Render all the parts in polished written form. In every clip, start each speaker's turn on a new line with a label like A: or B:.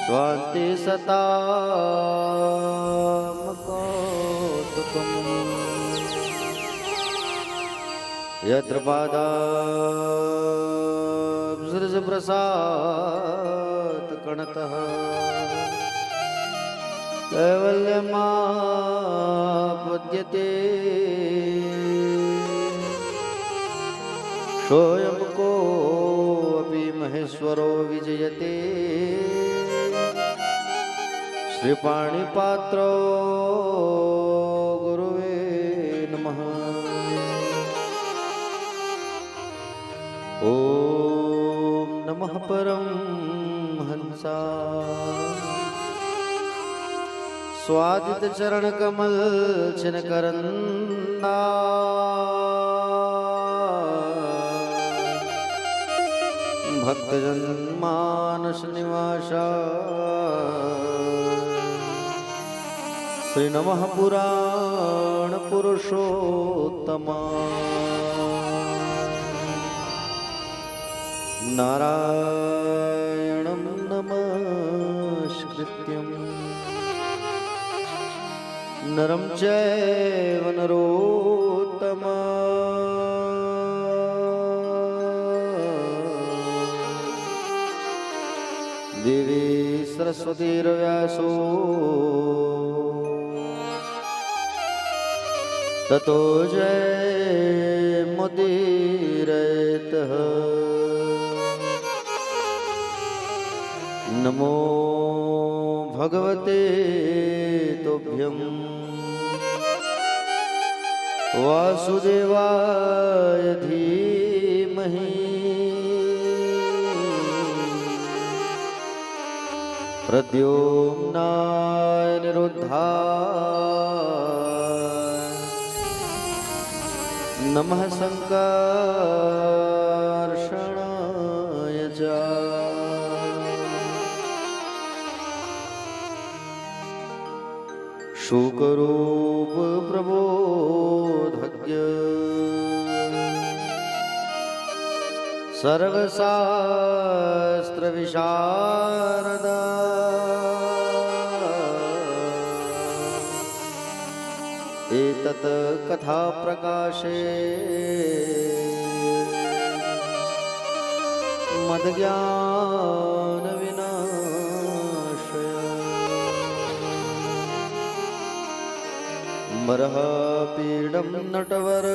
A: स्वान्ति सतामकौतुकम् यत्र पादाब्जप्रसादकणतः कैवल्यमापद्यते सोऽयं कोऽपि महेश्वरो विजयते श्रीपाणिपात्रो गुरुवे नमः। ॐ नमः परमहंसाय स्वादित चरण कमल छिनकरन्दा भक्तजन मानस निवासा श्री नमः पुराण पुरुषोत्तमा नारायणं नमस्कृत्यं नरं चैव नरोत्तमा देवी सरस्वतीर्व्यासो ततो जयमुदीरयेतः। नमो भगवते तुभ्यं वासुदेवाय धीमहि प्रद्युम्नाय निरुद्धाय नमः संकर्षणाय च। शोकरूप प्रबोधज्ञ सर्वशास्त्र विशारदा एतत् कथा प्रकाशे मद्ज्ञान विनाशय मरः पीडं नटवर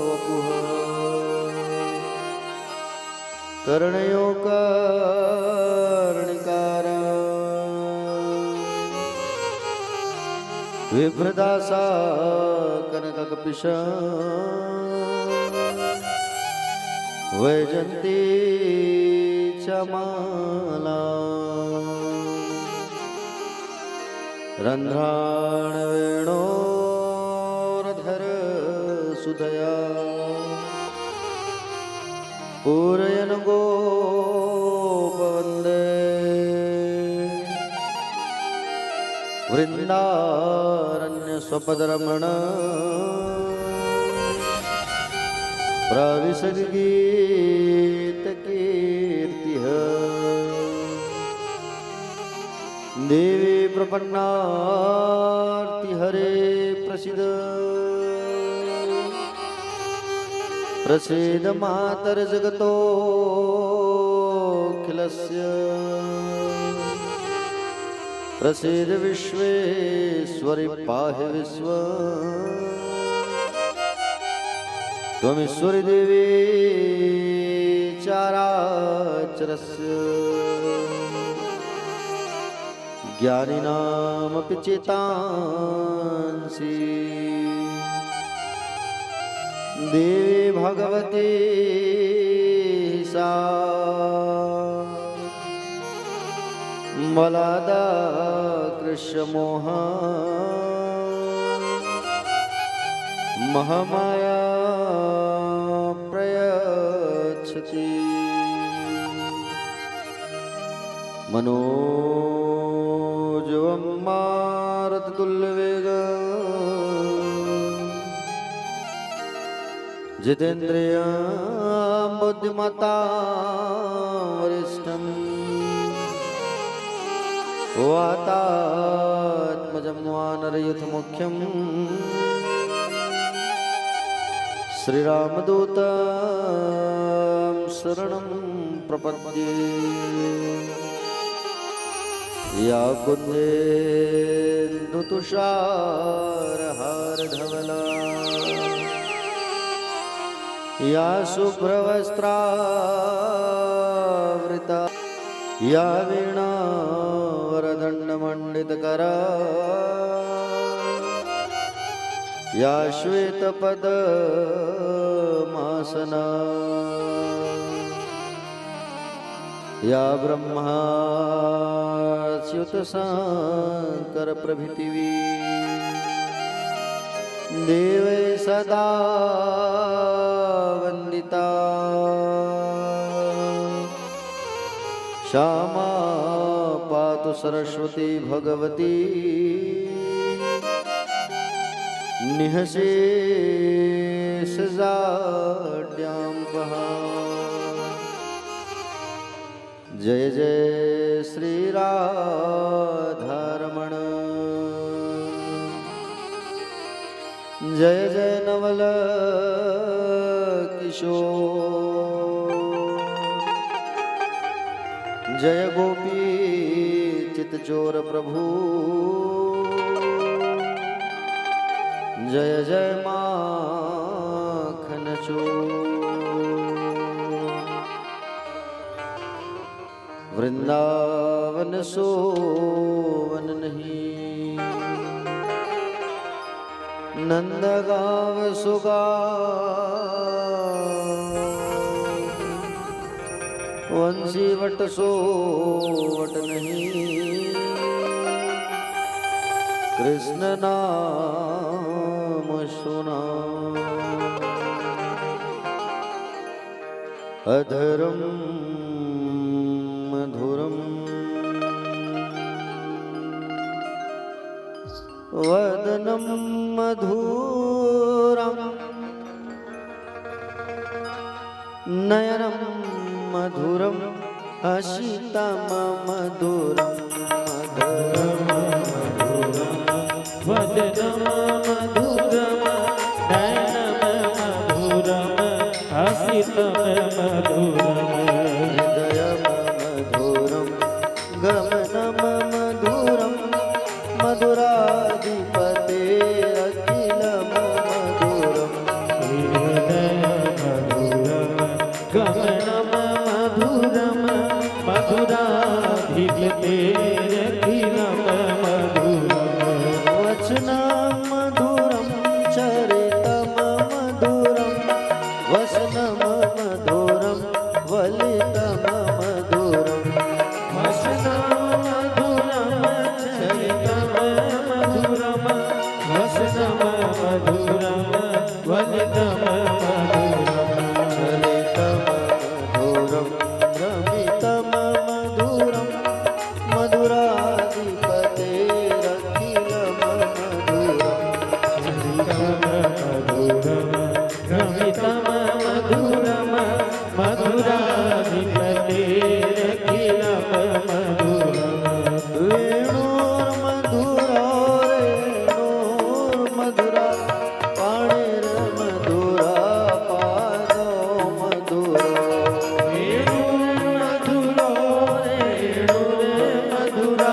A: वपुः कर्णयो कर्णिकार विभ्रदासा कनककपिश वैजन्ती च माला रन्ध्राणवेणोरधर सुदया पूरयन् गोपवन्दे वृन्दारण्यस्वपदरमण प्रविशद्गीतकीर्तिः देवी प्रपन्नार्तिहरे प्रसीद प्रसीद मातर्जगतोऽखिलस्य प्रसीद विश्वेश्वरि पाहि विश्व त्वमीश्वरी देवी चाराचरस्य ज्ञानिनामपि चेतांसि देवी भगवती सा मलादा कृष्णमोह महामाया प्रयच्छति मनोजवं मारुततुल्यवेगम् जितेन्द्रियं बुद्धिमतां वरिष्ठं वातात्मजं वानरयूथमुख्यं श्रीरामदूतं शरणं प्रपद्ये। या कुन्देन्दुतुषारहारधवला या शुभ्रवस्त्रावृता या वीणावरदण्डमण्डितकरा या श्वेतपद्मासना या ब्रह्माच्युतशङ्करप्रभृतिवी देवै सदा वन्दिता श्यामा पातु सरस्वती भगवती निःशेषजाड्यां वहा। जय जय श्री राधारमण जय जय नवल किशोर जय गोपी चितचोर प्रभु जय जय माखन चोर। वृंदावन सोवन नहीं नंदगांव सुगा वंशी वट सोवट नहीं कृष्ण नाम सुना। अधरम मधुरम वदनम मधुरम नयनम मधुरम हसितम मधुरम
B: वदनम मधुरम नयनम मधुरम हसितम मधुरम
A: हृदयम मधुरम गमनम मधुरम मधुराधिपतेरखिलम मधुरम
B: हृदय मधुरम गमनम मधुरम मधुराधिपतेरखिलम मधुरम
A: वचनं मधुरं चरितं मधुरं वसनं मधुरं वलितं मधुरं
B: वसनं मधुरम चरितं मधुरम वसनं मधुरम वलितं मधुरम
A: चलितं मधुरं रमितं मधुरं मधुराधिपतेरखिलं मधुरं
B: रमितं मधुरम मधुराधिपतेरखिलं मधुरम
A: वेणुर्मधुरो रेणुर्मधुरा पाणिर्मधुरा पादो मधुरो
B: वेणुर्मधुरो रेणुर्मधुरा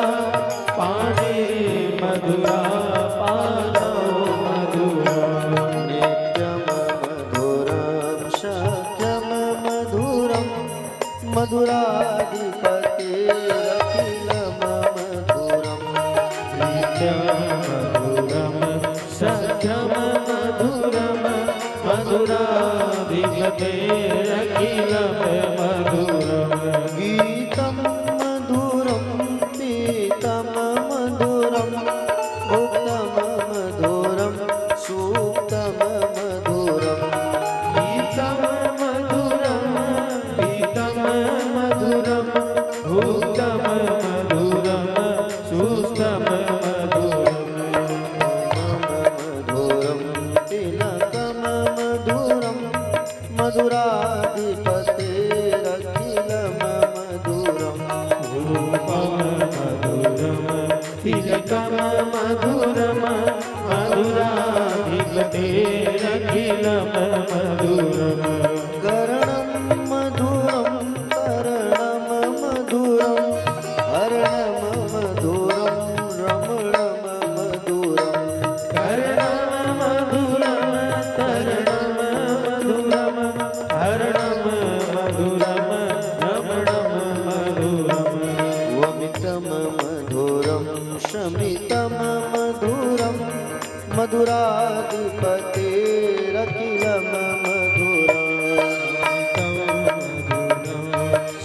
B: पाणिर्मधुरा पादौ मधुरा
A: नित्यं मधुरं सख्यं मधुरं मधुराधिपतेरखिलं मधुरं
B: मधुरम सख्यम मधुरम मधुराधिपतेरखिलं मधुरम
A: गीतं मधुरं पीतं मधुरं भुक्तं मधुरं सूक्तं मधुरं
B: गीतं मधुरम पीतं मधुरम भुक्तं मधुरम सुस्थं मधुरम
A: मधुरं तिलकं मधुरं मधुराधिपतेरखिलं
B: कर्णाधिपतेरखिलं मधुरम्
A: कर्णं मधुरं कर्णं मधुरं हरणं मधुरं रमणं मधुरं
B: कर्णं मधुरं तरणं मधुरं हरणं मधुरं रमणं मधुरम्
A: वमितं मधुरं शमितं मधुरं मधुराधिपतेरखिलं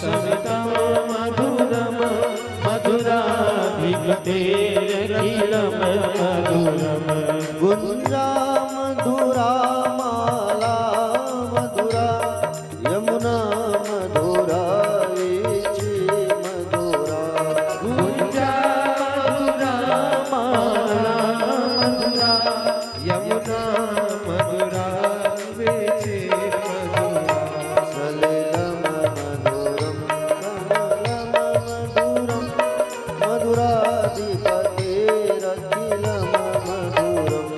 B: सवितं मधुरं मधुराधिपतेरखिलं मधुरम्
A: गुञ्जा मधुरा माला मधुरा यमुना मधुरा वीची मधुरा
B: गुञ्जा मधुरा माला मधुरा यमुना मधुरा वेचे मधुरा
A: सलिलं मधुरं कमलं मधुरं मधुराधिपतेरखिलं मधुरम्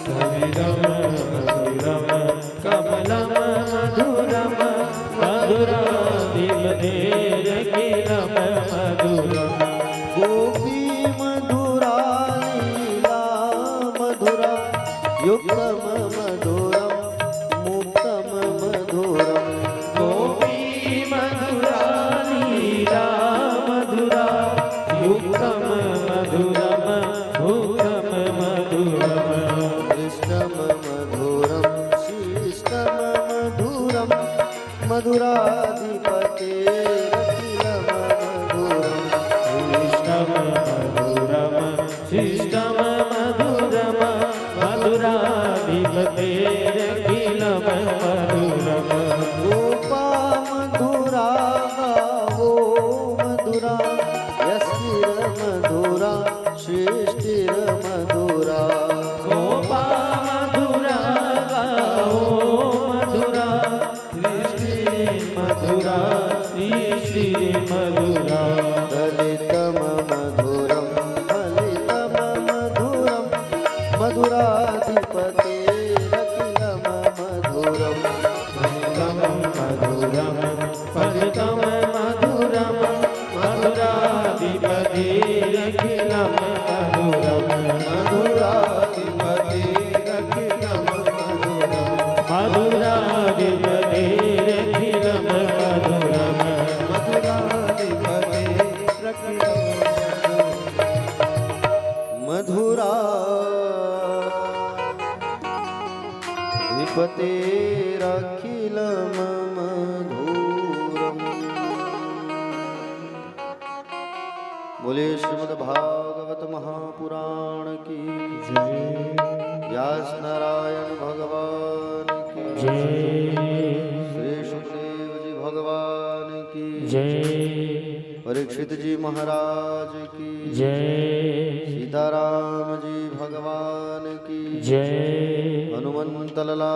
B: सविदं मधुरं कमलं मधुरं मधुराधिपतेरखिलं मधुरम्
A: गोपी मधुरा लीला मधुरा युक्तम मधुरम मुक्तम मधुरम
B: गोपी मधुरा लीला मधुरा युक्तं मधुरं भूतं मधुरम्
A: कृष्णम मधुरम शिष्टम मधुरम मधुराधिपतेरखिलं मधुरम
B: इष्टं मधुरं शिष्टं मधुरं मधुराधिपतेरखिलं मधुरम्
A: गोपा मधुरा गावो मधुरा यस्तिर मधुरा सृष्टिर मधुरा
B: गोपा मधुरा गाओ मधुरा सृष्टि मधुरा सृष्टि मधुरा
A: दलितम मधुरम फलितम मधुरम मधुराधिपतेरखिलं मधुरम
B: फलितं मधुरं फलितं मधुरं मधुराधिपतेरखिलं मधुरम्
A: मधुराधिपतेरखिलं मधुरम
B: मधुराधिपतेरखिलं मधुरम्
A: मधुरा अधिपतेरखिलं मधुरम् बोले श्रीमद् भागवत महापुराण की
B: जय
A: व्यास नारायण भगवान की
B: जय
A: श्री सुखदेव जी भगवान की
B: जय
A: परीक्षित जी महाराज की
B: जय
A: सीताराम जी भगवान की
B: जय
A: हनुमंत लला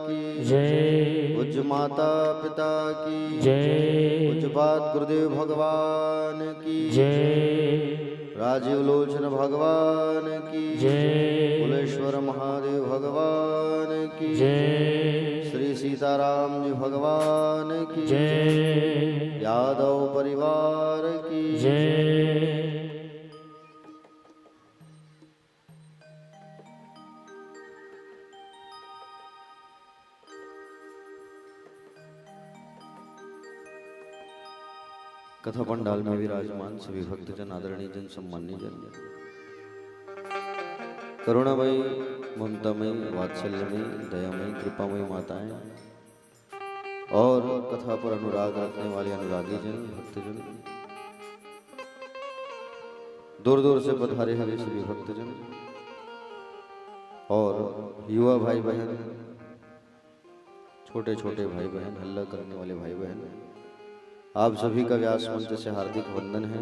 A: की
B: जय
A: पूज्य माता पिता की
B: जय
A: पूज्य पाद गुरुदेव भगवान की
B: जय
A: राजीव लोचन भगवान की
B: जय
A: कुलेश्वर महादेव भगवान की
B: जय
A: श्री सीताराम जी भगवान की
B: जय
A: यादव परिवार की
B: जय
A: कथा पंडाल में विराजमान सभी भक्तजन आदरणीय जन सम्मान्य जन करुणामयी ममतामयी वात्सल्यमयी दयामयी कृपामयी माताएं और कथा पर अनुराग रखने वाले अनुरागी जन भक्तजन दूर दूर से पधारे हुए सभी भक्तजन और युवा भाई बहन छोटे छोटे भाई बहन हल्ला करने वाले भाई बहन आप सभी का व्यास मंच से हार्दिक वंदन है,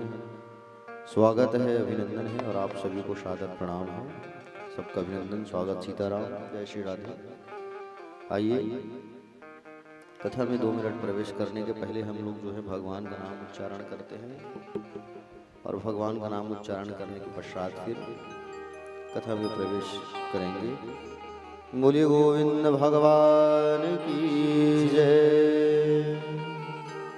A: स्वागत है, अभिनंदन है और आप सभी को सादर प्रणाम है। सबका अभिनंदन, स्वागत, सीताराम, जय श्री राधे। आइए कथा में 2 मिनट प्रवेश करने के पहले हम लोग जो है भगवान का नाम उच्चारण करते हैं और भगवान का नाम उच्चारण करने के पश्चात फिर कथा में प्रवेश करेंगे। बोलिए गोविंद भगवान की जय।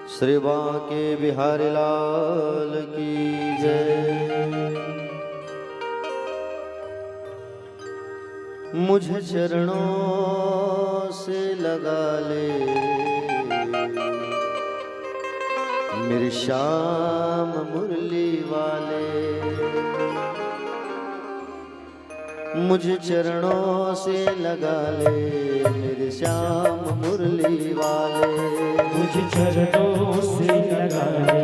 A: श्री बांके बिहारी लाल की जय। मुझे चरणों से लगा ले मेरी श्याम मुरली वाले। मुझे चरणों से लगा ले मेरे श्याम मुरली वाले।
B: मुझे चरणों से लगा ले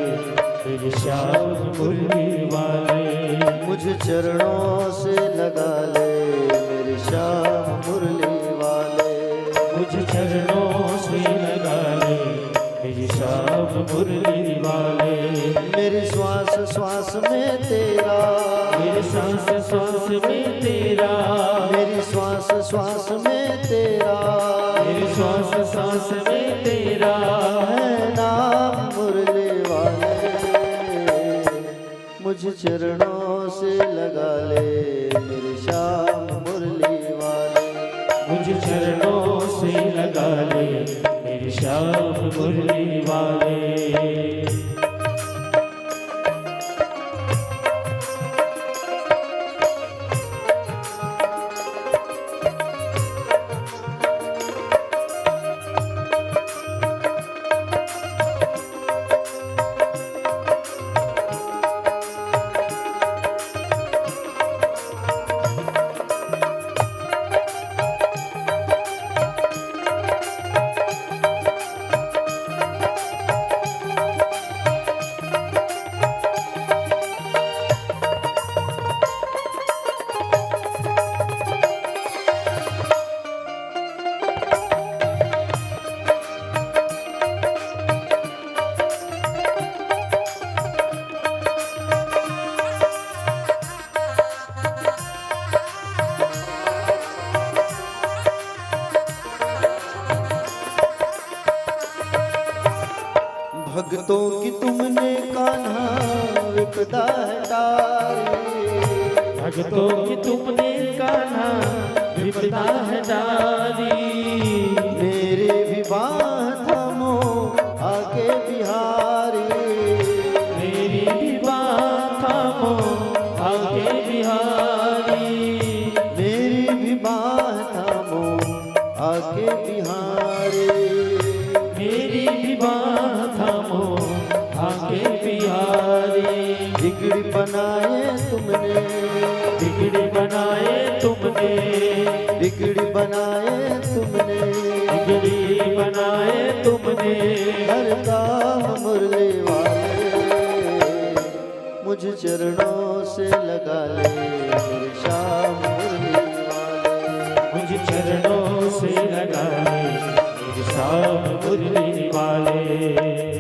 B: मेरे श्याम मुरली वाले।
A: मुझे चरणों से लगा ले मेरे श्याम मुरली वाले।
B: मुझे चरणों से लगा ले मेरे श्याम मुरली वाले।
A: मेरे श्वास श्वास में तेरा,
B: मेरे सांस सांस में तेरा,
A: मेरी श्वास श्वास में तेरा,
B: मेरे श्वास सांस में तेरा
A: है नाम मुरली वाले। मुझे चरणों से लगा ले मेरे श्याम मुरली वाले।
B: मुझे चरणों से लगा ले मेरे श्याम मुरली वाले।
A: भक्तों की तुमने कान्हा विपदा हटाई।
B: भक्तों की तुमने कान्हा विपदा हटाई।
A: मेरे विवाह थमो आगे बिहारी।
B: मेरी विवाह थमो आगे बिहारी।
A: मेरी विवाह थमो आगे बिहारी।
B: मेरी विवाह थमो आगे बिहारी।
A: बिगड़ी बनाए तुमने,
B: बिगड़ी बनाए तुमने,
A: बिगड़ी बनाए तुमने,
B: बिगड़ी बनाए तुमने।
A: हर काम मुरली वाले। मुझे चरणों से लगा ले मेरे श्याम मुरली वाले।
B: मुझे चरणों से लगा ले मेरे श्याम मुरली वाले।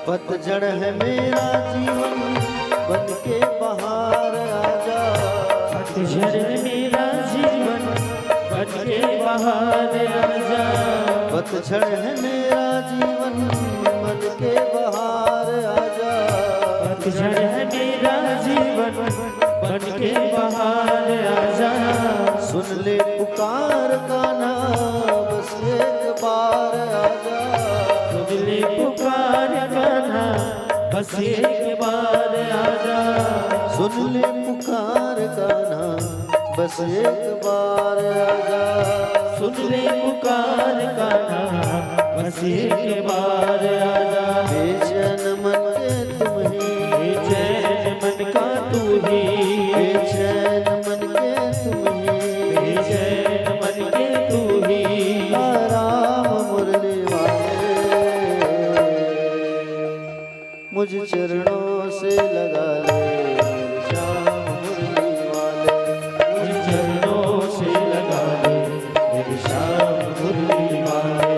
A: पतझड़ है मेरा जीवन बन के बहार आजा।
B: पतझड़ है मेरा जीवन बन के बहार आजा।
A: पतझड़ है मेरा जीवन बन के बहार आजा।
B: पतझड़ है मेरा जीवन बन के बहार आजा।
A: सुन ले पुकार कान्हा बस एक बार आजा।
B: सुन ले पुकार कान्हा बस एक बार आजा।
A: सुन ले पुकार कान्हा बस एक बार आजा।
B: सुन ले पुकार कान्हा बस एक बार आजा।
A: बेजन्म चरणों से लगा ले मेरे श्याम मुरली वाले।
B: मुझ चरणों से लगा ले मेरे श्याम मुरली वाले।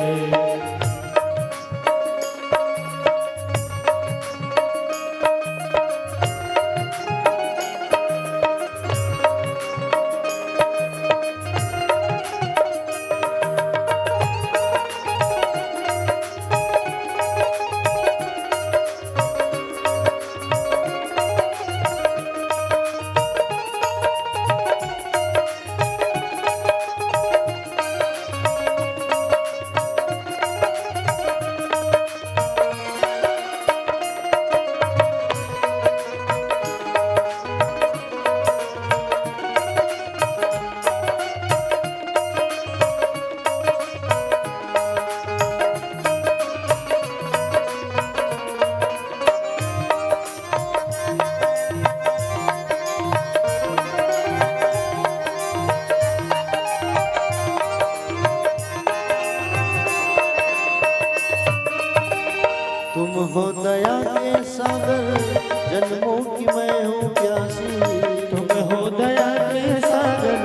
A: तुम हो दया के सागर जन्मों की मैं हूँ प्यासी।
B: तुम हो दया के सागर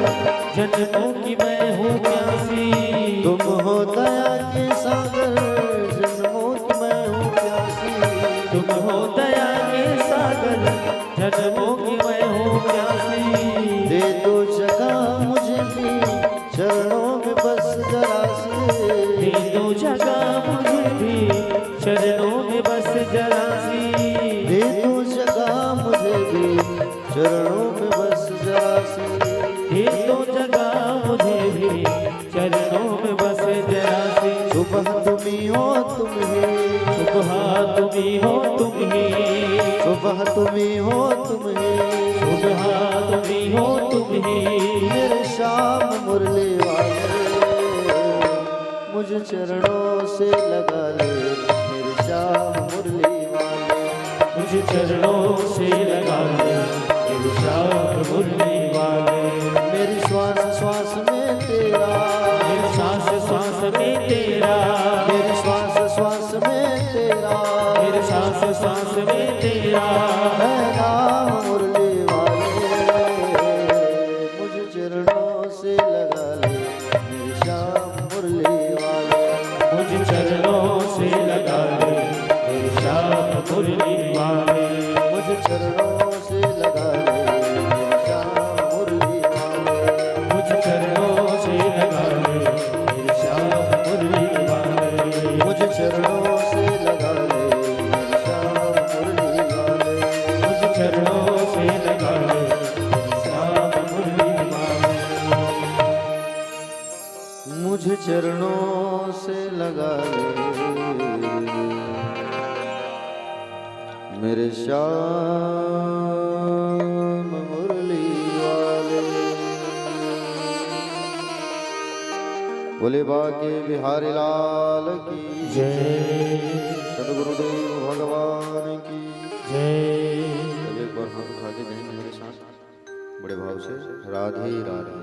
B: जन्मों की मैं हूँ प्यासी।
A: तुम हो दया के सागर जन्मों की मैं हूँ प्यासी।
B: तुम हो दया के सागर जन्मों की मैं हूँ प्यासी।
A: दे दो जगह मुझे भी चरणों में बस जरा से।
B: दे दो जगह मुझे भी चरणों में बस जरा सी।
A: दे दो जगह मुझे भी चरणों में बस जरा सी।
B: दे दो जगह मुझे भी चरणों में बस जरा सी।
A: सुबह तुम ही हो तुम ही,
B: सुबह तुम ही हो तुम ही,
A: सुबह तुम ही हो तुम ही,
B: सुबह तुम ही हो तुम ही।
A: मेरे श्याम मुरली वाले मुझे चरणों से लगा ले मेरे श्याम मुरली वाले।
B: मुझे चरणों से लगा ले मेरे श्याम मुरली वाले।
A: मेरी श्वास श्वास में तेरा,
B: मेरे सांस सांस में तेरा,
A: मेरी श्वास श्वास में तेरा,
B: मेरे सांस सांस में तेरा।
A: है नाम मुरली वाले मुझे चरणों से लगा ले मेरे श्याम मुरली वाले।
B: मुझे चरणों से लगा ले मेरे श्याम मुरली वाले।
A: मुझे चरणों से लगा ले मेरे श्याम मुरली वाले।
B: मुझे चरणों से लगा ले मेरे श्याम मुरली वाले।
A: मुझे चरणों से लगा ले मेरे श्याम मुरली वाले।
B: मुझे चरणों से लगा ले मेरे श्याम मुरली वाले।
A: मुझे चरणों से लगा ले मेरे श्याम मुरली वाले। बोले बाके बिहारी लाल की
B: जय
A: सदगुरुदेव भगवान की
B: जय।
A: अब एक बार हाथ उठा के कहेंगे मेरे साथ बड़े भाव से राधे राधे,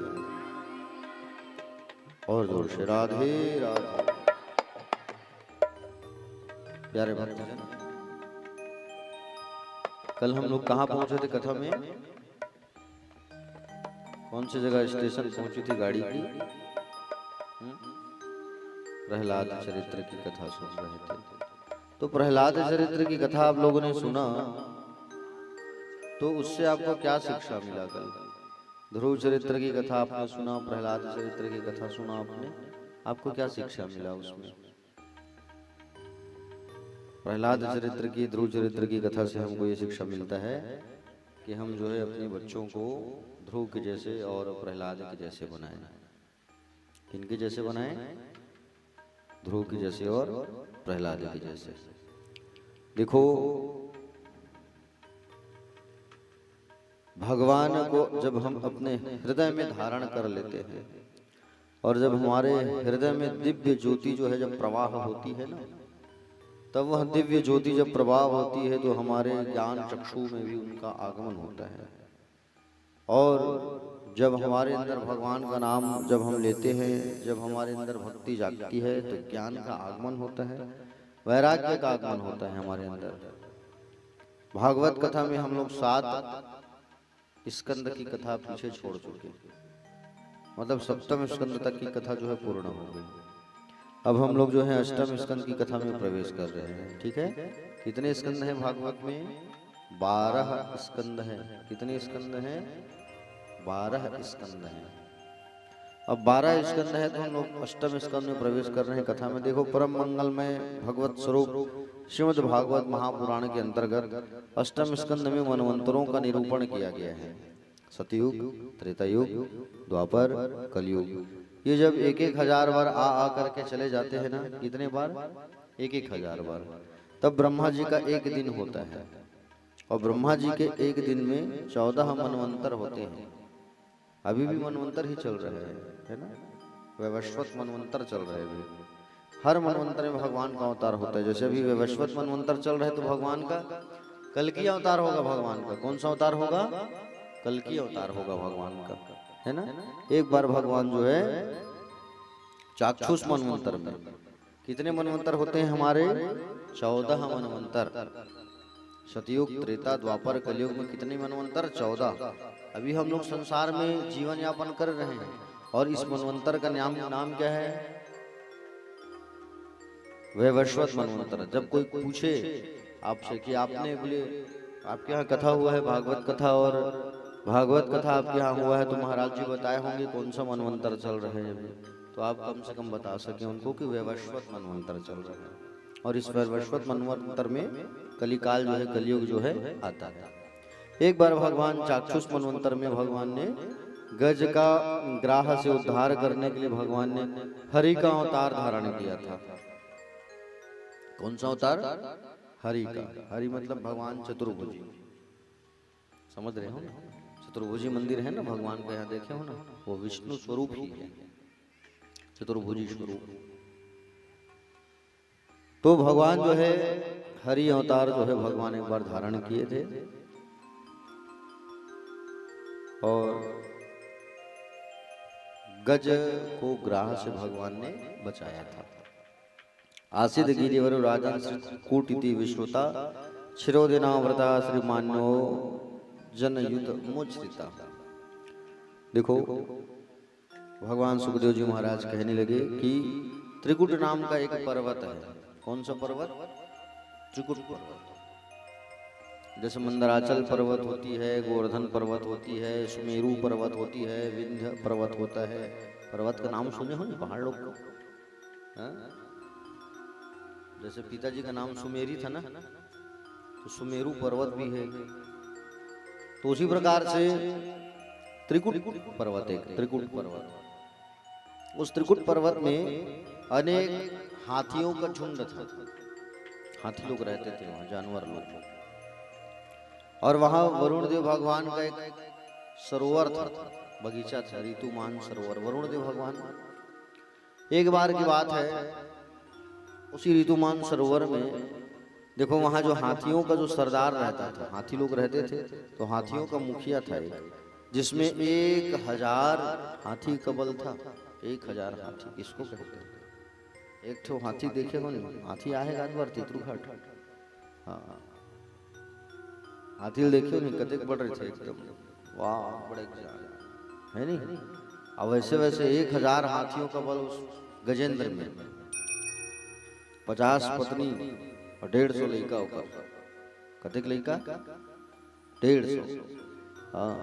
A: और जोर से राधे राधे। प्यारे भक्तजन, कल हम लोग कहाँ पहुंचे थे कथा में? कौन सी जगह स्टेशन पहुंची थी गाड़ी की? प्रहलाद चरित्र की कथा सुन रहे थे। तो प्रहलाद चरित्र की कथा आप लोगों ने सुना, तो उससे आपको क्या शिक्षा मिला? कल ध्रुव चरित्र की कथा आपने सुना, प्रहलाद चरित्र की कथा सुना आपने, आपको क्या शिक्षा मिला उसमें? प्रहलाद चरित्र की, ध्रुव चरित्र की कथा से हमको ये शिक्षा मिलता है कि हम जो है अपने बच्चों को ध्रुव के जैसे और प्रहलाद के जैसे बनाएं। किनके जैसे बनाएं? ध्रुव के जैसे और प्रहलाद के जैसे। देखो, भगवान को जब हम अपने हृदय में धारण कर लेते हैं और जब हमारे हृदय में दिव्य ज्योति जो है जब प्रवाह होती है ना, तब वह दिव्य ज्योति जब प्रवाह होती है तो हमारे ज्ञान चक्षु में भी उनका आगमन होता है। और जब हमारे अंदर भगवान का नाम जब हम लेते हैं, जब हमारे अंदर भक्ति जागती है तो ज्ञान का आगमन होता है, वैराग्य का आगमन होता है हमारे अंदर। भागवत कथा में हम लोग 7 स्कंद की कथा पीछे छोड़ चुके, मतलब सप्तम स्कंद तक की कथा जो है पूर्ण हो गई। अब हम लोग जो है अष्टम स्कंद की कथा में प्रवेश कर रहे हैं। ठीक है, कितने स्कंद हैं भागवत में? 12 स्कंद हैं। कितने स्कंद हैं? 12 स्कंद हैं। अब 12 स्कंद है तो हम लोग अष्टम स्कंद में प्रवेश कर रहे हैं कथा में। देखो, परम मंगल में भगवत स्वरूप श्रीमद् भागवत महापुराण के अंतर्गत अष्टम स्कंद में मनवंतरों का निरूपण किया गया है। सतयुग, त्रेतायुग, द्वापर, कलयुग। ये जब 1,000 बार आ करके चले जाते हैं ना, कितने बार? 1,000 बार। तब ब्रह्मा जी का एक दिन होता है, और ब्रह्मा जी के एक दिन में 14 मनवंतर होते हैं। अभी भी मनवंतर ही चल रहे हैं, है ना? वैवस्वत मनवंतर चल रहे हैं अभी। हर मनवंतर में भगवान का अवतार होता है। जैसे अभी वैवस्वत मनवंतर चल रहे हैं तो भगवान का कल्कि अवतार होगा। भगवान का कौन सा अवतार होगा? कल्कि अवतार होगा भगवान का, है ना? एक बार भगवान जो है चाक्षुष मनवंतर में, कितने मनवंतर होते हैं हमारे? 14 मनवंतर। सतयुग, त्रेता, द्वापर, कलयुग में कितने मनवंतर? 14। अभी हम लोग संसार में जीवन यापन कर रहे हैं, और इस मनवंतर का नाम क्या है? वैवस्वत मनवंतर। जब कोई पूछे आपसे कि आपने बोले आपके यहाँ कथा हुआ है भागवत कथा, और भागवत कथा आपके यहाँ हुआ है, तो महाराज जी बताए होंगे कौन सा मनवंतर चल रहे हैं अभी, तो आप कम से कम बता सके उनको कि वैवस्वत मनवंतर चल रहा है। और इस वैवस्वत मनवंतर में कलिकाल जो है, कलयुग जो है आता है। एक बार भगवान चाक्षुष मनवंतर में भगवान ने गज का ग्राह से उद्धार करने के लिए भगवान ने हरि का अवतार धारण किया था। कौन सा अवतार? हरि का। हरि मतलब भगवान चतुर्भुजी, समझ रहे हो? चतुर्भुजी मंदिर है ना भगवान का, यहाँ देखे हो ना, वो विष्णु स्वरूप ही है, चतुर्भुजी स्वरूप। तो भगवान जो है हरि अवतार जो है भगवान एक बार धारण किए थे, और गज को ग्राह से भगवान ने बचाया था। आसिद गिरिवर राजन कूटिति विश्रुता शिरोदिनाव्रता श्रीमान्यो जनयुत मुचरिता। देखो, भगवान सुखदेव जी महाराज कहने लगे कि त्रिकुट नाम का एक पर्वत है। कौन सा पर्वत? त्रिकुट पर्वत। जैसे मंदराचल पर्वत होती है, गोवर्धन पर्वत होती है, सुमेरु पर्वत होती है, विंध्य पर्वत होता है। पर्वत का नाम सुने हो ना पहाड़ लोग को? जैसे पिताजी का नाम सुमेरी था ना, तो सुमेरु पर्वत भी है। तो उसी प्रकार से त्रिकुट पर्वत, एक त्रिकुट पर्वत। उस त्रिकुट पर्वत में अनेक हाथियों का झुंड था। हाथी लोग रहते थे वहां, जानवर लोग। और वहां वरुण देव भगवान का एक सरोवर था, बगीचा था, ऋतुमान सरोवर। वरुण देव भगवान, एक बार की बात है, उसी ऋतुमान सरोवर में देखो, वहां जो हाथियों का जो सरदार रहता था, हाथी लोग रहते थे, तो हाथियों का मुखिया था एक, जिसमें 1,000 हाथी का बल था। 1,000 हाथी किसको कहते हैं? एक ठो हाथी देखे हो नहीं? हाथी आहे गाजवर तितरुघाट। हाँ, हाथी देखे नहीं? कतेक बड़ रहे थे एकदम, वाह, बड़े है नहीं? अब वैसे वैसे 1,000 हाथियों का बल उस गजेंद्र में, 50 पत्नी और 150 लड़का होकर। कतेक लड़का? 150। हाँ,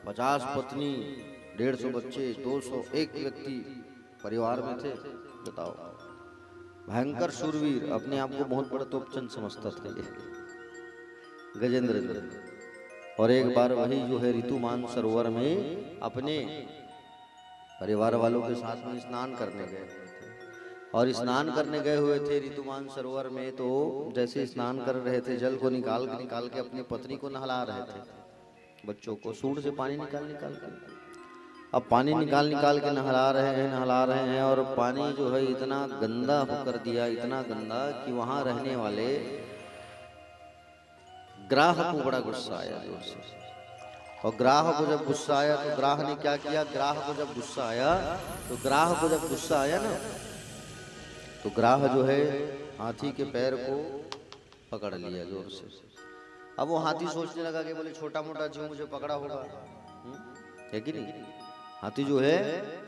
A: 50 पत्नी, 150 बच्चे, 201 व्यक्ति परिवार में थे। बताओ, भयंकर शूरवीर, अपने आप को बहुत बड़ा तोपचंद समझता था ये गजेंद्र। और एक बार वही जो है ऋतुमान सरोवर में अपने परिवार वालों के साथ में स्नान करने गए, और स्नान करने गए हुए थे ऋतुमान सरोवर में। तो जैसे स्नान कर रहे थे, जल को निकाल के अपनी पत्नी को नहला रहे थे, बच्चों को सूंड से पानी निकाल के। अब पानी निकाल के नहला रहे हैं, और पानी जो है इतना गंदा होकर दिया, इतना गंदा कि वहां रहने वाले ग्राह को बड़ा गुस्सा आया जोर से। और ग्राह को जब गुस्सा आया तो ग्राह ने क्या किया? ग्राह को जब गुस्सा आया ना, तो ग्राह जो है हाथी के पैर को पकड़ लिया जोर से। अब वो हाथी सोचने लगा कि बोले छोटा मोटा जीव मुझे पकड़ा होगा, है कि नहीं? हाथी जो है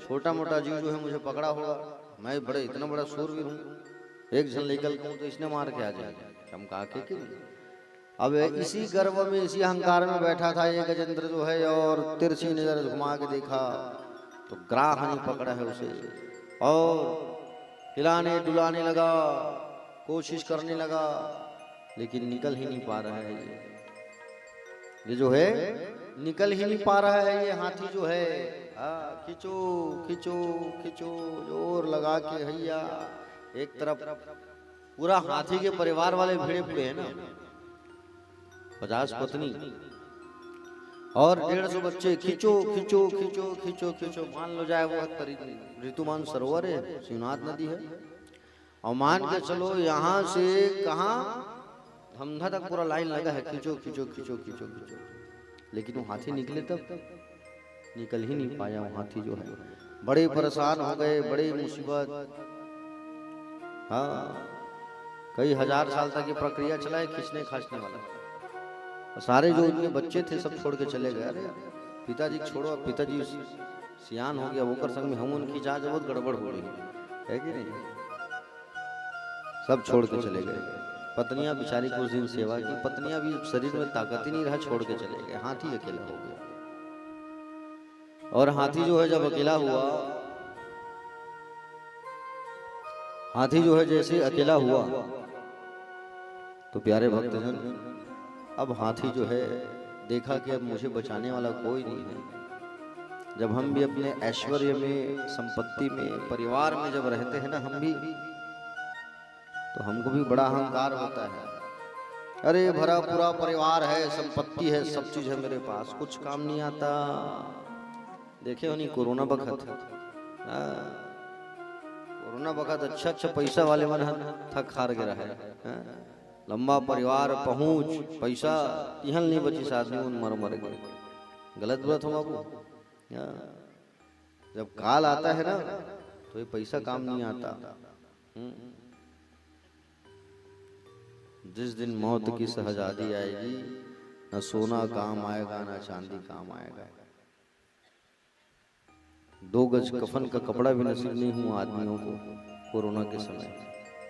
A: छोटा मोटा जीव जो है मुझे पकड़ा होगा, मैं बड़े इतना बड़ा सूरवीर हूँ, एक जन लेकर कहूँ तो इसने मार के आ जाएगा, चमका के कि नहीं? अब इसी गर्व में इसी अहंकार में बैठा था ये गजेंद्र जो है, और तिरछी नजर घुमा के देखा तो ग्राहनी पकड़ा है उसे, और हिलाने डुलाने लगा, कोशिश करने लगा, लेकिन निकल ही नहीं पा रहा है ये जो है, निकल ही नहीं पा रहा है ये हाथी जो है। खिंचो खिंचो खिंचो जोर लगा के हैया, एक तरफ पूरा हाथी के परिवार वाले भिड़े पड़े हैं ना, 50 पत्नी और 150 बच्चे, खिंचो खिंचो खिंचो खिंचो खिंचो, मान लो जाए वो ऋतुमान सरोवर है, शिवनाथ नदी है, और मान के चलो यहाँ से कहाँ धमधा तक पूरा लाइन लगा है, खिंचो खिंचो खिंचो खिंचो खिंचो, लेकिन वो हाथी निकले तब निकल ही नहीं पाया। वो हाथी जो है बड़े परेशान हो गए, बड़ी मुसीबत, हाँ कई हजार साल तक ये प्रक्रिया चला है खींचने खांचने वाला। सारे जो उनके बच्चे थे सब छोड़ के चले गए, अरे पिताजी छोड़ो, पिताजी सियान हो गया, होकर संग में हम उनकी जांच बहुत गड़बड़ हो रही है कि नहीं, सब छोड़ के चले गए। पत्नियां बेचारी कुछ दिन सेवा की, पत्नियां भी शरीर में ताकत ही नहीं रहा, छोड़ के चले गए, हाथी अकेला हो गया। और हाथी जो है जब अकेला हुआ, हाथी जो है जैसे अकेला हुआ तो प्यारे भक्तजन, अब हाथी जो है देखा कि अब मुझे बचाने वाला कोई नहीं है। जब हम भी अपने ऐश्वर्य में, संपत्ति में, परिवार में जब रहते हैं ना हम भी, तो हमको भी बड़ा अहंकार होता है, अरे भरा पूरा परिवार है, संपत्ति है, सब चीज है मेरे पास, कुछ काम नहीं आता। देखे हो नहीं कोरोना वक्त, कोरोना वक्त अच्छा पैसा वाले मन थक हार गिरा है, लंबा परिवार, पहुंच, पैसा, इहल नहीं बची साथ में मर मर गए। गलत बात हो बाबू, जब काल आता है ना तो ये पैसा काम नहीं आता। जिस दिन मौत की शहजादी आएगी, न सोना काम आएगा न चांदी काम आएगा। 2 गज कफन का कपड़ा भी नसीब नहीं हुआ आदमियों को कोरोना के समय,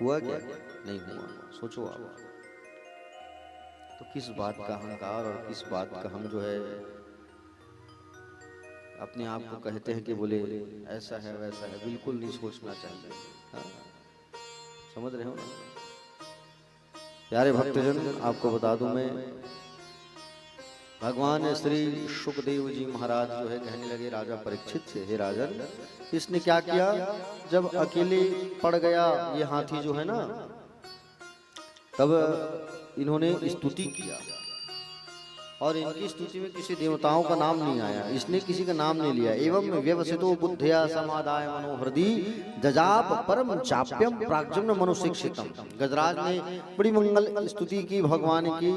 A: हुआ क्या? नहीं हुआ। सोचो आप, तो किस बात का अहंकार और किस बात का हम जो है अपने आप को कहते हैं कि बोले ऐसा है वैसा है, बिल्कुल नहीं सोचना चाहिए। हाँ? समझ रहे हो ना प्यारे भक्तजन? आपको बता दूं मैं, भगवान श्री सुखदेव जी महाराज जो है कहने लगे राजा परीक्षित से, हे राजन, इसने क्या किया, जब अकेले पड़ गया ये हाथी जो है ना, तब इन्होंने स्तुति किया, और इनकी स्तुति में किसी देवताओं का नाम नहीं आया, इसने किसी का नाम नहीं लिया। एवं व्यवसितो बुद्धिया समादाय मनोहृदि जजाप परम चाप्यम प्राज्ञम मनुशिक्षितम। गजराज ने बड़ी मंगल स्तुति की भगवान की।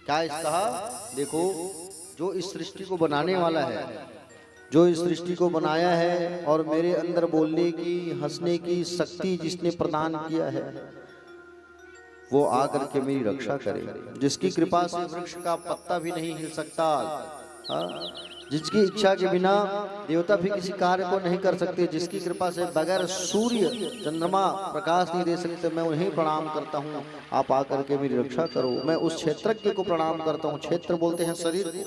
A: क्या इस कहा, देखो जो इस सृष्टि को बनाने वाला है, जो इस सृष्टि को बनाया है, और मेरे अंदर बोलने की, हंसने की शक्ति जिसने प्रदान किया है, वो आकर के मेरी रक्षा करे, जिसकी कृपा से वृक्ष का पत्ता भी नहीं हिल सकता, जिसकी इच्छा के बिना देवता भी किसी कार्य को नहीं कर सकते, जिसकी कृपा से बगैर सूर्य चंद्रमा प्रकाश नहीं दे सकते, मैं उन्हें प्रणाम करता हूँ। आप आकर के मेरी रक्षा करो। मैं उस क्षेत्रज्ञ को प्रणाम करता हूँ। क्षेत्र बोलते हैं शरीर को,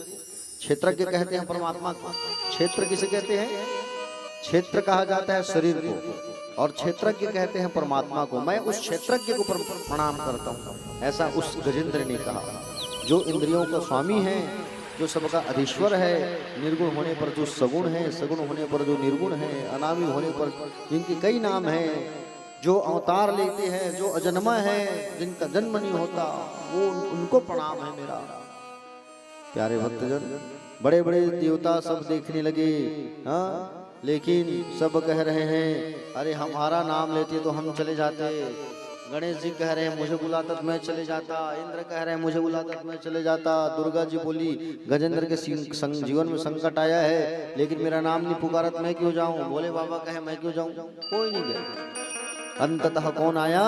A: क्षेत्रज्ञ कहते हैं परमात्मा को। क्षेत्र किसे कहते हैं? क्षेत्र कहा जाता है शरीर को, और क्षेत्रज्ञ कहते हैं परमात्मा को। मैं उस क्षेत्रज्ञ को प्रणाम करता हूँ। ऐसा उस गजेंद्र ने कहा, जो इंद्रियों का स्वामी है, जो सबका अधीश्वर है, निर्गुण होने पर जो सगुण है, सगुण होने पर जो निर्गुण है, अनामी होने पर जिनके कई नाम हैं, जो अवतार लेते हैं, जो अजन्मा है, जिनका जन्म नहीं होता, वो उनको प्रणाम है मेरा। प्यारे भक्तजन, बड़े बड़े देवता सब देखने लगे, हाँ, लेकिन सब कह रहे हैं अरे हमारा नाम लेते तो हम चले जाते। गणेश जी कह रहे हैं मुझे बुलाता तो मैं चले जाता। इंद्र कह रहे हैं मुझे बुलाता तो मैं चले जाता। दुर्गा जी बोली गजेंद्र के जीवन में संकट आया है, लेकिन मेरा नाम नहीं पुकारा तो मैं क्यों जाऊं। भोले बाबा कहे मैं क्यों जाऊं, कोई नहीं गया। अंततः कौन आया?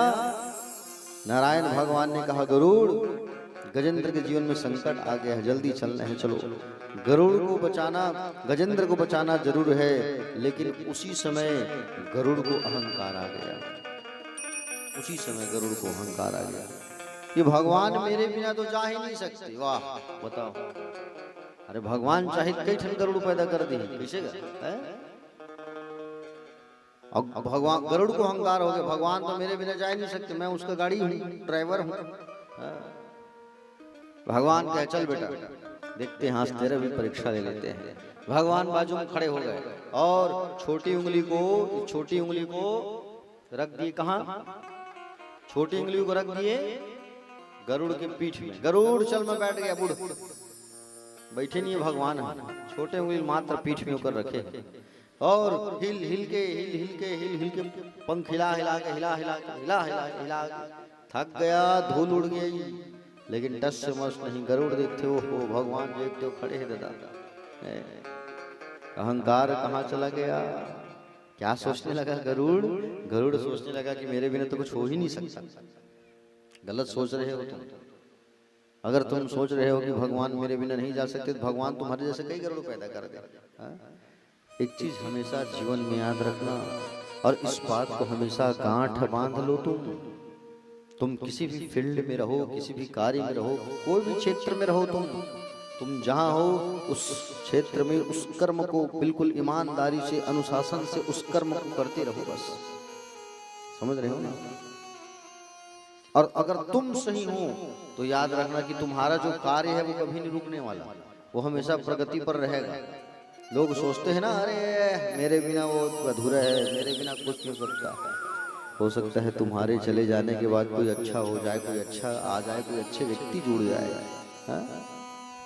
A: नारायण भगवान ने कहा गरुड़, गजेंद्र के जीवन में संकट आ गया है, जल्दी चलना है, चलो। गरुड़ को बचाना, गजेंद्र को बचाना जरूर है, लेकिन उसी समय गरुड़ को अहंकार आ गया। उसी समय गरुड़ को अहंकार आ गया कि भगवान मेरे बिना तो जा ही नहीं सकते। वाह बताओ, अरे भगवान चाहे कई ठन गरुड़ पैदा कर दी, कैसे है? अब भगवान, गरुड़ को अहंकार हो गया, भगवान तो मेरे बिना जा ही नहीं सकते, मैं उसका गाड़ी हूँ, ड्राइवर हूँ। भगवान कहे चल बेटा, देखते हैं, आज तेरा भी परीक्षा ले लेते हैं। भगवान बाजू में खड़े हो गए और छोटी उंगली को रख दिए कहाँ? छोटी उंगली को रख दिए गरुड़ के पीठ में। गरुड़ चल मैं बैठ गया, बुढ़ बैठे नहीं है भगवान, छोटे उंगली मात्र पीठ में होकर रखे और हिल के पंख हिला हिला के थक गया, धूल उड़ गई, लेकिन टस से मस नहीं। गरुड़ देखते हो भगवान देखते हो खड़े हैं दादा। अहंकार कहाँ चला गया? क्या सोचने लगा गरुड़? गरुड़ सोचने लगा कि मेरे बिना तो कुछ हो ही नहीं सकता। गलत सोच रहे हो तुम। अगर तुम सोच रहे हो कि भगवान मेरे बिना नहीं जा सकते, तो भगवान तुम्हारे जैसे कई गरुड़ पैदा कर दे। एक चीज हमेशा जीवन में याद रखना, और इस बात को हमेशा गांठ बांध लो। तुम किसी भी फील्ड में रहो, किसी भी कार्य में रहो, कोई भी क्षेत्र में रहो, तुम जहां हो उस क्षेत्र में उस कर्म को बिल्कुल ईमानदारी से, अनुशासन से उस कर्म को करते रहो, बस। समझ रहे हो ना? और अगर तुम सही हो तो याद रखना कि तुम्हारा जो कार्य है वो कभी नहीं रुकने वाला, वो हमेशा प्रगति पर रहेगा। लोग सोचते हैं ना, अरे मेरे बिना वो अधूरा है, मेरे बिना कुछ नहीं सकता। हो सकता है तुम्हारे चले जाने के बाद कोई अच्छा हो जाए, कोई अच्छा आ जाए, कोई अच्छे व्यक्ति जुड़ जाए।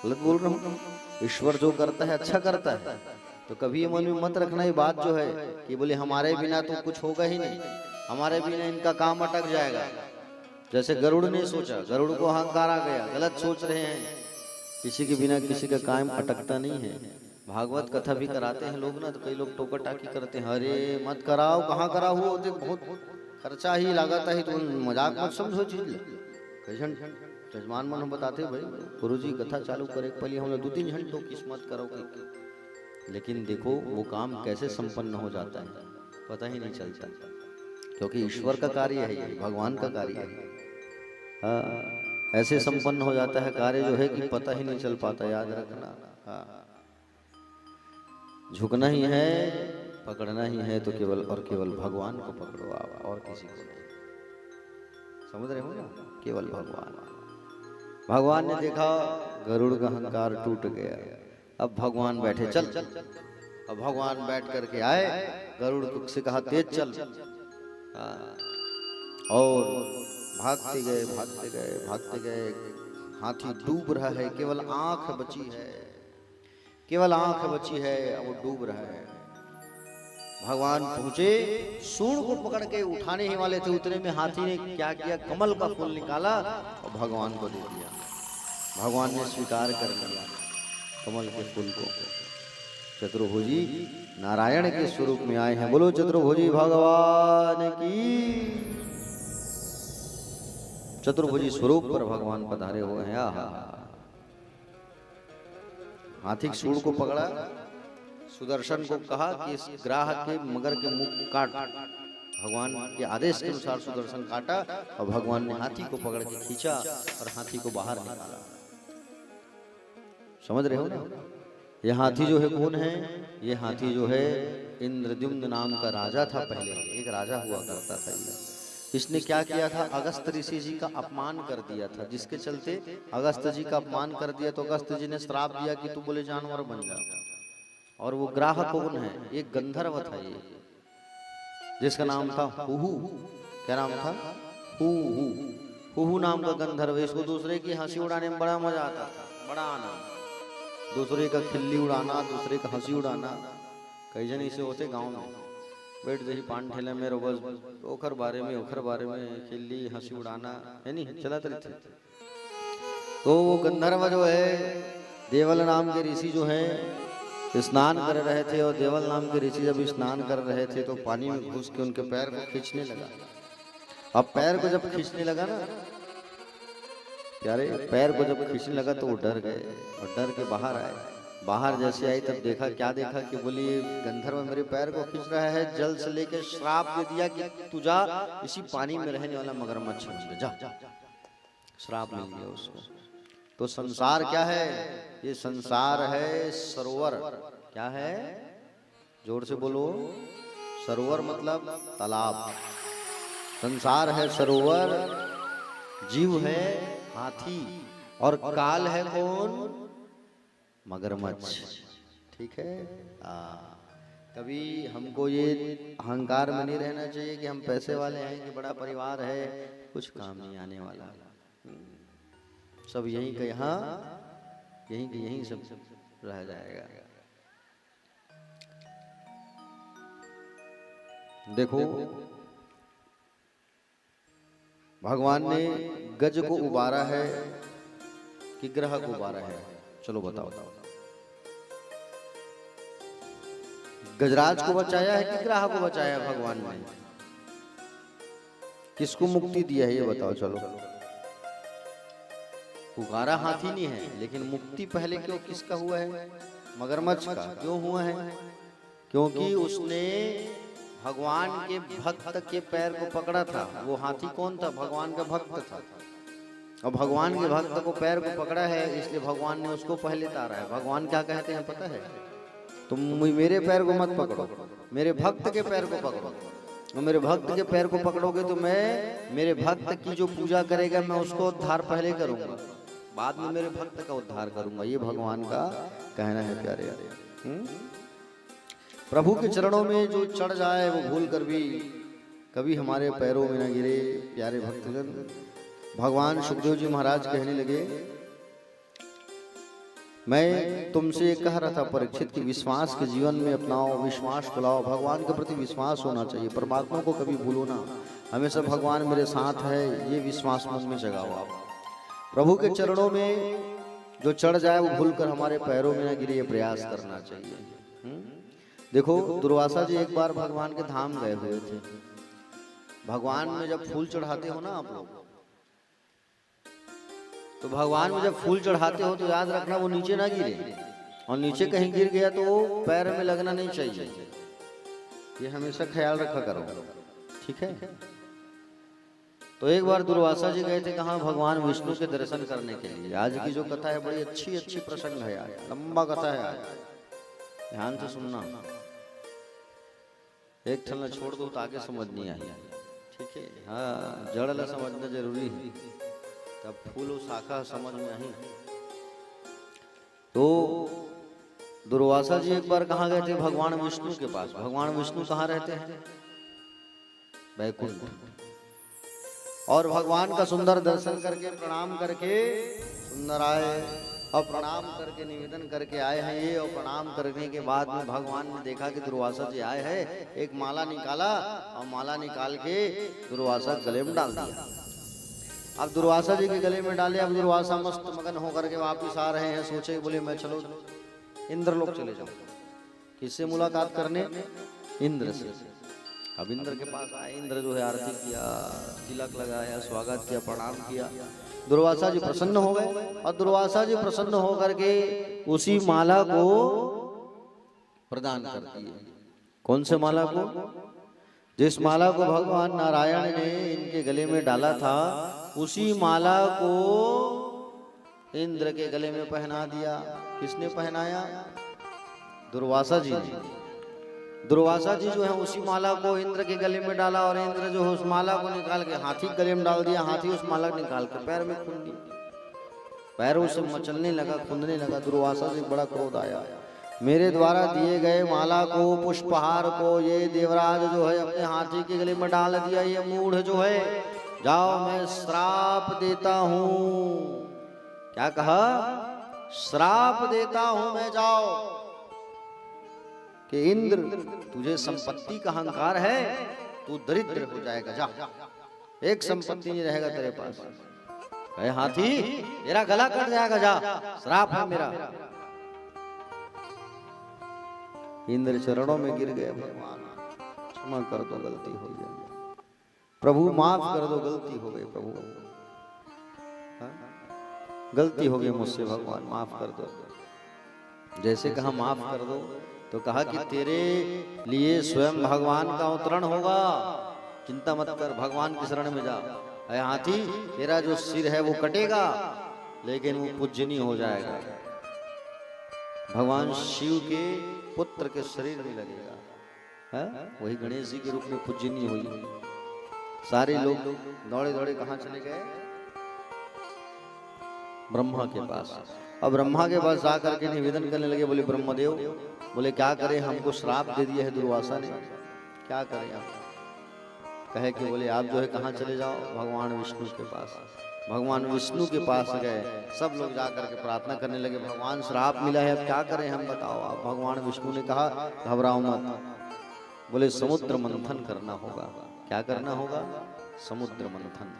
A: गलत बोल रहा हूँ? ईश्वर जो करता है अच्छा करता है, तो कभी ये मन में मत रखना ये बात जो है कि बोले हमारे बिना तो कुछ होगा ही नहीं, हमारे बिना इनका काम अटक जाएगा। जैसे गरुड़ ने सोचा, गरुड़ को अहंकार आ गया। गलत सोच रहे हैं, किसी के बिना किसी का काम अटकता नहीं है। भागवत कथा भी कराते हैं लोग ना, तो कई लोग टोका टाकी करते हैं, अरे मत कराओ, कहाँ कराओ, हो बहुत खर्चा ही लागत है, तो मजाक मत समझो चीज। कैसन जजमान मन हम बताते भाई गुरुजी कथा चालू करे पहले हम 2-3 घंटों किस्मत करो, लेकिन देखो वो काम कैसे संपन्न हो जाता है पता ही नहीं चलता, क्योंकि ईश्वर का कार्य है, ये भगवान का कार्य है। हाँ, ऐसे संपन्न हो जाता है कार्य जो है कि पता ही नहीं चल पाता। याद रखना, हाँ, झुकना ही है, पकड़ना ही है, तो केवल और केवल भगवान को पकड़ो आप, और किसी को नहीं। समझ रहे हो ना? केवल भगवान। भगवान ने देखा गरुड़ का अहंकार टूट गया, अब भगवान बैठे चल। अब भगवान बैठ करके आए, गरुड़ से कहा तेज चल, और भागते गए। हाथी डूब रहा है, केवल आंख बची है, अब वो डूब रहा है। भगवान पहुंचे, सूंड को पकड़ के उठाने ही वाले थे, उतने में हाथी ने क्या किया, कमल का फूल निकाला और भगवान को दे दिया। भगवान ने स्वीकार कर लिया कमल के फूल को। चतुर्भुजी नारायण के स्वरूप में आए हैं, बोलो चतुर्भुजी भगवान की। चतुर्भुजी स्वरूप पर भगवान पधारे हुए हैं। हाथी सूंड को पकड़ा, सुदर्शन को कहा कि इस ग्राह के मगर के मुख काट। भगवान के आदेश के अनुसार सुदर्शन काटा और भगवान ने हाथी को पकड़ के खींचा और हाथी को बाहर निकाला। समझ रहे हो ना? ये हाथी जो है कौन है? ये हाथी जो है इंद्रद्युम्न नाम का राजा था। पहले एक राजा हुआ करता था। इसने क्या किया था? अगस्त ऋषि जी का अपमान कर दिया था, जिसके चलते अगस्त जी का अपमान कर दिया तो अगस्त जी ने श्राप दिया कि तू बोले जानवर बन जा। और वो ग्राह कौन है? एक गंधर्व था ये, जिसका नाम था हुहू। क्या नाम था? हुहू। हुहू नाम का गंधर्व। इसको दूसरे की हंसी उड़ाने में बड़ा मजा आता था, बड़ा आनंद। दूसरे का खिल्ली उड़ाना, दूसरे का हंसी उड़ाना। कई जन इसे होते गांव में, बैठ दही पान ठेले में रोज ओखर बारे में खिल्ली हंसी उड़ाना है नहीं चला थे। तो वो गंधर्व जो है, देवल नाम के ऋषि जो है स्नान कर रहे थे, और देवल नाम के ऋषि जब स्नान कर रहे थे तो पानी में घुस के उनके पैर को खींचने लगा। अब पैर को जब खींचने लगा ना, प्यारे पैर को जब खींचने लगा तो वो डर गए और डर के बाहर आए। बाहर जैसे आई तब देखा, क्या देखा कि बोली ये गंधर्व मेरे पैर को खींच रहा है, जल से लेके श्राप दे दिया कि तू जा इसी पानी में रहने वाला मगरमच्छ बन जा। श्राप मिल गया उसको। तो संसार क्या है? ये संसार है सरोवर। क्या है? जोर से बोलो। सरोवर मतलब तालाब। संसार है सरोवर, जीव है हाथी और काल है कौन? मगरमच्छ। ठीक है। कभी हमको ये अहंकार में नहीं रहना चाहिए कि हम पैसे वाले हैं, कि बड़ा परिवार है, कुछ काम नहीं आने वाला। सब यहीं का यहाँ, यहीं के यहीं सब रह जाएगा। देखो भगवान ने गज को उबारा है कि ग्रह को उबारा है? चलो बताओ। गजराज को बचाया है कि ग्रह को बचाया है भगवान ने? किसको मुक्ति दिया है ये बताओ। चलो, पुकारा हाथी नहीं है, लेकिन मुक्ति पहले क्यों किसका हुआ है? मगरमच्छ का। क्यों हुआ है? क्योंकि उसने भगवान के भक्त के पैर को पकड़ा था। वो हाथी कौन था? भगवान का भक्त था। और भगवान के भक्त को पैर को पकड़ा है, इसलिए भगवान ने उसको पहले तारा है। भगवान क्या कहते हैं पता है? तुम मेरे पैर को मत पकड़ो, मेरे भक्त के पैर को पकड़ो। और मेरे भक्त के पैर को पकड़ोगे तो मैं मेरे भक्त की जो पूजा करेगा मैं उसको उद्धार पहले करूंगा, बाद में मेरे भक्त का उद्धार करूंगा। ये भगवान का कहना है प्यारे। प्रभु के चरणों में जो चढ़ जाए वो भूल कर भी कभी हमारे पैरों में न गिरे। प्यारे भक्तजन, भगवान सुखदेव जी महाराज कहने लगे, मैं तुमसे कह रहा था परीक्षित कि विश्वास के जीवन में अपनाओ, विश्वास को लाओ। भगवान के प्रति विश्वास होना चाहिए, परमात्मा को कभी भूलो ना। हमेशा भगवान मेरे साथ है, ये विश्वास मन में जगाओ आप। प्रभु के चरणों में जो चढ़ जाए वो भूल कर हमारे पैरों में न गिरे, ये प्रयास करना चाहिए। देखो दुर्वासा जी एक बार भगवान के धाम गए हुए थे। भगवान में जब फूल चढ़ाते हो ना आप लोग, तो भगवान में जब फूल चढ़ाते हो तो याद रखना वो नीचे ना गिरे, और नीचे कहीं गिर गया तो वो पैर में लगना नहीं चाहिए। ये हमेशा ख्याल रखा करो, ठीक है। तो एक बार दुर्वासा जी गए थे कहाँ? भगवान विष्णु के दर्शन करने के लिए। आज की जो कथा है बड़ी अच्छी प्रसंग है यार, लंबा कथा है आज, ध्यान से सुनना। एक ठल्ला छोड़ दो तो आगे समझ नहीं आई, ठीक है। हाँ, जड़ ला समझना जरूरी है, तब फूल और शाखा समझ में आई। तो दुर्वासा जी एक बार कहाँ गए थे? भगवान विष्णु के पास। भगवान विष्णु कहाँ रहते हैं? वैकुंठ। और भगवान का सुंदर दर्शन करके प्रणाम करके सुंदर आए, और प्रणाम करके निवेदन करके आए हैं ये। और प्रणाम करने के बाद में भगवान ने देखा कि दुर्वासा जी आए हैं, एक माला निकाला और माला निकाल के दुर्वासा गले में डाल दिया। अब दुर्वासा जी के गले में डाले। अब दुर्वासा मस्त मगन होकर के वापिस आ रहे हैं। सोचे बोले मैं चलो इंद्रलोक चले जाऊं। किससे मुलाकात करने? इंद्र से। अब इंद्र के पास आए। इंद्र जो है आरती किया, तिलक लगाया, स्वागत किया, प्रणाम किया। दुर्वासा जी प्रसन्न हो गए। और दुर्वासा जी प्रसन्न होकर के उसी माला को प्रदान कर दिए। कौन से माला को? जिस माला को भगवान नारायण ने इनके गले में डाला था, उसी माला को इंद्र के गले में पहना दिया। किसने पहनाया? दुर्वासा जी ने। दुर्वासा जी जो है उसी माला को इंद्र के गले में डाला, और इंद्र जो है उस माला को निकाल के हाथी के गले में डाल दिया। हाथी उस माला निकाल के पैर में खून दी, पैरों से मचलने लगा, खूंदने लगा। दुर्वासा से बड़ा क्रोध आया। मेरे द्वारा दिए गए माला को, पुष्पहार को ये देवराज जो है अपने हाथी के गले में डाल दिया। ये मूढ़ जो है, जाओ मैं श्राप देता हूं। क्या कहा? श्राप देता हूं मैं, जाओ कि इंद्र तुझे संपत्ति का अहंकार है, तू दरिद्र हो जाएगा, जा, एक संपत्ति नहीं रहेगा तेरे पास। कहे हाथी तेरा गला कट जाएगा, जा, श्राप है मेरा। इंद्र चरणों में गिर गए। भगवान क्षमा कर दो, गलती हो गई। प्रभु माफ कर दो, गलती हो गई प्रभु। गलती हो गई मुझसे भगवान, माफ कर दो। जैसे कहा माफ कर दो, तो कहा कि तेरे लिए स्वयं भगवान का अवतरण होगा, चिंता मत कर, भगवान की शरण में जा। अरे हाथी, तेरा जो सिर है वो कटेगा, लेकिन वो पूजनीय हो जाएगा, भगवान शिव के पुत्र के शरीर में लगेगा। है? वही गणेश जी के रूप में पूजनीय हुई। सारे लोग दौड़े दौड़े कहाँ चले गए? ब्रह्मा के पास। अब ब्रह्मा के पास जाकर के निवेदन करने लगे, बोले ब्रह्मदेव, बोले क्या करें, हमको श्राप दे दिया है दुर्वासा ने, क्या करें आप? कहे कि बोले आप जो है कहाँ चले जाओ? भगवान विष्णु के पास। भगवान विष्णु के पास गए, सब लोग जाकर के प्रार्थना करने लगे, भगवान श्राप मिला है, अब क्या करें हम, बताओ आप। भगवान विष्णु ने कहा घबराओ मत, बोले समुद्र मंथन करना होगा। क्या करना होगा? समुद्र मंथन।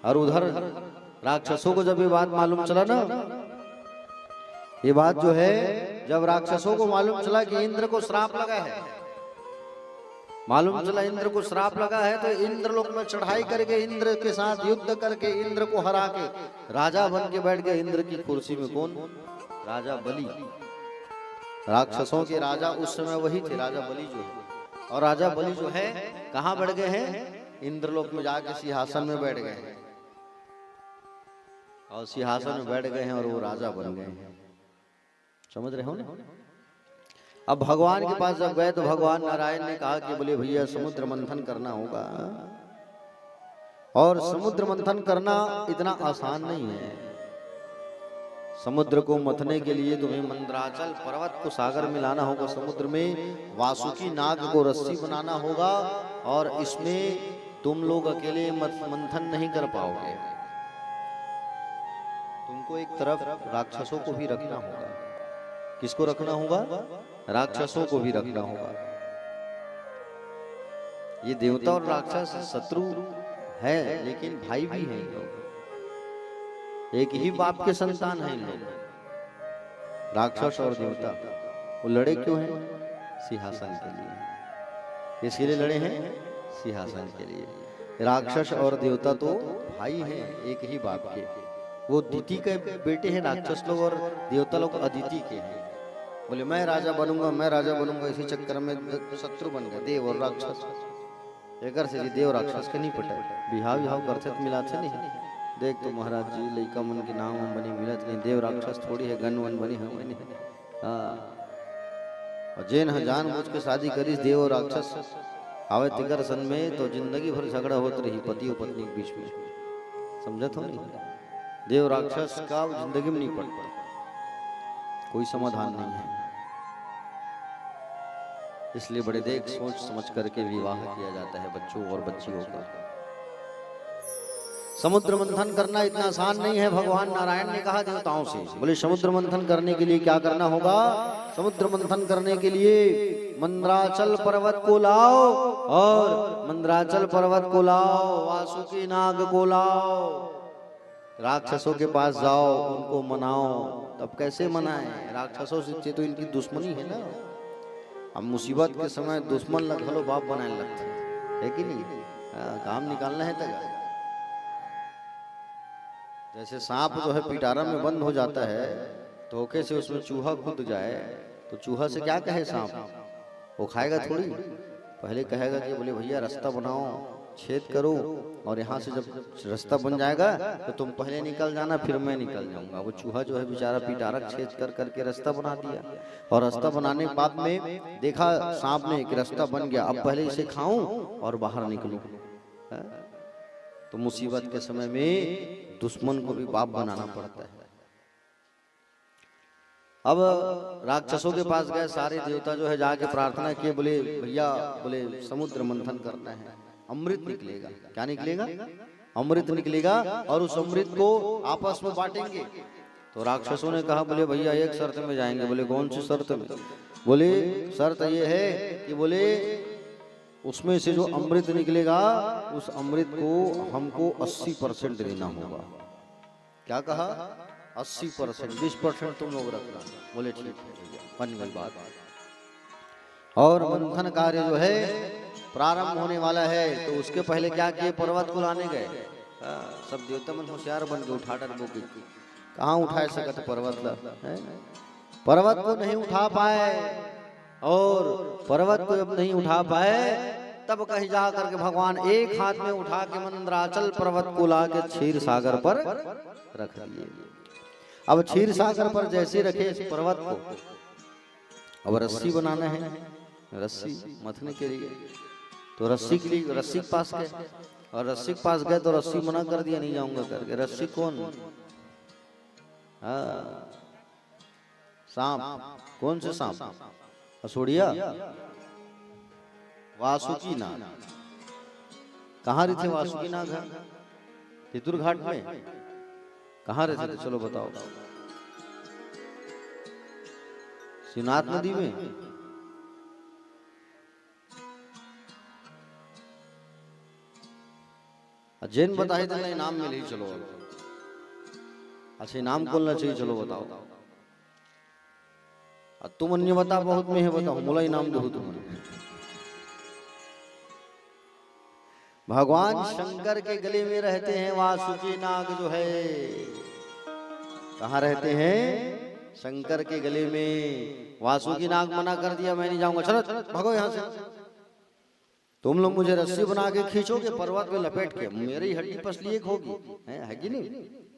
A: और उधर राक्षसों को जब ये बात मालूम चला ना, ये बात जो है जब राक्षसों को मालूम चला कि इंद्र को श्राप लगा है, मालूम चला इंद्र को श्राप लगा है, तो इंद्र लोक में चढ़ाई करके इंद्र के साथ युद्ध करके इंद्र को हरा के राजा बन के बैठ गए। इंद्र की कुर्सी में कौन? राजा बलि। राक्षसों के राजा उस समय वही थे, राजा बलि जो है। और राजा बलि जो है कहाँ बैठ गए हैं? इंद्रलोक में जाके सिंहासन में बैठ गए हैं, और सिंहासन में बैठ गए हैं और वो राजा बन गए हैं। समझ रहे हो ना? अब भगवान के पास जब गए तो भगवान नारायण ने कहा कि बोले भैया समुद्र मंथन करना होगा, और समुद्र मंथन करना इतना आसान नहीं है। समुद्र को मथने के लिए तुम्हें मंदराचल पर्वत को सागर में लाना होगा, समुद्र में वासुकी नाग को रस्सी बनाना होगा, और इसमें तुम लोग अकेले मंथन नहीं कर पाओगे। तुमको एक तरफ राक्षसों को भी रखना होगा। किसको रखना होगा? राक्षसों को भी रखना होगा। ये देवता और राक्षस शत्रु है, लेकिन भाई भी हैं लोग, एक ही बाप के संतान हैं लोग। राक्षस और देवता वो लड़े क्यों हैं? सिंहासन के लिए। इसलिए लड़े हैं सिंहासन के लिए। राक्षस और देवता तो भाई हैं, एक ही बाप के। वो दिति के बेटे हैं राक्षस लोग, और देवता लोग अदिति के हैं। बोले मैं राजा बनूंगा, मैं राजा बनूंगा, इसी चक्कर में शत्रु बन गए देव और राक्षस। एक से देव राक्षस के नहीं पटे, बिहाव करते मिला थे नहीं। देख तो महाराज जी लइका मन के नाम बनी मिलत नहीं, देव राक्षस थोड़ी है, गन वन बनी हम नहीं। हाँ, और जेन जान बुझ के शादी करी देव और राक्षस आवे तिगर सन में, तो जिंदगी भर झगड़ा होती रही पति और पत्नी के बीच में। समझत हो नहीं? देव राक्षस का जिंदगी में नहीं पड़ता, कोई समाधान नहीं है। इसलिए बड़े देख सोच समझ करके विवाह किया जाता है बच्चों और बच्चियों का। समुद्र मंथन करना इतना आसान नहीं है। भगवान नारायण ने कहा देवताओं से, बोले समुद्र मंथन करने के लिए क्या करना होगा? समुद्र मंथन करने के लिए मंदराचल पर्वत को लाओ, और मंदराचल पर्वत को लाओ, वासुकी नाग को लाओ, राक्षसों के पास जाओ, उनको मनाओ। तब कैसे मनाएं? राक्षसों से तो इनकी दुश्मनी है ना। अब मुसीबत के समय दुश्मन लगलो बाप बनाने लगते है कि नहीं? काम निकालना है तक। जैसे सांप जो है पिटारा में बंद हो जाता है, धोखे से उसमें चूहा कूद जाए, तो चूहा से क्या कहे सांप? वो खाएगा थोड़ी, पहले कहेगा कि बोले भैया रास्ता बनाओ, छेद करो, और यहाँ से जब रास्ता बन जाएगा तो तुम पहले निकल जाना, फिर मैं निकल जाऊंगा। वो चूहा जो है बेचारा पिटारा छेद कर करके रास्ता बना दिया, और रास्ता बनाने के बाद में देखा सांप ने कि रास्ता बन गया, अब पहले इसे खाऊं और बाहर निकलूं। तो मुसीबत के समय में दुश्मन को भी बाप बनाना पड़ता है। अब राक्षसों के पास गए सारे देवता जो है, जाके प्रार्थना किए, बोले भैया बोले समुद्र मंथन करना है, अमृत निकलेगा। क्या निकलेगा? अमृत निकलेगा, और उस अमृत को आपस में बांटेंगे। तो राक्षसों ने कहा बोले भैया एक शर्त में जाएंगे। बोले कौन सी शर्त में? बोले शर्त ये है कि बोले उसमें से जो अमृत निकलेगा, उस अमृत को हमको 80% देना होगा। क्या कहा? 80%, 20% तुम लोग रखना। बोले ठीक है भैया, बन गई बात। और मंथन कार्य जो है प्रारंभ होने वाला है, तो उसके पहले क्या किए? पर्वत को लाने गए। सब देवता मन होशियार बन के उठा डर बोके कहाँ उठाए सकत पर्वत ला हैं? पर्वत को नहीं उठा पाए और पर्वत को जब नहीं उठा पाए तब कहीं जा करके भगवान एक हाथ में उठा के मंदराचल पर्वत को ला के क्षीर सागर पर रख दिए। अब क्षीर सागर पर जैसे रखे इस पर्वत को, अब रस्सी बनाना है, रस्सी मथने के लिए, तो रस्सी के लिए रस्सी के पास गए और रस्सी के पास गए तो रस्सी मना कर दिया, नहीं जाऊंगा करके। रस्सी कौन? सांप। कौन से सांप? असुड़िया, वासुकी नाग। कहाँ रहते वासुकी नाग? तितुर घाट में। कहाँ रहते थे? चलो बताओ। शिवनाथ नदी में। जैन बताए थे ना नाम मिले, चलो अच्छा नाम बोलना चाहिए, चलो बताओ। तुम अन्य बता, बहुत में है बताओ, मोला नाम दो तुम। भगवान शंकर के गले में रहते हैं वासुकी नाग जो है। कहाँ रहते हैं? शंकर के गले में। वासुकी नाग मना कर दिया, मैं नहीं जाऊंगा, चलो भागो यहाँ से। तुम लोग मुझे रस्सी बना के खींचोगे पर्वत में लपेट के, मेरी हड्डी पसली एक होगी, है कि नहीं?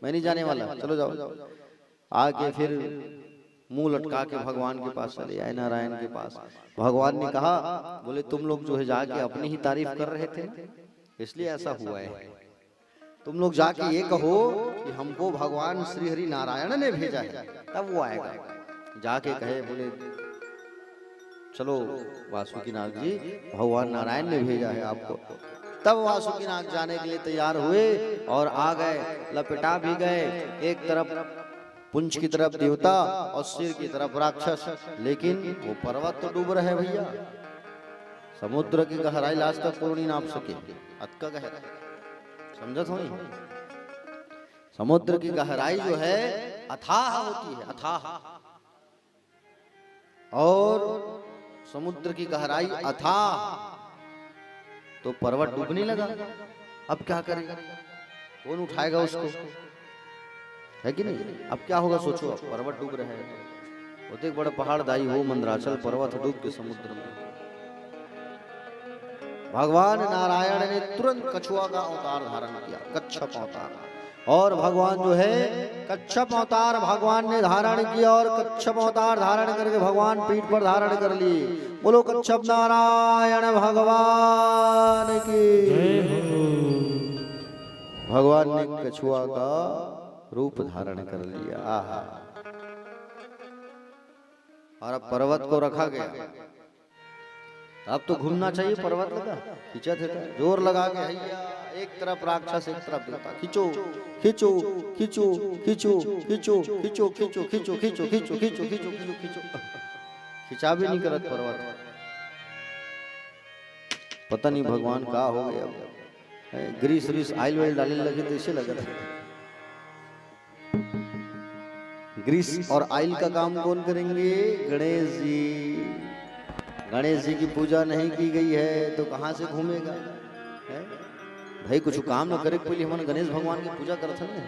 A: मैं नहीं जाने वाला, चलो जाओ। आगे फिर मुंह लटका के भगवान के पास चले आए, नारायण के पास। भगवान ने कहा, बोले तुम लोग जो है जाके अपनी ही तारीफ कर रहे थे, इसलिए ऐसा हुआ है। तुम लोग जाके ये कहो कि हमको भगवान श्री हरि नारायण ने भेजा है, तब वो आएगा। जाके कहे, बोले चलो वासुकी नाग जी, भगवान नारायण ने भेजा है आपको। तब वासुकी नाग जाने के लिए तैयार हुए और आ गए, लपेटा भी गए। एक तरफ पुंछ की तरफ देवता और सिर की तरफ राक्षस, लेकिन वो पर्वत तो डूब रहे भैया। समुद्र की गहराई लास्ट तक कोई नहीं नाप सके, अतका गहराई, समझत हो? समुद्र की गहराई जो है अथाह होती है, अथाह। और समुद्र की गहराई अथाह, तो पर्वत डूबने लगा। अब क्या करेगा? कौन उठाएगा उसको? है कि नहीं? अब क्या होगा सोचो। अब पर्वत डूब रहे हैं, वो एक बड़ा पहाड़ दाई हो मंदराचल पर्वत डूब के समुद्र में। भगवान नारायण ने तुरंत कछुआ का अवतार धारण किया, कच्छप अवतार। और भगवान जो है कच्छप अवतार भगवान ने धारण किया, और कच्छप अवतार धारण करके भगवान पीठ पर धारण कर लिए। बोलो कच्छप नारायण भगवान की। भगवान ने कछुआ का रूप धारण कर लिया। आहा। और अब पर्वत को रखा गया। अब तो घूमना चाहिए पर्वत लगा, खींचा थे जोर लगा के, हैया एक तरफ राक्षस एक तरफ देवता, खींचो खींचो खींचो खींचो खींचो खींचो खींचो खींचो खींचो खींचो खींचो खींचो खींचो खींचो, खिंचा भी नहीं करत पर्वत। पता नहीं भगवान का हो गया। ग्रीस व्रीस आइल वाइल डाले लगे तो ऐसे लगा था। ग्रीस और आइल का काम कौन करेंगे? गणेश जी। गणेश जी की पूजा नहीं की गई है तो कहां से घूमेगा? है भाई, कुछ काम न करे पहले हम गणेश भगवान की पूजा करते हैं।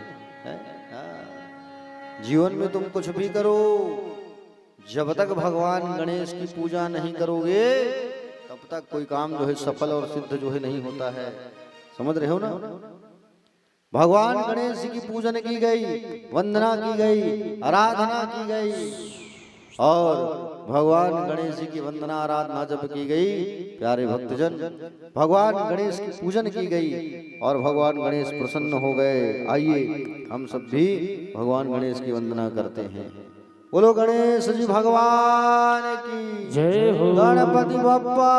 A: जीवन में तुम कुछ भी करो, जब तक भगवान गणेश की पूजा नहीं करोगे तब तक कोई काम जो है सफल और सिद्ध जो है नहीं होता है। समझ रहे हो ना? भगवान गणेश जी की पूजन की गई, वंदना की गई, आराधना की गई, और भगवान गणेश जी की वंदना आराधना जब की गई, प्यारे भक्तजन, भगवान गणेश की पूजन की गई और भगवान गणेश प्रसन्न हो गए। आइए हम सब भी भगवान गणेश की वंदना करते हैं। बोलो गणेश जी भगवान की
B: जय हो।
A: गणपति बप्पा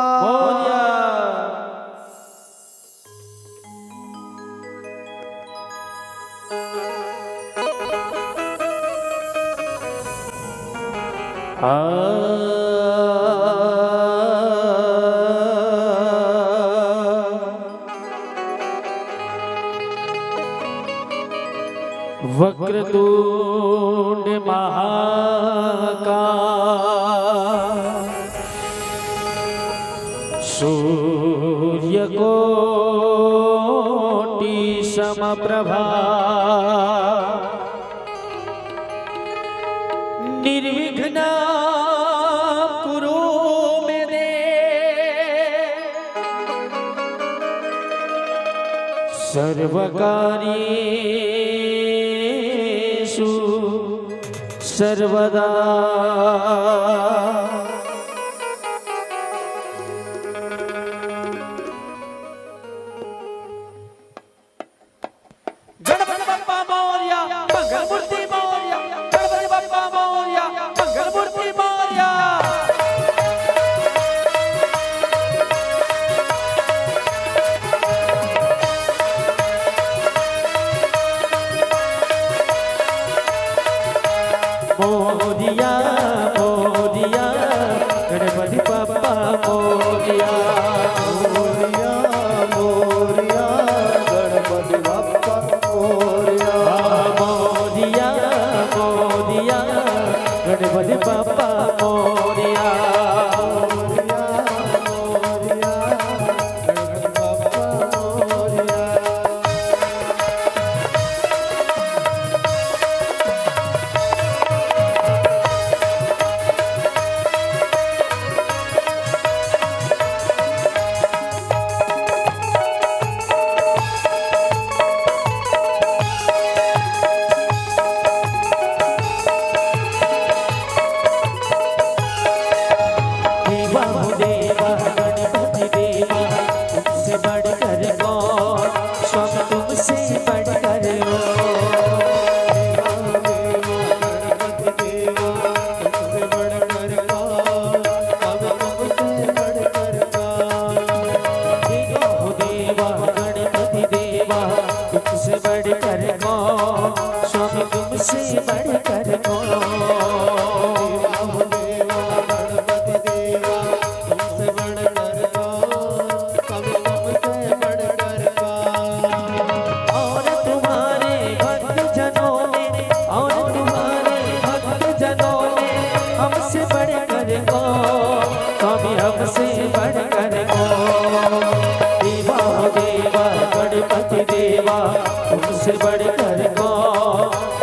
B: वक्रतुंड महाकाय, सूर्यकोटि समप्रभा, प्रभा निर्विघ्न कुरु मे देव सर्वकार्येषु सर्वदा गणपति बप्पा मोरया मंगल मूर्ति मोरया गणपति बप्पा मोरया मंगल मूर्ति मोरया मोरया मोरया गणपति बप्पा मोरया
A: मोरिया मोरिया गणपति बप्पा मोरिया
B: मोरया मोरया गणपति बप्पा मोरया
A: मोरिया मोरिया गणपति बप्पा मोरिया
B: देवा हो देवा गणपति देवा तुमसे बढ़कर कौन स्वामी तुमसे बढ़कर देवा हो देवा गणपति देवा तुमसे बढ़कर कौन स्वामी तुमसे बढ़कर और तुम्हारे भक्त जनों ने और तुम्हारे भक्त जनों ने हमसे बढ़कर को स्वामी हमसे बढ़कर को देवा हो देवा गणपति देवा तुमसे बढ़कर को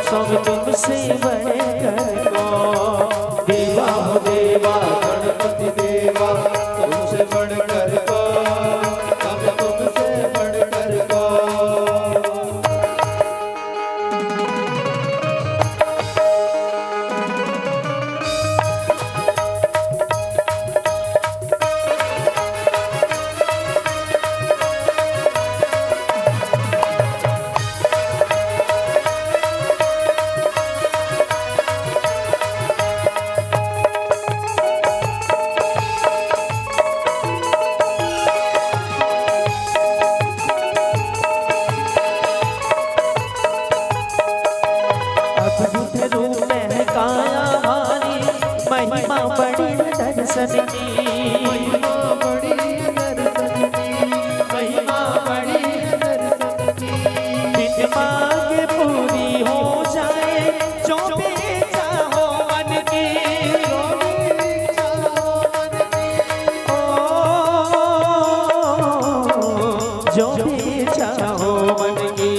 B: स्वामी तुमसे बढ़कर को देवा हो देवा
A: गणपति देवा तुमसे बढ़कर को हम तुमसे बढ़कर को
B: अद्भुत रूप में काया हमारी महिमा बड़ी दर्शन की
A: महिमा बड़ी दर्शन की महिमा बड़ी दर्शन की
B: बिन मांगे पूरी हो जाए जो भी चाहो मन की ओ, जो भी चाहो मन की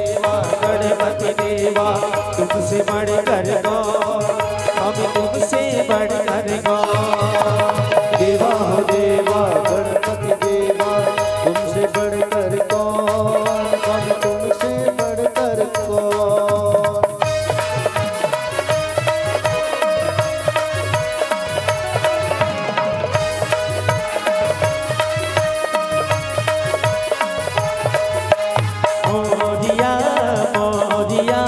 B: गणपति देवा तुमसे बढ़कर गो हम तुमसे बढ़कर गो
A: देवा हो देवा गणपति देवा तुमसे बढ़कर कौन हम तुमसे बढ़कर कौन
B: मोरिया मोरिया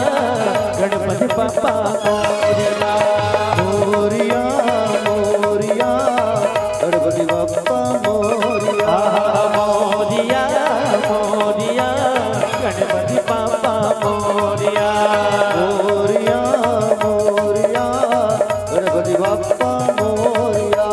B: गणपति बप्पा मोरिया
A: मोरिया मोरिया गणपति बप्पा मोरिया
B: मोरिया मोरिया गणपति बप्पा मोरिया
A: मोरिया मोरिया गणपति बप्पा मोरिया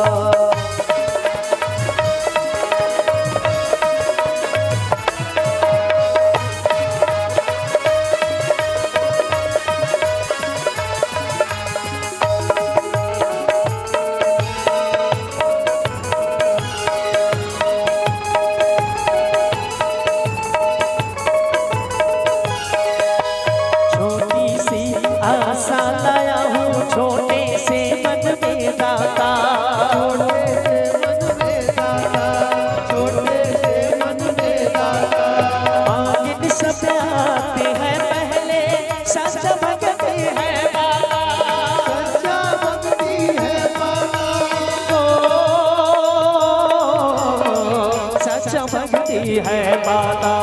B: सच्ची है माता।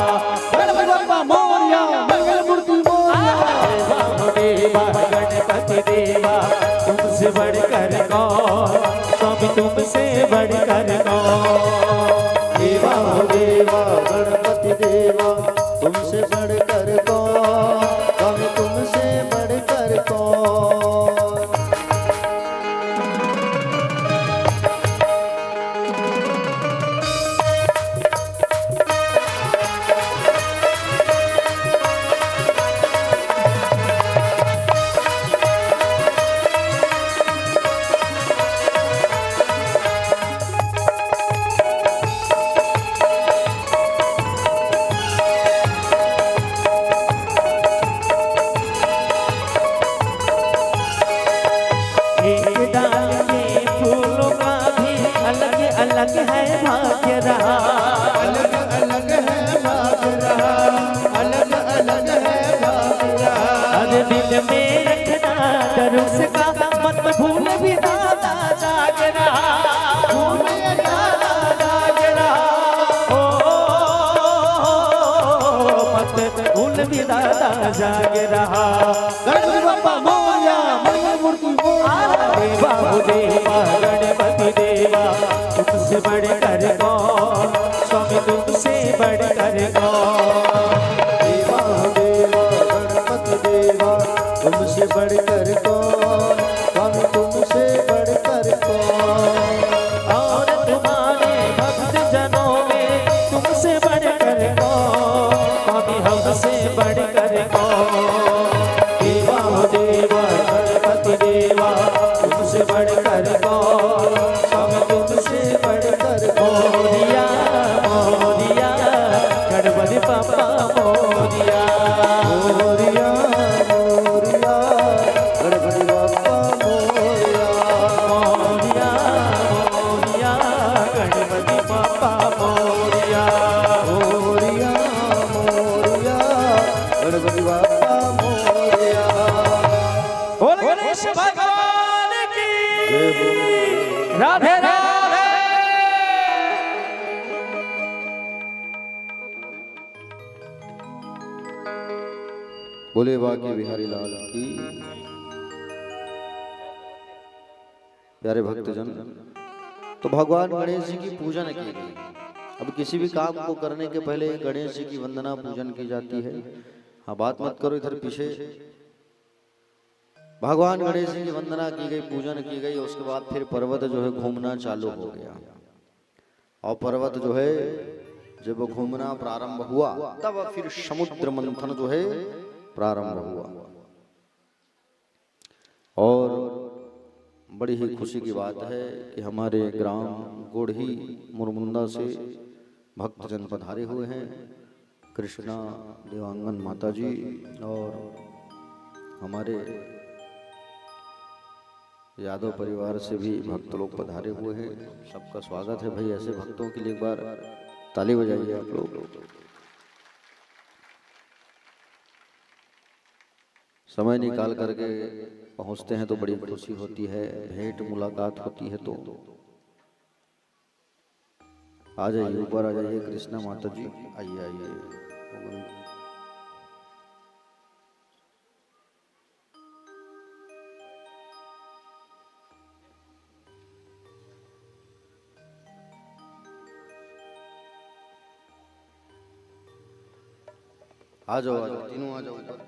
A: गणपति बप्पा मोरया, मंगल मूर्ति मोरया।
B: देवा गणपति देवा तुमसे बढ़कर कौन, स्वामी तुमसे बढ़कर कौन।
A: देवा हो देवा गणपति देवा तुमसे बढ़कर कौन, स्वामी तुमसे बढ़कर कौन।
B: एक डाल के फूलों का भी अलग अलग है भाग्य रहा।
A: अलग अलग है भाग रहा, अलग अलग है भाग रहा।
B: हर दिल में रखना डर उसका, मत भूल भी दादा जाग रहा।
A: भूल दादा जाग रहा।
B: मत भूल भी दादा जाग रहा।
A: गणपति बप्पा मोरया, मंगल मूर्ति मोरया।
B: देवा हो देवा गणपति देवा तुमसे बढ़कर कौन, स्वामी तुमसे बढ़कर कौन।
A: देवा हो देवा गणपति देवा तुमसे बढ़कर कौन, स्वामी तुमसे बढ़कर कौन।
B: और तुम्हारे भक्त जनों में तुमसे बढ़कर कौन, स्वामी हमसे बढ़कर कौन। देवा हो देवा गणपति देवा तुमसे बढ़कर कौन, स्वामी तुमसे बढ़कर कौन। मोरिया मोरिया गणपति बप्पा मोरिया।
A: मोरया मोरया गणपति बप्पा मोरया।
B: मोरिया मोरिया गणपति बप्पा मोरिया।
A: मोरया मोरया गणपति बप्पा मोरया।
B: बोल गणेश भगवान की
A: जय बोलो।
B: राधे राधे।
A: बोले बाकी बिहारी लाल की। प्यारे भक्तजन, तो भगवान गणेश जी की पूजा न की गई। अब किसी भी काम को करने के पहले गणेश जी की वंदना पूजन की जाती है। हाँ, बात मत करो इधर पीछे। भगवान गणेश जी की वंदना की गई, पूजन की गई, उसके बाद फिर पर्वत जो है घूमना चालू हो गया। और पर्वत जो है जब घूमना प्रारंभ हुआ तब फिर समुद्र मंथन जो है प्रारंभ हुआ। और बड़ी ही खुशी की बात है कि हमारे ग्राम गोढ़ी मुरमुंदा से भक्तजन पधारे हुए हैं। कृष्णा देवांगन माता जी और हमारे यादव परिवार से भी भक्त लोग पधारे हुए हैं। सबका स्वागत है भाई। ऐसे भक्तों के लिए एक बार ताली बजाइए आप लोग। समय निकाल करके पहुंचते हैं तो बड़ी खुशी होती है, भेंट मुलाकात होती है। तो आ जाइए, ऊपर आ जाइए। कृष्णा माता जी आइए आइए। आ जाओ तीनों आ जाओ ऊपर।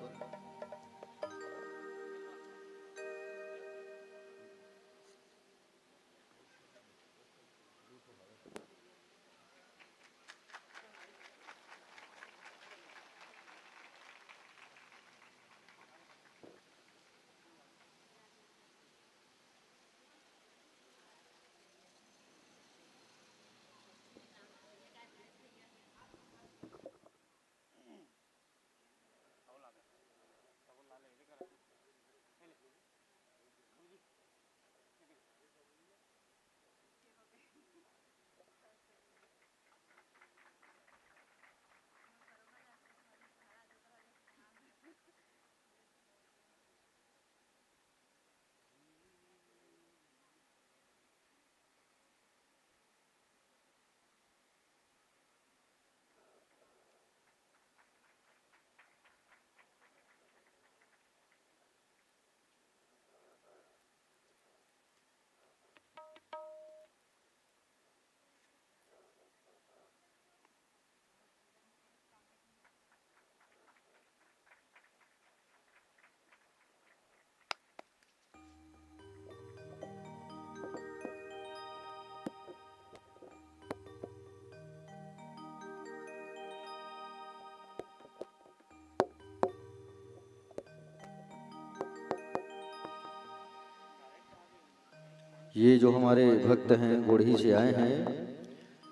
A: ये जो हमारे भक्त हैं गोढ़ी से आए हैं,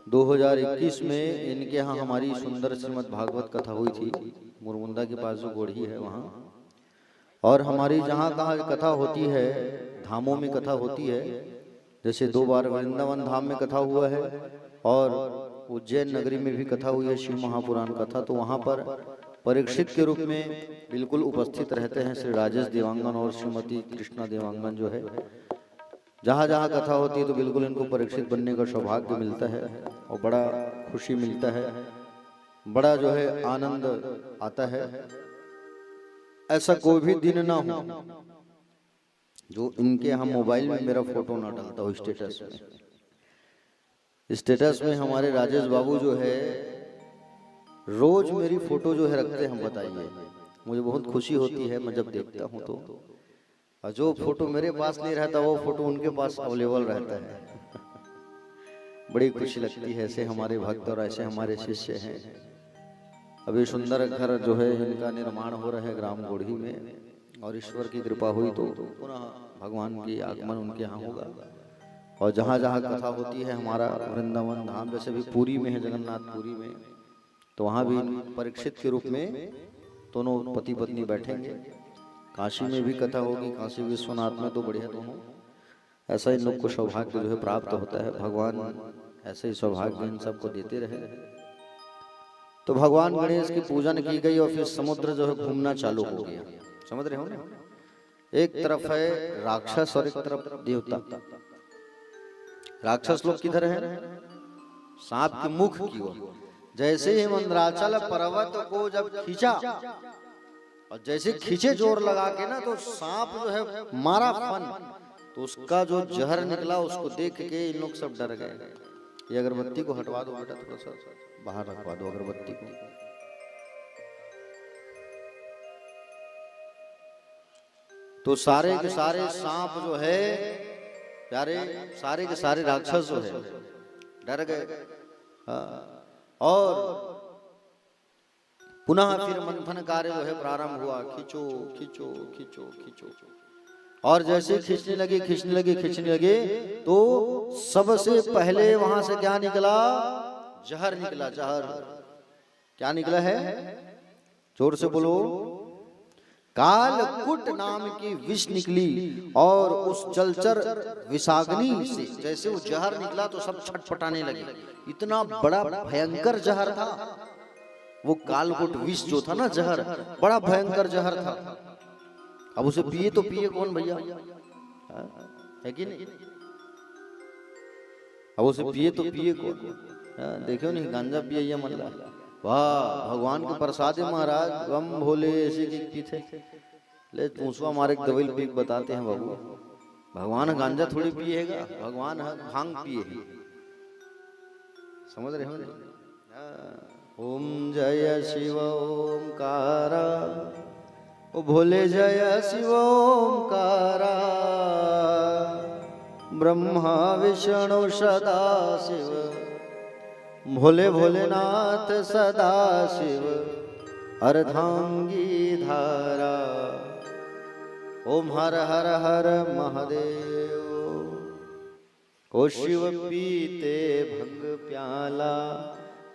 A: 2021 में इनके यहाँ हमारी सुंदर श्रीमद् भागवत कथा हुई थी, मुरमुंदा के पास जो गोढ़ी है वहाँ। और हमारी जहाँ कहाँ कथा होती है, धामों में कथा होती है, जैसे 2 बार वृंदावन धाम में कथा हुआ है और उज्जैन नगरी में भी कथा हुई है, शिव महापुराण कथा। तो वहाँ पर परीक्षित के रूप में बिल्कुल उपस्थित रहते हैं श्री राजेश देवांगन और श्रीमती कृष्णा देवांगन जो है। जहाँ जहाँ कथा होती है तो बिल्कुल इनको परीक्षित बनने का सौभाग्य मिलता है और बड़ा खुशी मिलता है, बड़ा जो है आनंद आता है। ऐसा कोई भी दिन ना हो जो इनके यहाँ मोबाइल में मेरा फोटो ना डालता हो स्टेटस में। स्टेटस में हमारे राजेश बाबू जो है रोज मेरी फोटो जो है रखते हैं। बताइए, मुझे बहुत खुशी होती है मैं जब देखता हूँ तो। और जो फोटो मेरे पास नहीं रहता वो फोटो उनके पास अवेलेबल रहता है। बड़ी खुशी लगती है। ऐसे हमारे भक्त और ऐसे हमारे शिष्य हैं। अभी सुंदर घर जो है इनका निर्माण हो रहा है ग्राम गोढ़ी में, और ईश्वर की कृपा हुई तो पुनः भगवान की आगमन उनके यहाँ होगा। और जहाँ जहाँ कथा होती है हमारा वृंदावन धाम, जैसे भी पुरी में है, जगन्नाथपुरी में, तो वहाँ भी परीक्षित के रूप में दोनों पति पत्नी बैठेंगे। काशी में भी कथा होगी, काशी विश्वनाथ में, तो बढ़िया दोनों। ऐसा इन लोग को सौभाग्य जो है प्राप्त होता है। भगवान ऐसे ही सौभाग्य इन सबको देते रहे। तो भगवान गणेश की पूजन की गई और फिर समुद्र जो है घूमना चालू हो गया। समझ रहे हो ना? एक तरफ है राक्षस और एक तरफ देवता। राक्षस लोग किधर है? सांप के मुख की ओर। जैसे ही मंदराचल पर्वत को जब खींचा और जैसे खींचे जोर लगा के ना, तो सांप जो है मारा फन, तो उसका जो जहर निकला उसको देख के इन लोग सब डर गए। ये अगरबत्ती को हटवा दो बेटा, थोड़ा सा बाहर रखवा दो अगरबत्ती को। तो सारे के सारे सांप जो है प्यारे, सारे के सारे राक्षस जो है डर गए। और पुनः फिर मंथन कार्य जो है प्रारंभ हुआ। खींचो खींचो खींचो खींचो, और जैसे खींचने लगे तो सबसे पहले वहां से क्या निकला? जहर निकला। जहर क्या निकला है? जोर से बोलो। कालकुट नाम की विष निकली, और उस जलचर विषाग्नि से जैसे वो जहर निकला तो सब छटपटाने लगे। इतना बड़ा भयंकर जहर था वो कालकुट विष जो था ना, जहर, बड़ा भयंकर जहर था। अब उसे पिए तो पिए कौन भैया, है कि नहीं? अब उसे पिए तो पिए कौन? देखो नहीं, गांजा पिए ये मल्ला। वाह, भगवान के प्रसाद महाराज, बम भोले ऐसे पीते ले पूछवा मारे दवाई पीक बताते हैं बाबू। भगवान गांजा थोड़ी पिएगा, भगवान भांग पिए। समझ रहे हो? ओम जय शिव ओमकारा, ओ भोले जय शिव ओमकारा, ब्रह्मा विष्णु सदा शिव, भोले भोलेनाथ सदा शिव, अर्धांगी धारा। ओम हर हर हर महादेव। ओ शिव पीते भंग प्याला,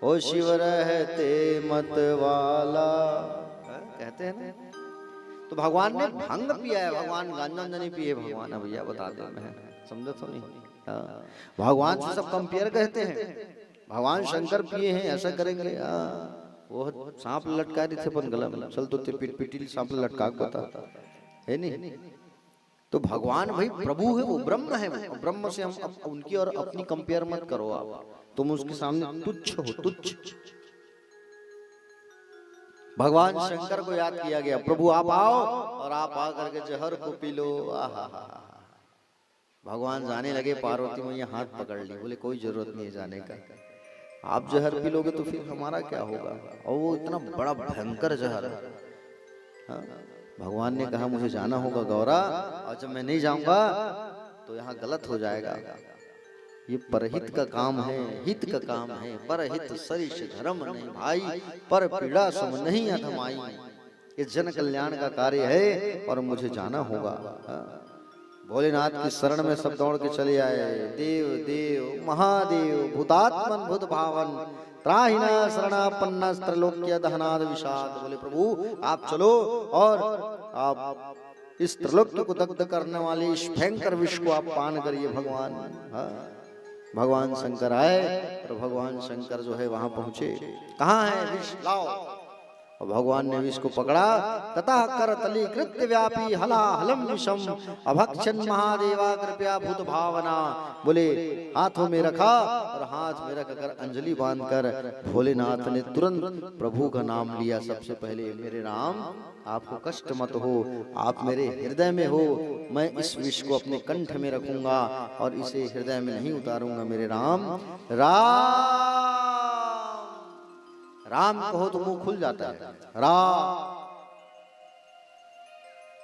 A: ओ शिव रहते मत वाला, कहते हैं ना। तो भगवान ने भंग पिया है, भगवान गांजा नहीं पिए। भगवान भैया बता दे, मैं समझो तो नहीं। भगवान से सब कंपेयर कहते हैं। भगवान शंकर पिए हैं, ऐसा करेंगे। वो सांप लटका रही थे अपन गला में, चल तो पिटी सांप लटका बता है नहीं। तो भगवान भाई प्रभु है, वो ब्रह्म है। वो ब्रह्म से हम उनकी और अपनी कंपेयर मत करो आप, तुम उसके सामने तुच्छ हो, तुच्छ। भगवान शंकर को याद किया गया, प्रभु आप आओ और आप आ करके जहर को पी लो। आहा, भगवान जाने लगे, पार्वती मैया हाथ पकड़ ली, बोले कोई जरूरत नहीं है जाने का, आप जहर पी लोगे तो फिर हमारा क्या होगा। और वो इतना बड़ा भयंकर जहर है। भगवान ने कहा मुझे जाना होगा गौरा, और जब मैं नहीं जाऊंगा तो यहाँ गलत हो जाएगा। ये परहित का काम है, हित का काम है। परहित सरिष धर्म नहीं भाई, पर पीड़ा सम नहीं अधमाई। ये जन कल्याण का कार्य है और मुझे जाना होगा। भोलेनाथ की शरण में सब दौड़ के चले आए। देव देव महादेव भूतात्मन भूत भावन त्राहिना शरणापन्ना त्रैलोक्य दहनाद विषाद। बोले प्रभु आप चलो और आप इस त्रिलोक्य को दग्ध करने वाले इस भयंकर विष को आप पान करिए भगवान। हाँ भगवान शंकर आए और भगवान शंकर जो है वहां पहुंचे। कहाँ है विष लाओ। और भगवान ने विष को पकड़ा। तथा कर तली कृत्य व्यापी हला हलम विषम अभक्षन महादेवा कृपया भूत भावना। बोले हाथों में रखा और हाथ में रखकर अंजलि बांधकर भोलेनाथ ने तुरंत प्रभु का नाम लिया। सबसे पहले मेरे राम आपको कष्ट मत हो, आप मेरे हृदय में हो, मैं इस विष को अपने कंठ में रखूंगा और इसे हृदय में नहीं उतारूंगा। मेरे राम राम राम कहो तो मुंह खुल जाता है। राम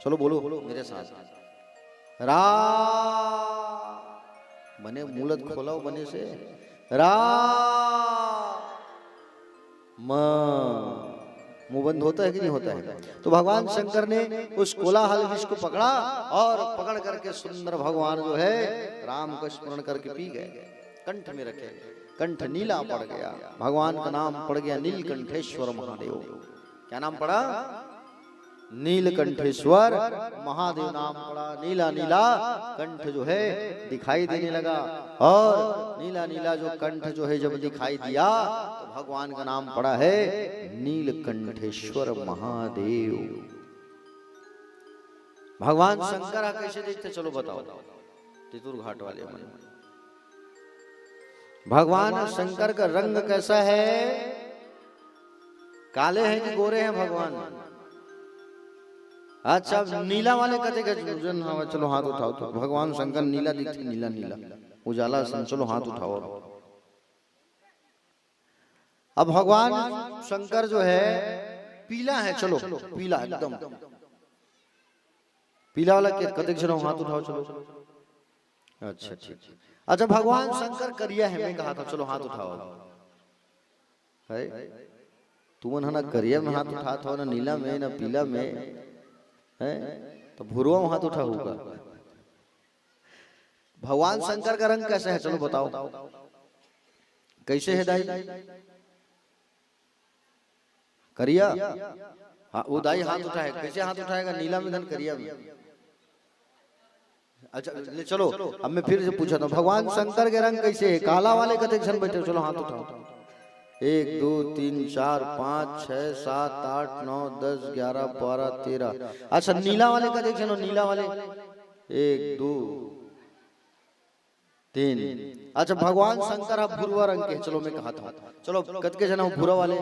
A: चलो बोलो मेरे साथ। राम बने मूलत खोला बने से राम मुंह बंद होता है कि नहीं होता है। तो भगवान शंकर ने उस कोलाहल विष को पकड़ा और पकड़ करके सुंदर भगवान जो है राम को स्मरण करके पी गए। कंठ में रखे, कंठ नीला पड़ गया। भगवान का नाम पड़ गया नीलकंठेश्वर महादेव। क्या नाम पड़ा? नीलकंठेश्वर महादेव नाम पड़ा। नीला नीला कंठ जो है दिखाई देने लगा और नीला नीला जो कंठ जो है जब दिखाई दिया तो भगवान का नाम पड़ा है नीलकंठेश्वर महादेव। भगवान शंकर कैसे देखते चलो बताओ। तितुर घाट वाले मन भगवान शंकर का रंग कैसा है? काले हैं कि गोरे हैं भगवान? अच्छा नीला वाले कहते जन हाँ चलो हाथ उठाओ। तो भगवान शंकर नीला दिखते, नीला नीला उजाला सन, चलो हाथ उठाओ। अब भगवान शंकर जो है पीला है, चलो पीला एकदम पीला वाला कहते चलो हाथ उठाओ चलो। अच्छा ठीक। अच्छा भगवान शंकर करिया है, मैं कहा था चलो हाथ उठाओ। है तुम ना करिया में हाथ उठा था, ना नीला में ना पीला में है, तो भूरवा में हाथ उठा होगा। भगवान शंकर का रंग कैसा है चलो बताओ। कैसे है दाई? करिया। हाँ वो दाई हाथ उठाएगा। कैसे हाथ उठाएगा? नीला में धन करिया में। अच्छा चलो अब मैं फिर से पूछा था भगवान शंकर के रंग कैसे है? काला वाले कते क्षण बैठे चलो हाथ उठाओ। 1 2 3 4 5 6 7 8 9 10 11 12 13। अच्छा नीला वाले कते क्षण? नीला वाले 1 2 3। अच्छा भगवान शंकर आप भूरवा रंग के चलो मैं कहा था चलो कत के जन भूरा वाले।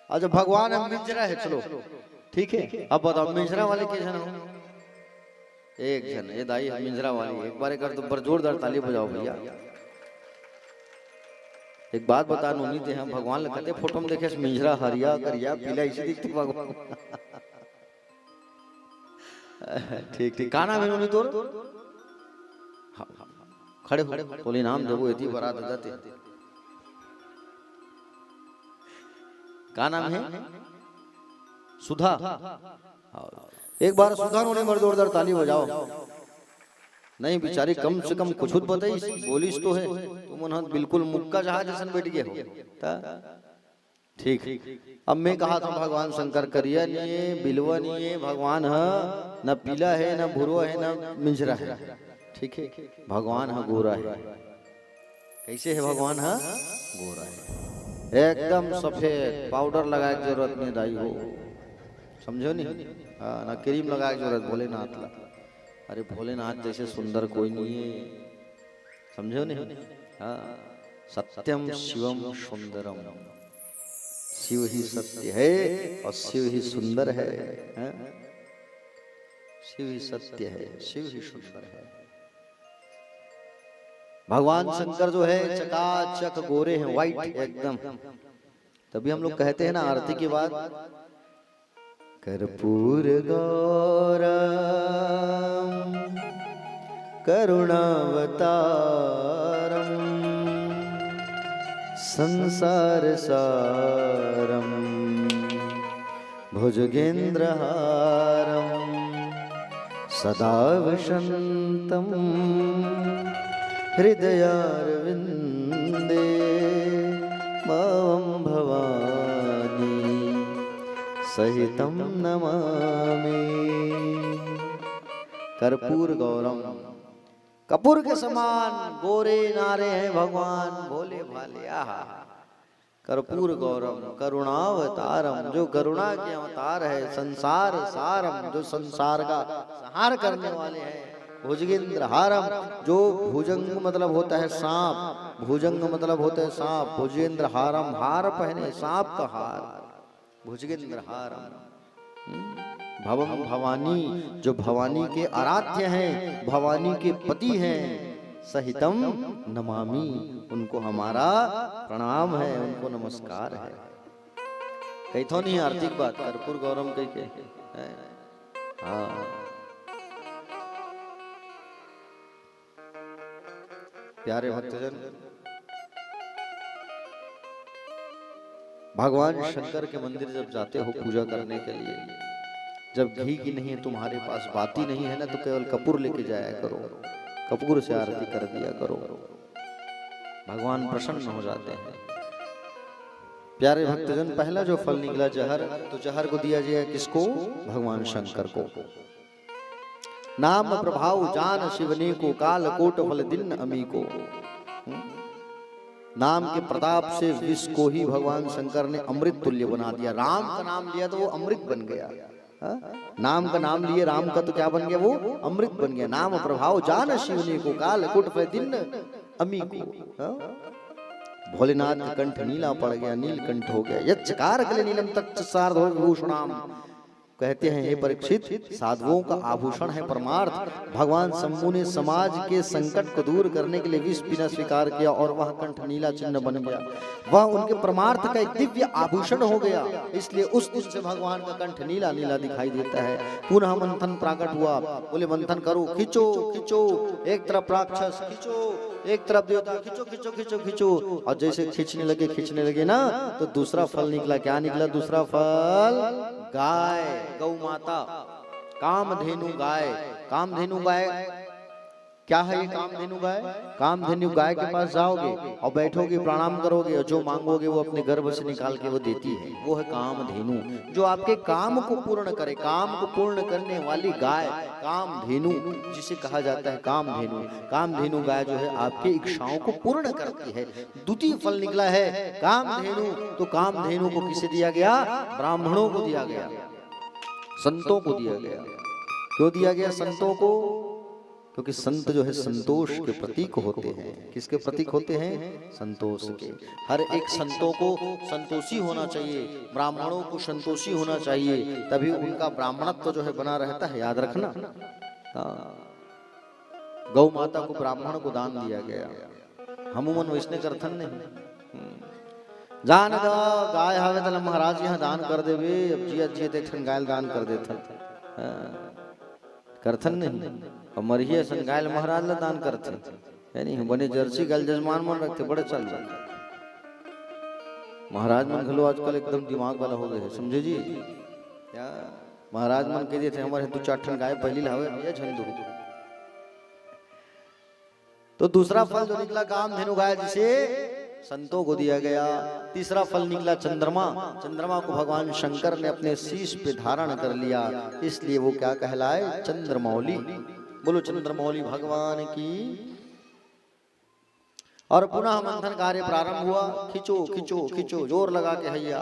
A: अच्छा भगवान मिंजरा है चलो ठीक है। अब बताओ मिंजरा वाले के जन हो? एक जन ये दाई मिंजरा वाली। एक बार कर तो बर जोरदार ताली बजाओ भैया। एक बात बता नोनी थे हम भगवान लगते फोटो में देखे मिंजरा हरिया करिया पीला इसी दिखते भगवान। ठीक ठीक। का नाम है नोनी तोर? खड़े बोले नाम जबो इतनी बरात जाते। का नाम है? सुधा। एक बार सुधा ने मर जोरदार ताली बजाओ। नहीं बेचारी कम से कम कुछ बताई बोलिस तो है। तुम उन्हें बिल्कुल मुक्का जहाज जैसन बैठ गए हो। ठीक। अब मैं कहा था भगवान शंकर करिया नहीं है, बिलवा नहीं है, भगवान है न पीला है न भूरवा है न मिंजरा है। ठीक है भगवान है गोरा है। कैसे है भगवान है? गोरा है एकदम सफेद। पाउडर लगाए की जरूरत नहीं दाई हो, समझो नहीं। हाँ ना क्रीम लगाए जरूरत भोलेनाथ ला। अरे भोलेनाथ जैसे सुंदर कोई नहीं है, समझो नहीं। हाँ सत्यम शिवम सुंदरम। शिव ही सत्य है और शिव ही सुंदर है। शिव ही सत्य है, शिव ही सुंदर है। भगवान शंकर जो है चकाचक गोरे हैं, व्हाइट एकदम। तभी हम लोग कहते हैं ना आरती के बाद कर्पूर गौरम करुणावतारम संसार सारम भुजगेंद्रहारम सदा वसन्तं हृदयारविन्दे मां भवानी सहितं नमामि। कर्पूर गौरम, कपूर के समान गोरे नारे हैं भगवान, भोले भाले। आहा, कर्पूर गौरम करुणावतारम, जो करुणा के अवतार है। संसार सारम, जो संसार का संहार करने वाले हैं। भुजगेंद्र हारम, जो भुजंग मतलब होता है सांप, भुजंग मतलब होता है सांप। भुजगेंद्र हारम, हार पहने सांप का हार, भुजगेंद्र हारम। भवम भवानी, जो भवानी के आराध्य हैं, भवानी के पति हैं। सहितम नमामि, उनको हमारा प्रणाम है, उनको नमस्कार है। कही तो नहीं आर्थिक बात, कर्पूर गौरम कही के। हाँ, प्यारे भक्तजन, भगवान शंकर के मंदिर जब जाते हो पूजा करने के लिए, जब घी की नहीं है तुम्हारे पास, बाती नहीं है ना, तो केवल कपूर लेके जाया करो, कपूर से आरती कर दिया करो, भगवान प्रसन्न हो जाते हैं। प्यारे भक्तजन, पहला जो फल निकला जहर, तो जहर को दिया जाए किसको? भगवान शंकर को। नाम प्रभाव जान शिवने को, काल कोट फल दिन अमी को। नाम के प्रताप से विष को ही भगवान शंकर ने अमृत तुल्य बना दिया। राम का नाम लिया तो वो अमृत बन गया। नाम का नाम लिए राम का तो क्या बन गया? वो अमृत बन गया। नाम प्रभाव जान शिवने को, काल कोट फल दिन अमी को। भोलेनाथ का कंठ नीला पड़ गया, नीलकंठ हो गया। यच्चकार कले नीलम तच्च सार्धो विभूषणाम। कहते हैं हे परीक्षित, साधुओं का आभूषण है परमार्थ। भगवान शंभु ने समाज के संकट को दूर करने के लिए विष पीना स्वीकार किया और वह कंठ नीला चिन्ह बन गया। वह उनके परमार्थ का एक दिव्य आभूषण हो गया। इसलिए उस दिन से भगवान का कंठ नीला नीला दिखाई देता है। पुनः मंथन प्राकट हुआ। बोले मंथन करो, खींचो खींचो, एक तरफ राक्षस खींचो, एक तरफ देवता खींचो खींचो खींचो खींचो। और जैसे खींचने लगे ना, तो दूसरा फल निकला। क्या निकला दूसरा फल? गाय, गौ माता, कामधेनु गाय। कामधेनु गाय क्या है? ये कामधेनु गाय, कामधेनु गाय के पास जाओगे और बैठोगे, प्रणाम करोगे और जो मांगोगे वो अपने गर्भ से निकाल के वो देती है। वो है कामधेनु, जो आपके काम को पूर्ण करे। काम को पूर्ण करने वाली गाय कामधेनु, जिसे कहा जाता है कामधेनु। कामधेनु गाय जो है आपकी इच्छाओं को पूर्ण करती है। द्वितीय फल निकला है कामधेनु। तो कामधेनु को किसे दिया गया? ब्राह्मणों को दिया गया, संतों को दिया गया। क्यों दिया गया संतों को? क्योंकि संत जो है संतोष के प्रतीक होते हैं। किसके प्रतीक होते हैं? संतोष के। हर एक संतों को संतोषी होना चाहिए, ब्राह्मणों को संतोषी होना चाहिए, तभी उनका ब्राह्मणत्व जो है बना रहता है। याद रखना। गौ माता को ब्राह्मण को दान दिया गया। हमुमन वैष्णव करथन नहीं जान गाय हवे तल महाराज यहाँ दान कर देवे। अब जिया जिया देख गायल दान कर देथन, करथन नहीं। और मरिए संगायल महाराज ला दान करते, यानी बने जर्सी गायल जजमान मन रखते, बड़े चल जाते। महाराज मन घलो आजकल एकदम दिमाग वाला हो गए है, समझे जी। क्या महाराज मन कह देते हमारे दो चार ठन गाय पहली लावे भैया झंडू। तो दूसरा फल जो निकला कामधेनु गाय, जिसे संतों को दिया गया। तीसरा फल निकला चंद्रमा। चंद्रमा को भगवान शंकर ने अपने शीश पे धारण कर लिया, इसलिए वो क्या कहलाए? चंद्रमौली। बोलो चंद्रमौली भगवान की। और पुनः मंथन कार्य प्रारंभ हुआ। खींचो खींचो खींचो, जोर लगा के हैया।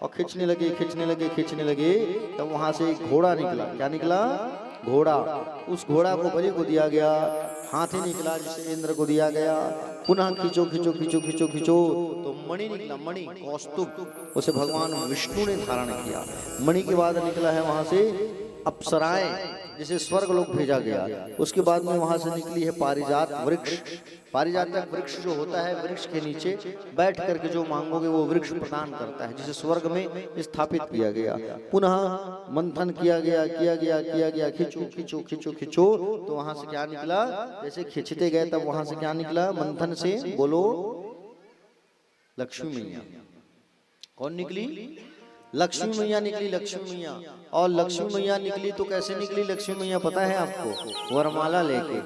A: और खींचने लगे खींचने लगे खींचने लगे, तब वहां से एक घोड़ा निकला। क्या निकला? घोड़ा। उस घोड़ा को बलि को दिया गया। हाथी निकला, जिसे इंद्र को दिया गया। पुनः खींचो खींचो खींचो खींचो खींचो, तो मणि निकला। मणि कौस्तुभ, उसे भगवान विष्णु ने धारण किया। मणि के बाद निकला है वहां से अप्सराएं, जिसे स्वर्ग लोक भेजा गया। उसके बाद में वहां से निकली है पारिजात वृक्ष। पारिजातक वृक्ष जो होता है, वृक्ष के नीचे बैठ करके जो मांगोगे वो वृक्ष प्रदान करता है, जिसे स्वर्ग में स्थापित किया गया। पुनः मंथन किया गया किया गया किया गया, खींचो खींचो खींचो खींचो, तो वहां से क्या निकला? जैसे खींचते गए तब वहां से क्या निकला? मंथन से बोलो लक्ष्मी मैया। कौन निकली? लक्ष्मी मैया निकली, लक्ष्मी मैया। और लक्ष्मी मैया निकली तो कैसे निकली लक्ष्मी मैया पता है आपको? वरमाला लेके।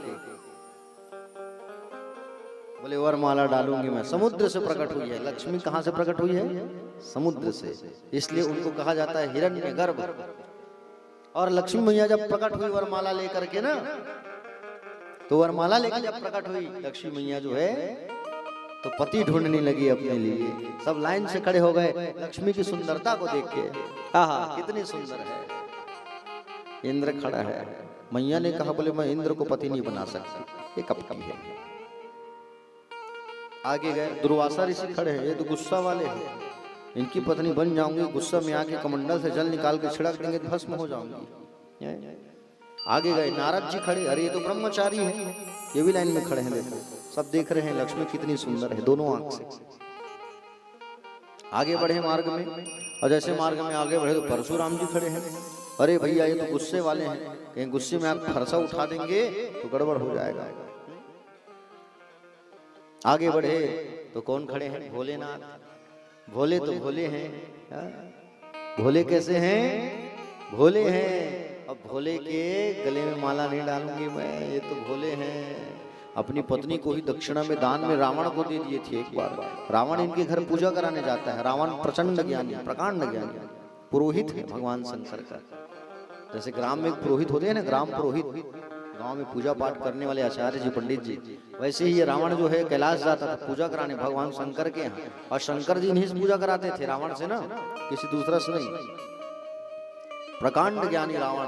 A: बोले वरमाला डालूंगी मैं। समुद्र से प्रकट हुई है लक्ष्मी। कहां से प्रकट हुई है? समुद्र से। इसलिए उनको कहा जाता है हिरण्यगर्भ। और लक्ष्मी मैया जब प्रकट हुई वरमाला लेकर के ना, तो वरमाला लेकर जब प्रकट हुई लक्ष्मी मैया जो है, तो पति ढूंढने लगी अपने लिए। सब लाइन से खड़े हो गए लक्ष्मी की सुंदरता को देख के। आहा कितनी सुंदर है। इंद्र खड़ा है। मैया ने कहा बोले मैं इंद्र को पति नहीं बना सकती, ये कपटी है। आगे गए, दुर्वासा ऋषि खड़े हैं, ये तो गुस्सा वाले हैं, इनकी पत्नी बन जाऊंगी, गुस्सा में आके कमंडल से जल निकाल के छिड़क देंगे तो भस्म हो जाऊंगी। आगे गए, नारद जी खड़े, अरे ये तो ब्रह्मचारी है, ये भी लाइन में खड़े हैं। देखो सब देख रहे हैं लक्ष्मी कितनी सुंदर है दोनों आंख से। आगे बढ़े मार्ग में, और जैसे मार्ग में आगे बढ़े तो परशुराम जी खड़े हैं। अरे भैया ये तो गुस्से वाले हैं, कहीं गुस्से में आप फरसा उठा देंगे तो गड़बड़ हो जाएगा। आगे बढ़े तो कौन खड़े हैं? भोलेनाथ। भोले तो भोले हैं। भोले कैसे हैं? भोले हैं। अब भोले के गले में माला नहीं डालूंगी मैं, ये तो भोले हैं। अपनी पत्नी को ही दक्षिणा में दान में रावण को दे दिए थे एक बार। रावण इनके घर पूजा कराने जाता है। रावण प्रचंड ज्ञानी, प्रकांड ज्ञानी, पुरोहित है भगवान शंकर का। जैसे ग्राम में पुरोहित होते हैं ना, ग्राम पुरोहित, गांव में पूजा पाठ करने वाले आचार्य जी, पंडित जी, वैसे ही ये रावण जो है कैलाश जाता था पूजा कराने भगवान शंकर के यहाँ। और शंकर जी नहीं पूजा कराते थे रावण से ना, किसी दूसरा से नहीं। प्रकांड ज्ञानी रावण।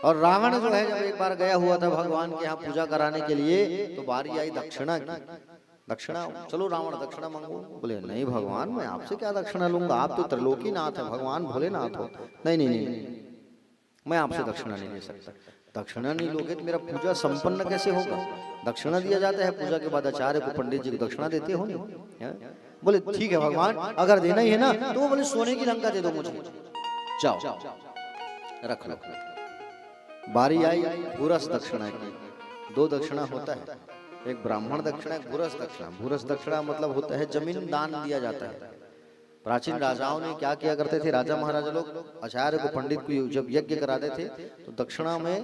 A: और रावण जो है जब एक बार गया हुआ था भगवान के यहाँ पूजा कराने के लिए, तो बारी आई दक्षिणा की। दक्षिणा, चलो रावण दक्षिणा मांगो। बोले नहीं भगवान मैं आपसे क्या दक्षिणा लूंगा, आप तो त्रिलोकीनाथ है, भगवान भोलेनाथ हो। नहीं नहीं नहीं, मैं आपसे दक्षिणा नहीं ले सकता। दक्षिणा नहीं लोगे तो मेरा पूजा संपन्न कैसे होगा? दक्षिणा दिया जाता है पूजा के बाद, आचार्य को पंडित जी को दक्षिणा देते हो नहीं। बोले ठीक है भगवान, अगर देना ही है ना तो वो बोले सोने की लंका दे दो मुझे, जाओ रख लो। बारी आई भूरस दक्षिणा की। दो दक्षिणा होता है, एक ब्राह्मण दक्षिणा, एक भूरस दक्षिणा। भूरस दक्षिणा मतलब होता है जमीन दान दिया जाता है। प्राचीन राजाओं ने क्या किया करते थे, राजा महाराजा लोग आचार्य को पंडित को जब यज्ञ कराते थे तो दक्षिणा में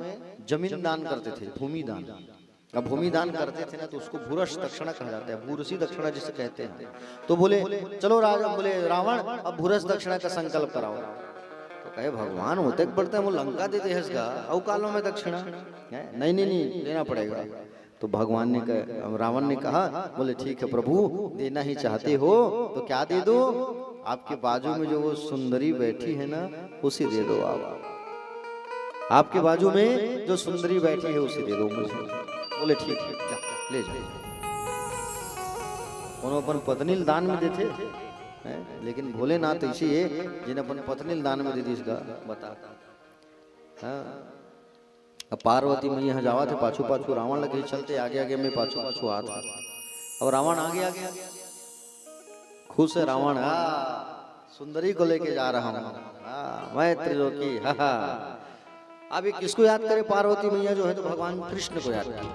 A: जमीन दान करते थे, भूमि दान। अब भूमि दान करते थे ना तो उसको भूरस दक्षिणा कहा जाता है, भूरसी दक्षिणा जिसे कहते हैं। तो बोले चलो राजा, बोले रावण अब भूरस दक्षिणा का संकल्प कराओ। तो कहे भगवान होते बढ़ते वो लंका देते हैं इसका अवकालों में दक्षिणा, नहीं नहीं नहीं देना पड़ेगा। तो भगवान ने कहा, रावण ने कहा, बोले ठीक है प्रभु देना ही चाहते हो तो क्या दे दो? आपके बाजू में जो वो सुंदरी बैठी है ना उसी दे दो। आप आपके बाजू में जो सुंदरी बैठी है उसी दे दो मुझे। बोले ठीक है जा, ले जाओ। उन्होंने अपन पत्नी दान में देते हैं, लेकिन भोलेनाथ ऐसे है जिन्हें अपन पत्नी दान में दे दी इसका बता। अब पार्वती मैया जावा थे पाछू पाछू, रावण लगे चलते आगे आगे में पाछू पाछू आता। अब रावण आगे आगे खुश है रावण, सुंदरी को लेके जा रहा हूँ मैं त्रिलोकी। अभी किसको याद करे? पार्वती मैया जो है तो भगवान कृष्ण को याद करे।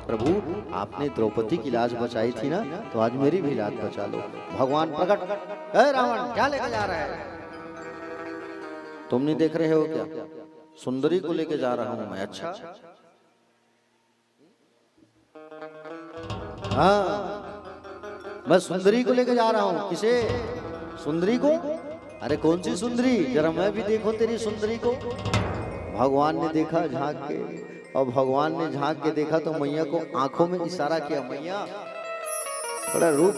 A: प्रभु आपने द्रौपदी की लाज बचाई थी ना, तो आज मेरी भी लाज बचा लो। भगवान प्रकट, रावण क्या लेके जा रहा है? तुम नहीं देख रहे हो क्या? सुंदरी को लेके जा रहा हूं मैं। अच्छा हाँ, मैं सुंदरी को लेके जा रहा हूं। किसे? सुंदरी को? अरे कौन सी सुंदरी, जरा मैं भी देखो तेरी सुंदरी को। भगवान ने देखा झांक के, और भगवान ने झांक के देखा तो मैया को आंखों में इशारा किया, मैया थोड़ा रूप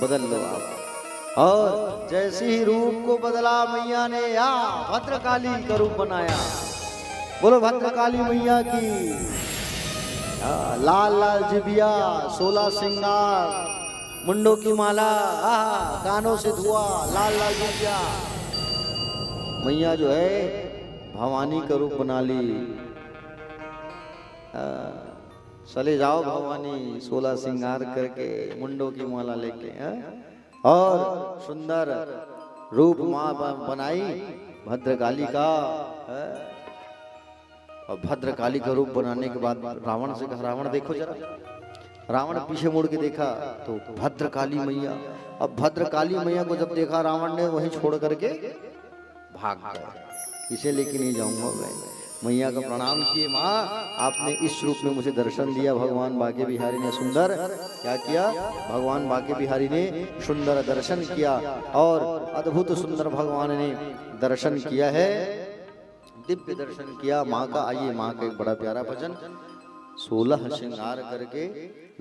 A: बदल लो आप। और जैसे ही रूप को बदला मैया ने या भद्रकाली का रूप बनाया। बोलो भद्रकाली मैया की। लाल लाल जिबिया, 16 श्रृंगार, मुंडों की माला, कानों से धुआं, लाल लाल जिबिया। मैया जो है भवानी का रूप बना ली। चले जाओ भवानी 16 श्रृंगार करके, मुंडों की माला लेके, और सुंदर रूप माँ बनाई भद्रकाली का। और भद्रकाली का रूप बनाने के बाद रावण से कहा, रावण देखो जरा। रावण पीछे मुड़ के देखा तो भद्रकाली मैया। अब भद्रकाली मैया को जब देखा रावण ने, वहीं छोड़ करके भाग गए। इसे लेके नहीं जाऊंगा मैं। मैया का प्रणाम किए, माँ आपने इस रूप में मुझे दर्शन दिया। भगवान बांके बिहारी ने सुंदर क्या किया, भगवान बांके बिहारी ने सुंदर दर्शन किया और अद्भुत सुंदर भगवान ने दर्शन किया है, दिव्य दर्शन किया माँ का। आइए माँ का एक बड़ा प्यारा भजन, 16 श्रृंगार करके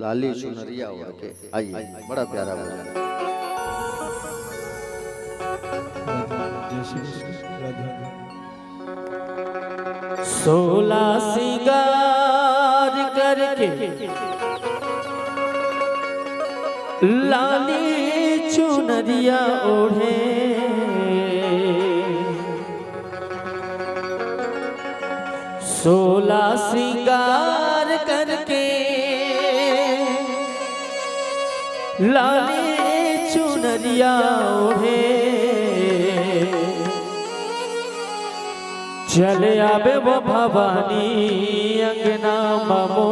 A: लाली चुनरिया ओढ़ के। आइए बड़ा प्यारा भजन।
B: जय श्री कृष्ण, राधे राधे। 16 सिंगार करके लाली चुनरिया ओढ़े, 16 सिंगार करके लाली चुनरिया ओढ़े, चले आवे वो भवानी अंगना ममो,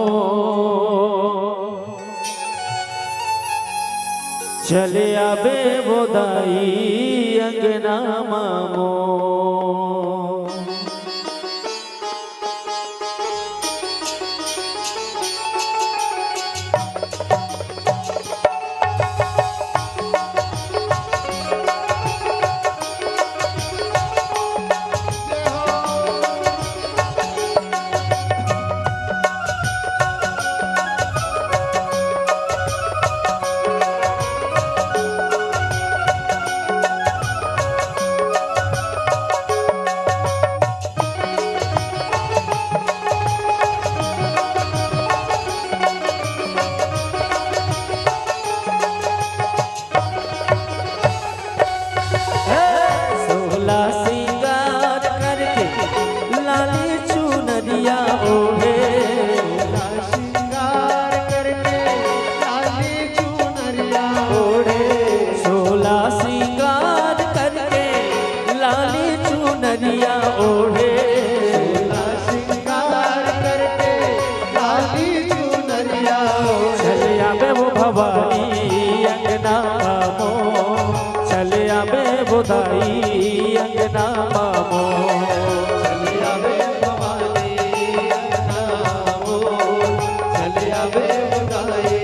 B: चले आवे वो दाई अंगना ममो। भवानी अंगना मामो, चले आवे बुधाई अंगना मामो,
A: चले आवे भवानी अंगना मामो, चले आवे बुधाई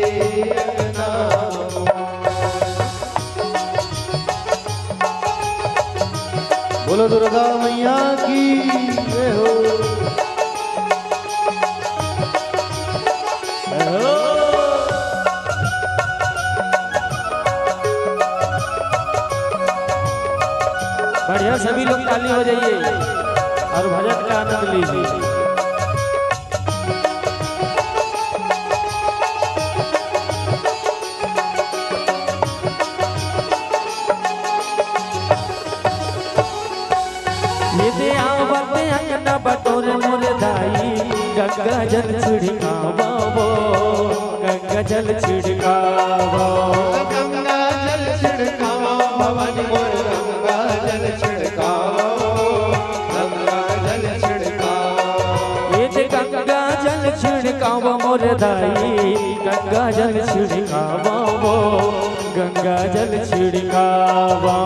A: अंगना मामो। बोलो दुर्गा मैया की जय हो।
B: बढ़िया, सभी लोग ताली बजाइए और भजन का आनंद लीजिए। ये दे आवते अंगना बटोर मोर दाई, गंगा जल छिड़कावा वो, गंगा जल छिड़कावा,
A: गंगा जल छिड़कावा भवानी मोर, गंगा जल छिड़कावा, गंगा जल छिड़कावा।
B: ये दे गंगा जल छिड़कावा मोर दाई, गंगा जल छिड़कावा वो, गंगा जल छिड़कावा,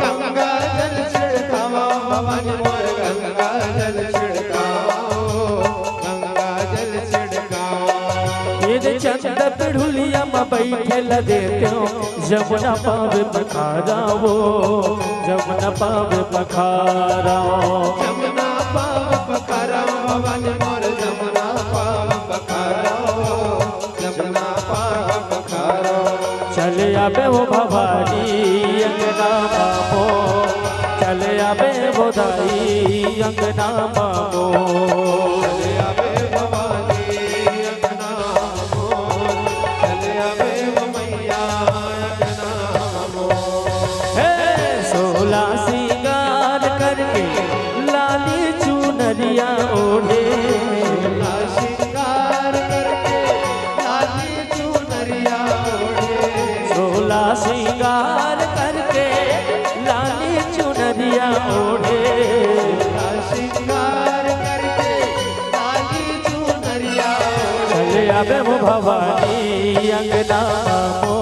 A: गंगा जल छिड़कावा भवानी मोर, गंगा जल छिड़कावा, गंगा जल छिड़कावा।
B: ये दे चंद पिढ़ुलिया में बैठे लगे क्यों, जमुना पावे पखारा वो, जमुना पावे पखारा,
A: जमुना पाव पखारा भवानी मोर, जमुना पाव पखारा, जमुना पाव पखारा।
B: चले आवे वो भवानी अंगना मामो, चले आवे वो दाई अंगना मामो,
A: चले आवे भवानी अंगना मामो, चले आवे वो मैया अंगना मामो।
B: 16 सिंगार करके लाली चुनरिया ओढ़े,
A: श्रृंगार करके लाली चुनरिया ओढ़े,
B: 16 सिंगार करके लाली चुनरिया ओढ़े,
A: श्रृंगार करके लाली चुनरिया ओढ़े।
B: चले आवे वो भवानी अंगना मामो,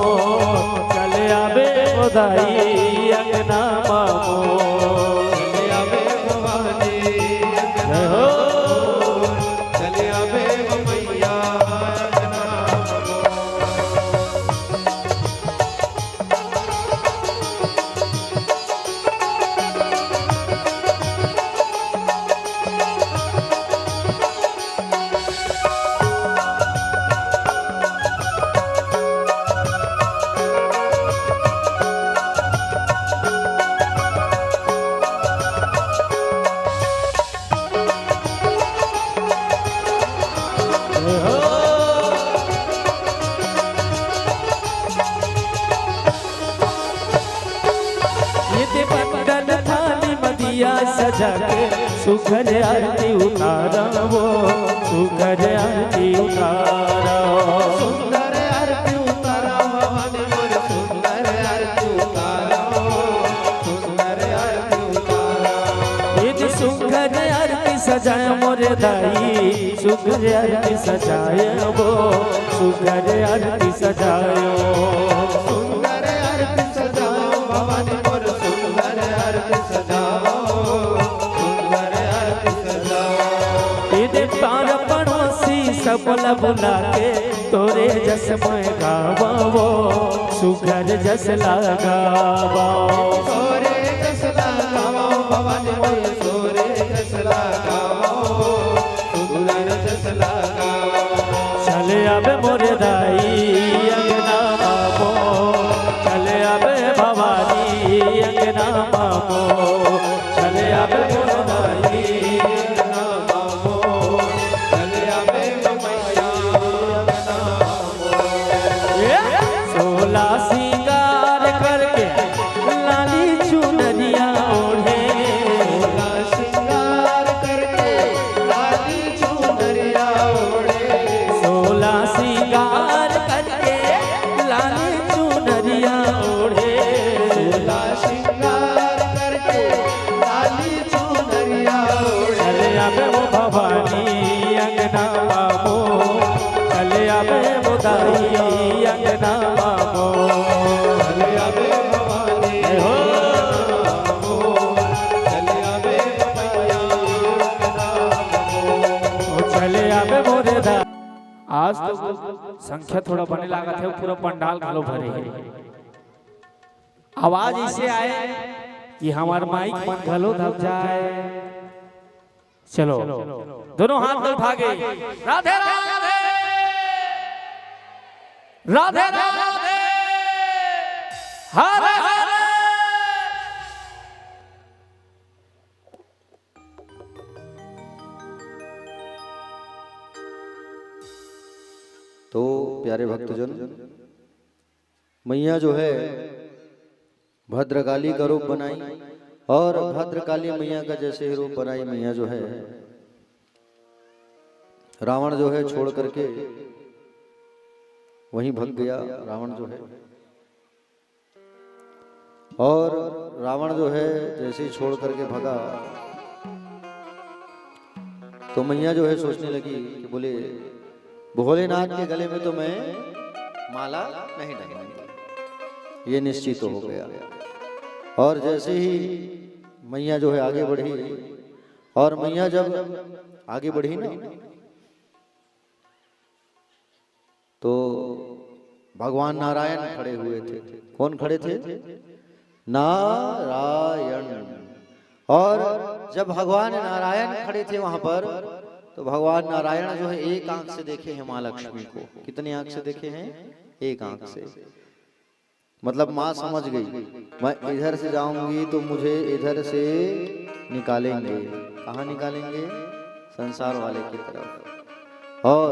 B: चले आवे वो दाई अंगना मामो,
A: चले
B: सजा के सुखद आरती उतारा वो सुखद आरती उतारा
C: सुंदर आरती उतारा भवानी मोर सुंदर आरती उतारा सुंदर आरती उतारा
B: यदि सुखद आरती सजाए मोरे दाई सुखद आरती सजाए वो सुखद आरती सजायो
C: सुंदर आरती सजाओ भवानी मोर सुंदर आरती सजाओ सुंदर आरती सजाओ
B: यदि पार पड़ोसी सबल बुला के तोरे जस मैं गावो सुखद जस लगावो
C: सोरे जस लगाओ भवानी मोर सोरे जस लगाओ सुंदर जस लगाओ
B: चले आबे मोरे दाई अंगना मामो चले आबे भवानी अंगना मामो चले आबे मोरे दाई
C: अंगना मामो चले आवे मैया अंगना मामो
B: 16 सिंगार करके लाली चुनरिया ओढ़े
C: सोला श्रृंगार करके लाली चुनरिया ओढ़े
B: 16 सिंगार करके लाली चुनरिया ओढ़े
C: सोला श्रृंगार करके लाली चुनरिया ओढ़े
B: चले आबे वो भवानी अंगना मामो चले आबे वो दाई अंगना मामो
C: चले आवे भवानी
B: हो
C: चले आवे मैया अंगना मामो
B: चले आबे मोरे दा आज तो संख्या थोड़ा बने लागत है पूरा पंडाल घालो भरे है आवाज ऐसे आए कि हमार माइक मन घलो दब जाए चलो दोनों हाथ में उठा के राधे राधे राधे राधे हरे हरे
A: तो प्यारे भक्तजन, मैया जो है भद्रकाली का रूप बनाई और भद्रकाली मैया का जैसे ही रूप बनाई मैया जो है रावण जो है छोड़ करके वहीं भग गया रावण जो है। और रावण जो है जैसे ही छोड़ करके भगा तो मैया जो है सोचने लगी कि बोले भोलेनाथ के गले में तो मैं माला नहीं डालूंगी, ये निश्चित हो गया। और जैसे ही मैया जो है आगे बढ़ी और मैया जब आगे बढ़ी ना तो भगवान नारायण खड़े हुए थे। कौन खड़े थे? नारायण। और जब भगवान नारायण खड़े थे वहां पर तो भगवान नारायण जो है एक आंख से देखे हैं माँ लक्ष्मी को। कितनी आंख से देखे हैं? एक आंख से। मतलब माँ समझ गई मैं इधर से जाऊंगी तो मुझे इधर से निकालेंगे। कहाँ निकालेंगे? संसार वाले की तरफ। और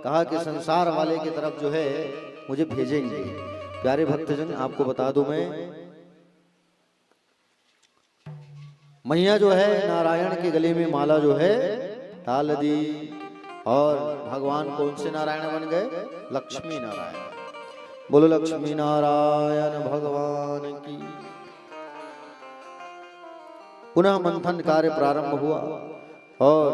A: कहा कि संसार वाले की तरफ जो है मुझे भेजेंगे। प्यारे भक्तजन, आपको बता दूं मैं, मैया जो है नारायण के गले में माला जो है डाल दी। और भगवान कौन से नारायण बन गए? लक्ष्मी नारायण। बोलो लक्ष्मी नारायण भगवान की। पुनः मंथन कार्य प्रारंभ हुआ और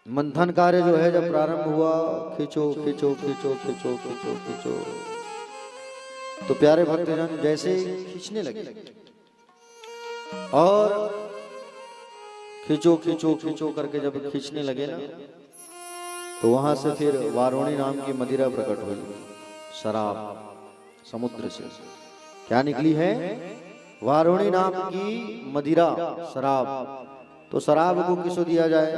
A: मंथन कार्य जो है जब प्रारंभ हुआ, खींचो खींचो खींचो खींचो खींचो खींचो, तो प्यारे भक्तजन जैसे खींचने लगे और खींचो खींचो खींचो करके जब खींचने लगे ना तो वहां से फिर वारुणी नाम की मदिरा प्रकट हुई। शराब समुद्र से क्या निकली है? वारुणी नाम की मदिरा, शराब। तो शराब को किसको दिया जाए?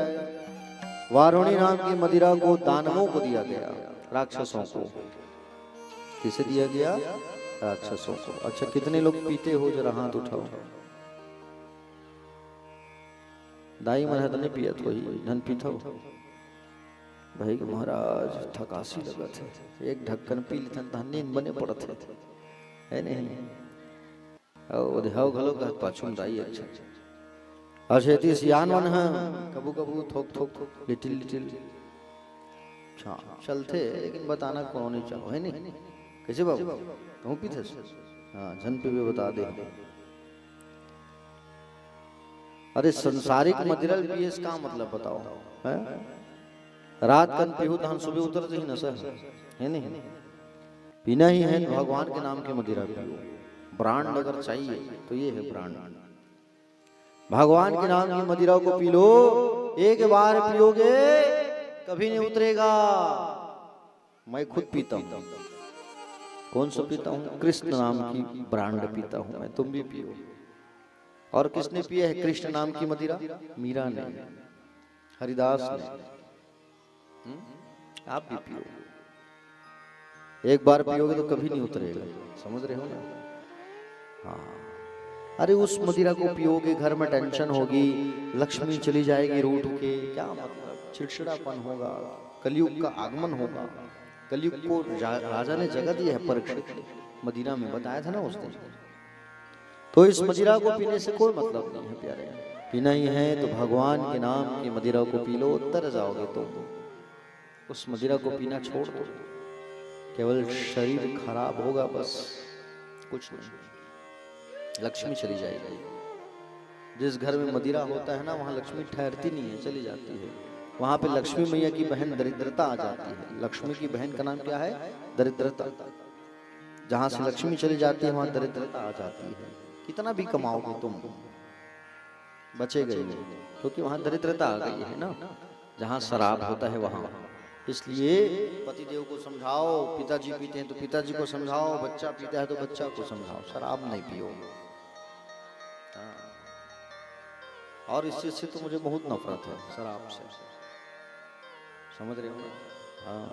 A: वारुणी नाम की मदिरा को दानवों को दिया गया, राक्षसों को। किसे दिया गया? राक्षसों को। अच्छा, कितने लोग पीते हो? जरा हाथ उठाओ। दाई मन हतने पियत हो ही धन पीता हो भाई के महाराज थकासी लगत है। एक ढक्कन पी लेथन त नींद बने पड़त है नहीं? और देहाव घलो का पाछू दाई अच्छा अशेती सियानवन है कबू कबू थोक थोक लिटिल लिटिल अच्छा चलते लेकिन बताना कौन नहीं चाहो है नहीं कैसे बाबू कहूँ पीते हाँ जन पे भी बता दे अरे संसारिक मदिरा पिए का मतलब बताओ है रात कन पीहू धान सुबह उतरते ही नशा है नहीं पीना ही है तो भगवान के नाम की मदिरा पियो ब्रांड अगर चाहिए तो ये है ब्रांड भगवान के नाम की मदिरा को पी लो एक बार पियोगे कभी नहीं उतरेगा मैं खुद पीता हूँ कौन सा पीता हूँ कृष्ण नाम की ब्रांड पीता हूँ मैं तुम भी पियो और किसने पिया है कृष्ण नाम की मदिरा मीरा ने हरिदास ने आप भी पियो एक बार पियोगे तो कभी नहीं उतरेगा समझ रहे हो ना हाँ अरे उस मदिरा को पियोगे घर में टेंशन होगी लक्ष्मी चली जाएगी रूठ के क्या मतलब चिड़चिड़ापन होगा कलयुग का आगमन होगा कलयुग को राजा ने जगह दी है परीक्षित मदीना में बताया था ना उस दिन तो इस मदिरा को पीने से कोई मतलब नहीं है प्यारे पीना ही है तो भगवान के नाम की मदिरा को पी लो तर जाओगे तुम उस मदिरा को पीना छोड़ दो केवल शरीर खराब होगा बस कुछ नहीं लक्ष्मी चली जाएगी जिस घर में मदिरा होता है ना वहाँ लक्ष्मी ठहरती नहीं है चली जाती है वहाँ पे लक्ष्मी मैया की बहन दरिद्रता आ जाती है लक्ष्मी की बहन का नाम क्या है दरिद्रता जहाँ से लक्ष्मी चली जाती है वहाँ दरिद्रता आ जाती है कितना भी कमाओगे तुम बचेगा ही नहीं क्योंकि वहाँ दरिद्रता आ गई है ना जहाँ शराब होता है वहाँ इसलिए पतिदेव को समझाओ पिताजी पीते हैं तो पिताजी को समझाओ बच्चा पीता है तो बच्चा को समझाओ शराब नहीं पियो और इस चीज से तो मुझे बहुत नफरत है शराब से समझ रहे हो हाँ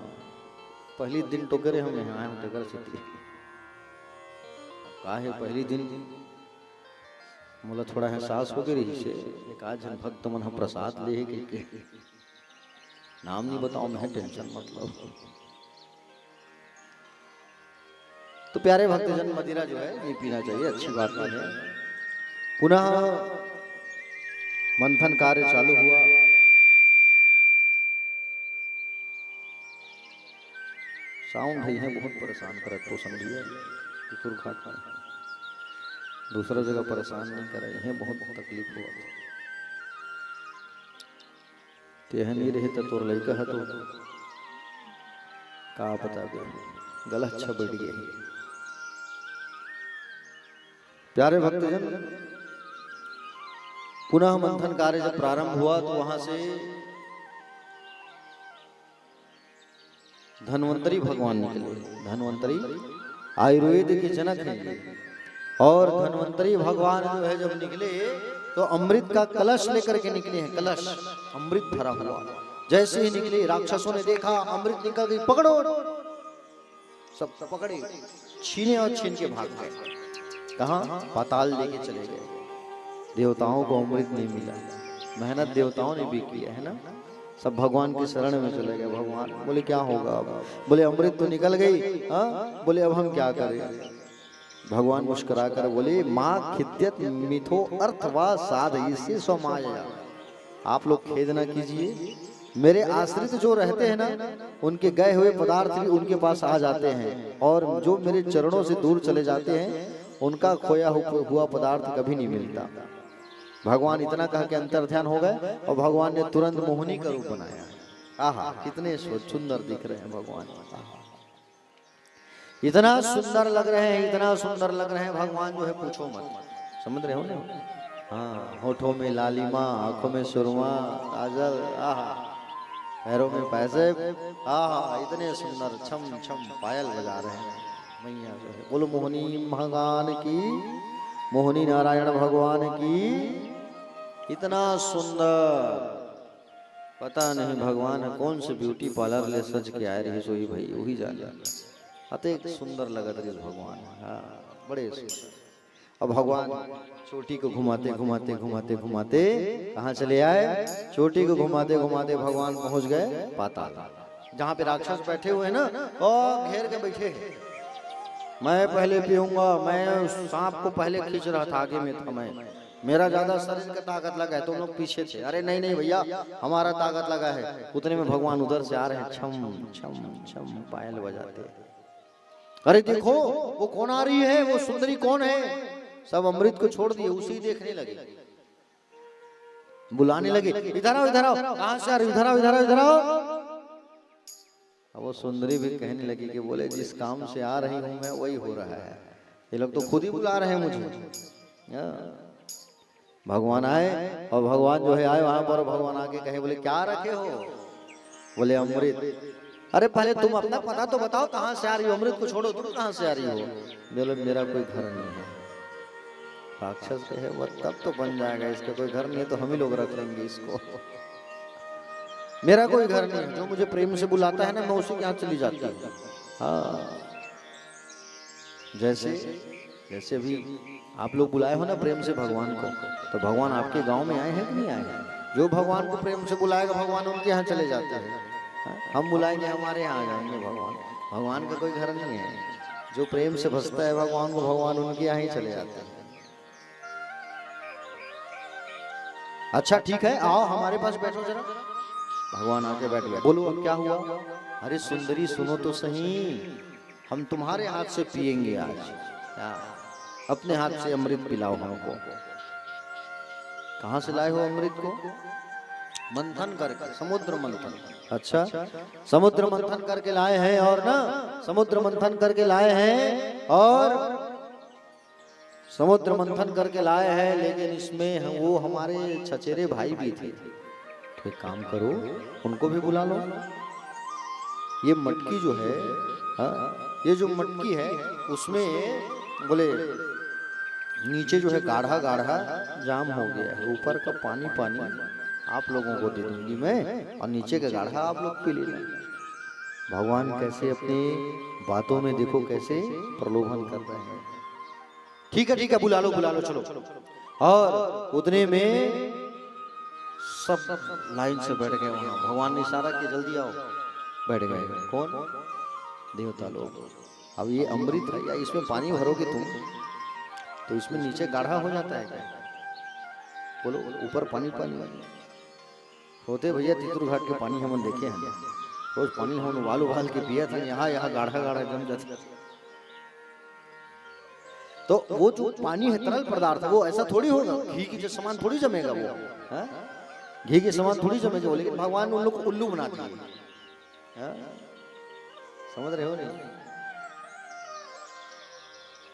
A: पहली दिन टोकरे हम यहाँ आए हूँ टोकर से कहा है पहली दिन मोला थोड़ा एहसास हो गई से एक आज भक्त मन प्रसाद ले के नाम नहीं बताओ मैं टेंशन मतलब तो प्यारे भक्तजन मदिरा जो है ये पीना चाहिए अच्छी बात नहीं है पुनः मंथन कार्य चालू हुआ साउंड भाई है बहुत परेशान करत तो समझिए घाट में दूसरा जगह परेशान नहीं कर रहे हैं बहुत तकलीफ हुआ तेह नहीं रहे तो तोर लड़का है तो का पता गया गला अच्छा बैठ गया प्यारे भक्तजन पुनः मंथन कार्य जब प्रारंभ हुआ तो वहां से धन्वंतरी भगवान निकले धन्वंतरी आयुर्वेद के जनक हैं और धन्वंतरी भगवान जो है जब निकले तो अमृत का कलश लेकर के निकले हैं कलश अमृत भरा हुआ जैसे ही निकले राक्षसों ने देखा अमृत निकल गई पकड़ो सब पकड़े छीने और छीन के भाग गए कहां पाताल लेके चले गए देवताओं को अमृत नहीं मिला मेहनत देवताओं ने भी किया है ना सब भगवान की शरण में चले गए भगवान बोले क्या होगा अब बोले अमृत तो निकल गई हाँ बोले अब हम क्या करें भगवान मुस्कुरा कर बोले माँ खिद्यत मिथो अर्थवा साध इसी स्वमाया आप लोग खेद ना कीजिए मेरे आश्रित जो रहते हैं ना उनके गए हुए पदार्थ भी उनके पास आ जाते हैं और जो मेरे चरणों से दूर चले जाते हैं उनका खोया हुआ पदार्थ कभी नहीं मिलता भगवान इतना कह के अंतर ध्यान हो गए और भगवान ने तुरंत मोहिनी का रूप बनाया आहा कितने सुंदर दिख रहे हैं भगवान इतना सुंदर लग रहे हैं इतना सुंदर लग रहे हैं भगवान जो है पूछो मत समझ रहे हो ना हाँ होठों में लालिमा आंखों में सुरमा काजल आहा पैरों में पैसे आहा इतने सुंदर छम छम पायल बजा रहे हैं मैया जो है बोलो मोहिनी भगवान की मोहिनी नारायण भगवान की इतना सुंदर पता नहीं भगवान कौन से ब्यूटी पार्लर ले सज के आए रही सोई भाई वही जाने अति सुंदर लगत रही भगवान हाँ बड़े सुंदर अब भगवान चोटी को घुमाते घुमाते घुमाते घुमाते कहाँ चले आए चोटी को घुमाते घुमाते भगवान पहुंच गए पाताल जहाँ पे राक्षस बैठे हुए हैं ना और घेर के बैठे हैं मैं पहले पीऊंगा मैं सांप को पहले खींच रहा था आगे में था मैं मेरा ज्यादा शरीर का ताकत लगा है, तुम लोग पीछे थे। अरे नहीं नहीं भैया, हमारा ताकत लगा है। उतने में भगवान उधर से आ रहे हैं, छम छम छम पायल बजाते। अरे देखो वो कौन आ रही है, वो सुंदरी कौन है। सब अमृत को छोड़ दिए, उसी देखने लगे, बुलाने लगे, इधर आओ इधर आओ, कहां से आ रही, इधर आओ इधर आओ इधर आओ। अब वो सुंदरी भी कहने लगी कि बोले जिस काम से आ रही हूं मैं वही हो रहा है, ये लोग तो खुद ही बुला रहे हैं मुझे। भगवान आए और भगवान जो है आए वहां पर, भगवान आके कहे बोले क्या रखे हो, बोले अमृत। अरे पहले तुम अपना पता तो बताओ, कहां से आ रही हो, अमृत को छोड़ो, तुम कहां से आ रही हो। बोले मेरा कोई घर नहीं है। राक्षस है वो तब तो बन जाएगा, इसका कोई घर नहीं है तो हम ही लोग रख लेंगे इसको। मेरा कोई घर नहीं है, जो मुझे प्रेम से बुलाता है ना मैं उसी के यहाँ चली जाती हूँ। हाँ जैसे जैसे भी आप लोग बुलाए हो ना प्रेम से भगवान को, तो भगवान आपके गांव में आए हैं कि नहीं आए हैं। जो भगवान को प्रेम से बुलाएगा भगवान उनके यहाँ चले जाते हैं। हम बुलाएंगे हमारे यहाँ आ जाएंगे भगवान। भगवान का कोई घर नहीं है, जो प्रेम से भजता है भगवान को भगवान उनके यहाँ ही चले जाते हैं। अच्छा ठीक है, आओ हमारे पास बैठो जरा। भगवान आके बैठ गया। बोलो अब क्या हुआ। अरे सुंदरी सुनो तो सही, हम तुम्हारे हाथ से पिएंगे आज, अपने हाथ से अमृत पिलाओ हमको। कहां से लाए हो अमृत को। मंथन करके, समुद्र मंथन। अच्छा समुद्र मंथन करके लाए हैं, और ना समुद्र मंथन करके लाए हैं, और समुद्र मंथन करके लाए हैं, लेकिन इसमें वो हमारे चचेरे भाई भी थे। तो एक काम करो उनको भी बुला लो। ये मटकी जो है, ये जो मटकी है उसमें बोले नीचे जो है गाढ़ा गाढ़ा जाम हो गया है, ऊपर का पानी पानी आप लोगों को दे दूंगी मैं, और नीचे का गाढ़ा आप लोग पी लेना। भगवान कैसे अपनी बातों में देखो कैसे प्रलोभन कर रहे हैं। ठीक है बुला लो चलो। और उतने में सब लाइन से बैठ गए वहां। भगवान ने इशारा किया जल्दी आओ, बैठ गए। कौन, देवता लोग। अब ये अमृत है या इसमें पानी भरोगे तुम तो इसमें नीचे गाढ़ा हो जाता है क्या। बोलो ऊपर पानी पानी होते भैया। तितुर घाट के पानी हम देखे हैं, रोज पानी हम उबाल के पिया था। यहाँ गाढ़ा गाढ़ा जम जाता। तो वो जो पानी है तरल पदार्थ, वो ऐसा थोड़ी होगा, घी की जो सामान थोड़ी जमेगा वो, घी के सामान थोड़ी जमेगा वो। लेकिन भगवान उन लोग को उल्लू बना दिए, समझ रहे हो नहीं।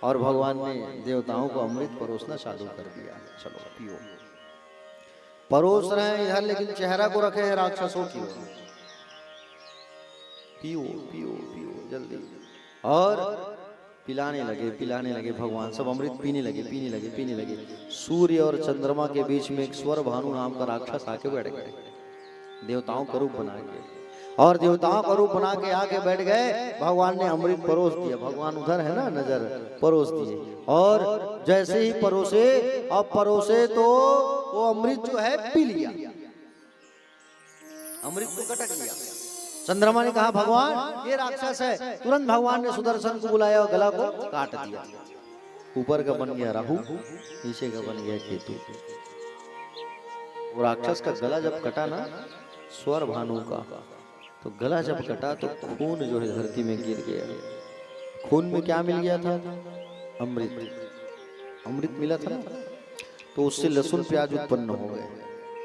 A: और भगवान ने देवताओं को अमृत परोसना चालू कर दिया। चलो पियो। परोस रहे हैं इधर, लेकिन चेहरा को रखे हैं राक्षसों की ओर। पियो पियो पियो जल्दी। और पिलाने लगे भगवान। सब अमृत पीने लगे। सूर्य और चंद्रमा के बीच में एक स्वर भानु नाम का राक्षस आके बैठ गए, देवताओं का रूप बना के। और देवताओं का रूप बना के आके बैठ गए। भगवान ने अमृत परोस दिया। भगवान उधर है ना, नजर परोस दिए। और जैसे ही परोसे तो वो अमृत जो है पी लिया, अमृत को कटक लिया। चंद्रमा ने कहा भगवान ये राक्षस है। तुरंत भगवान ने सुदर्शन को बुलाया और गला को काट दिया। ऊपर का बन गया राहु, नीचे का बन गया केतु। वो राक्षस का गला जब कटा ना, स्वर भानु का, तो गला जब कटा तो खून जो है धरती में गिर गया। खून में क्या मिल गया था, अमृत मिला था ना। तो उससे लहसुन प्याज उत्पन्न हो गए।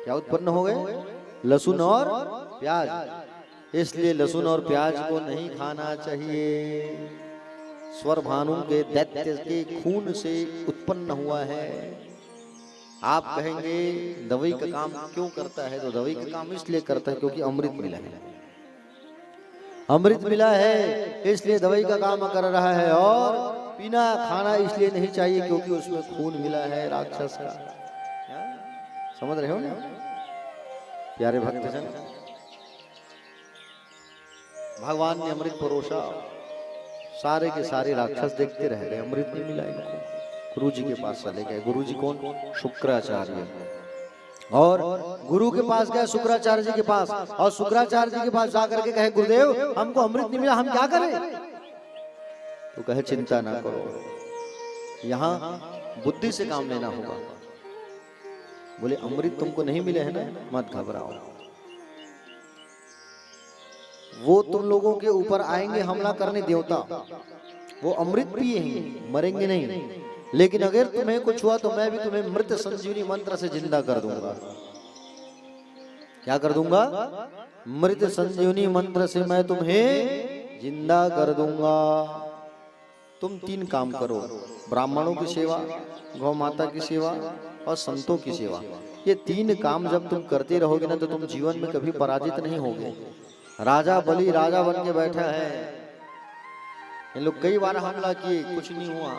A: क्या उत्पन्न हो गए, लहसुन और प्याज। इसलिए लहसुन और प्याज को नहीं खाना चाहिए। स्वर भानु के दैत्य के खून से उत्पन्न हुआ है। आप कहेंगे दवाई का काम क्यों करता है, तो दवाई का काम इसलिए करता है क्योंकि अमृत मिला है। अमृत मिला है इसलिए दवाई का काम कर रहा है। और पीना खाना इसलिए नहीं चाहिए क्योंकि उसमें खून मिला है राक्षस का। समझ रहे हो ना प्यारे भक्तजन। भगवान ने अमृत परोसा, सारे के सारे राक्षस देखते रह गए, अमृत नहीं मिला इनको। गुरु जी के पास चले गए। गुरु जी कौन, शुक्राचार्य। और गुरु के पास गए, शुक्राचार्य जी के पास। और शुक्राचार्य जी के पास जाकर के कहे गुरुदेव हमको अमृत नहीं मिला, हम क्या करें। तो कहे चिंता ना करो, यहाँ बुद्धि से काम लेना होगा। बोले अमृत तुमको नहीं मिले है ना, मत घबराओ, वो तुम लोगों के ऊपर आएंगे हमला करने देवता, वो अमृत पिएंगे, मरेंगे नहीं, लेकिन अगर तुम्हें कुछ हुआ तो मैं भी तुम्हें मृत संजीवनी मंत्र से जिंदा कर दूंगा। क्या कर दूंगा? मृत संजीवनी मंत्र से मैं तुम्हें जिंदा कर दूंगा। तुम 3 काम करो, ब्राह्मणों की सेवा, गौ माता की सेवा और संतों की सेवा। ये 3 काम जब तुम करते रहोगे ना तो तुम जीवन में कभी पराजित नहीं होगे। राजा बलि राजा बन के बैठा है, इन लोग कई बार हमला किए, कुछ नहीं हुआ।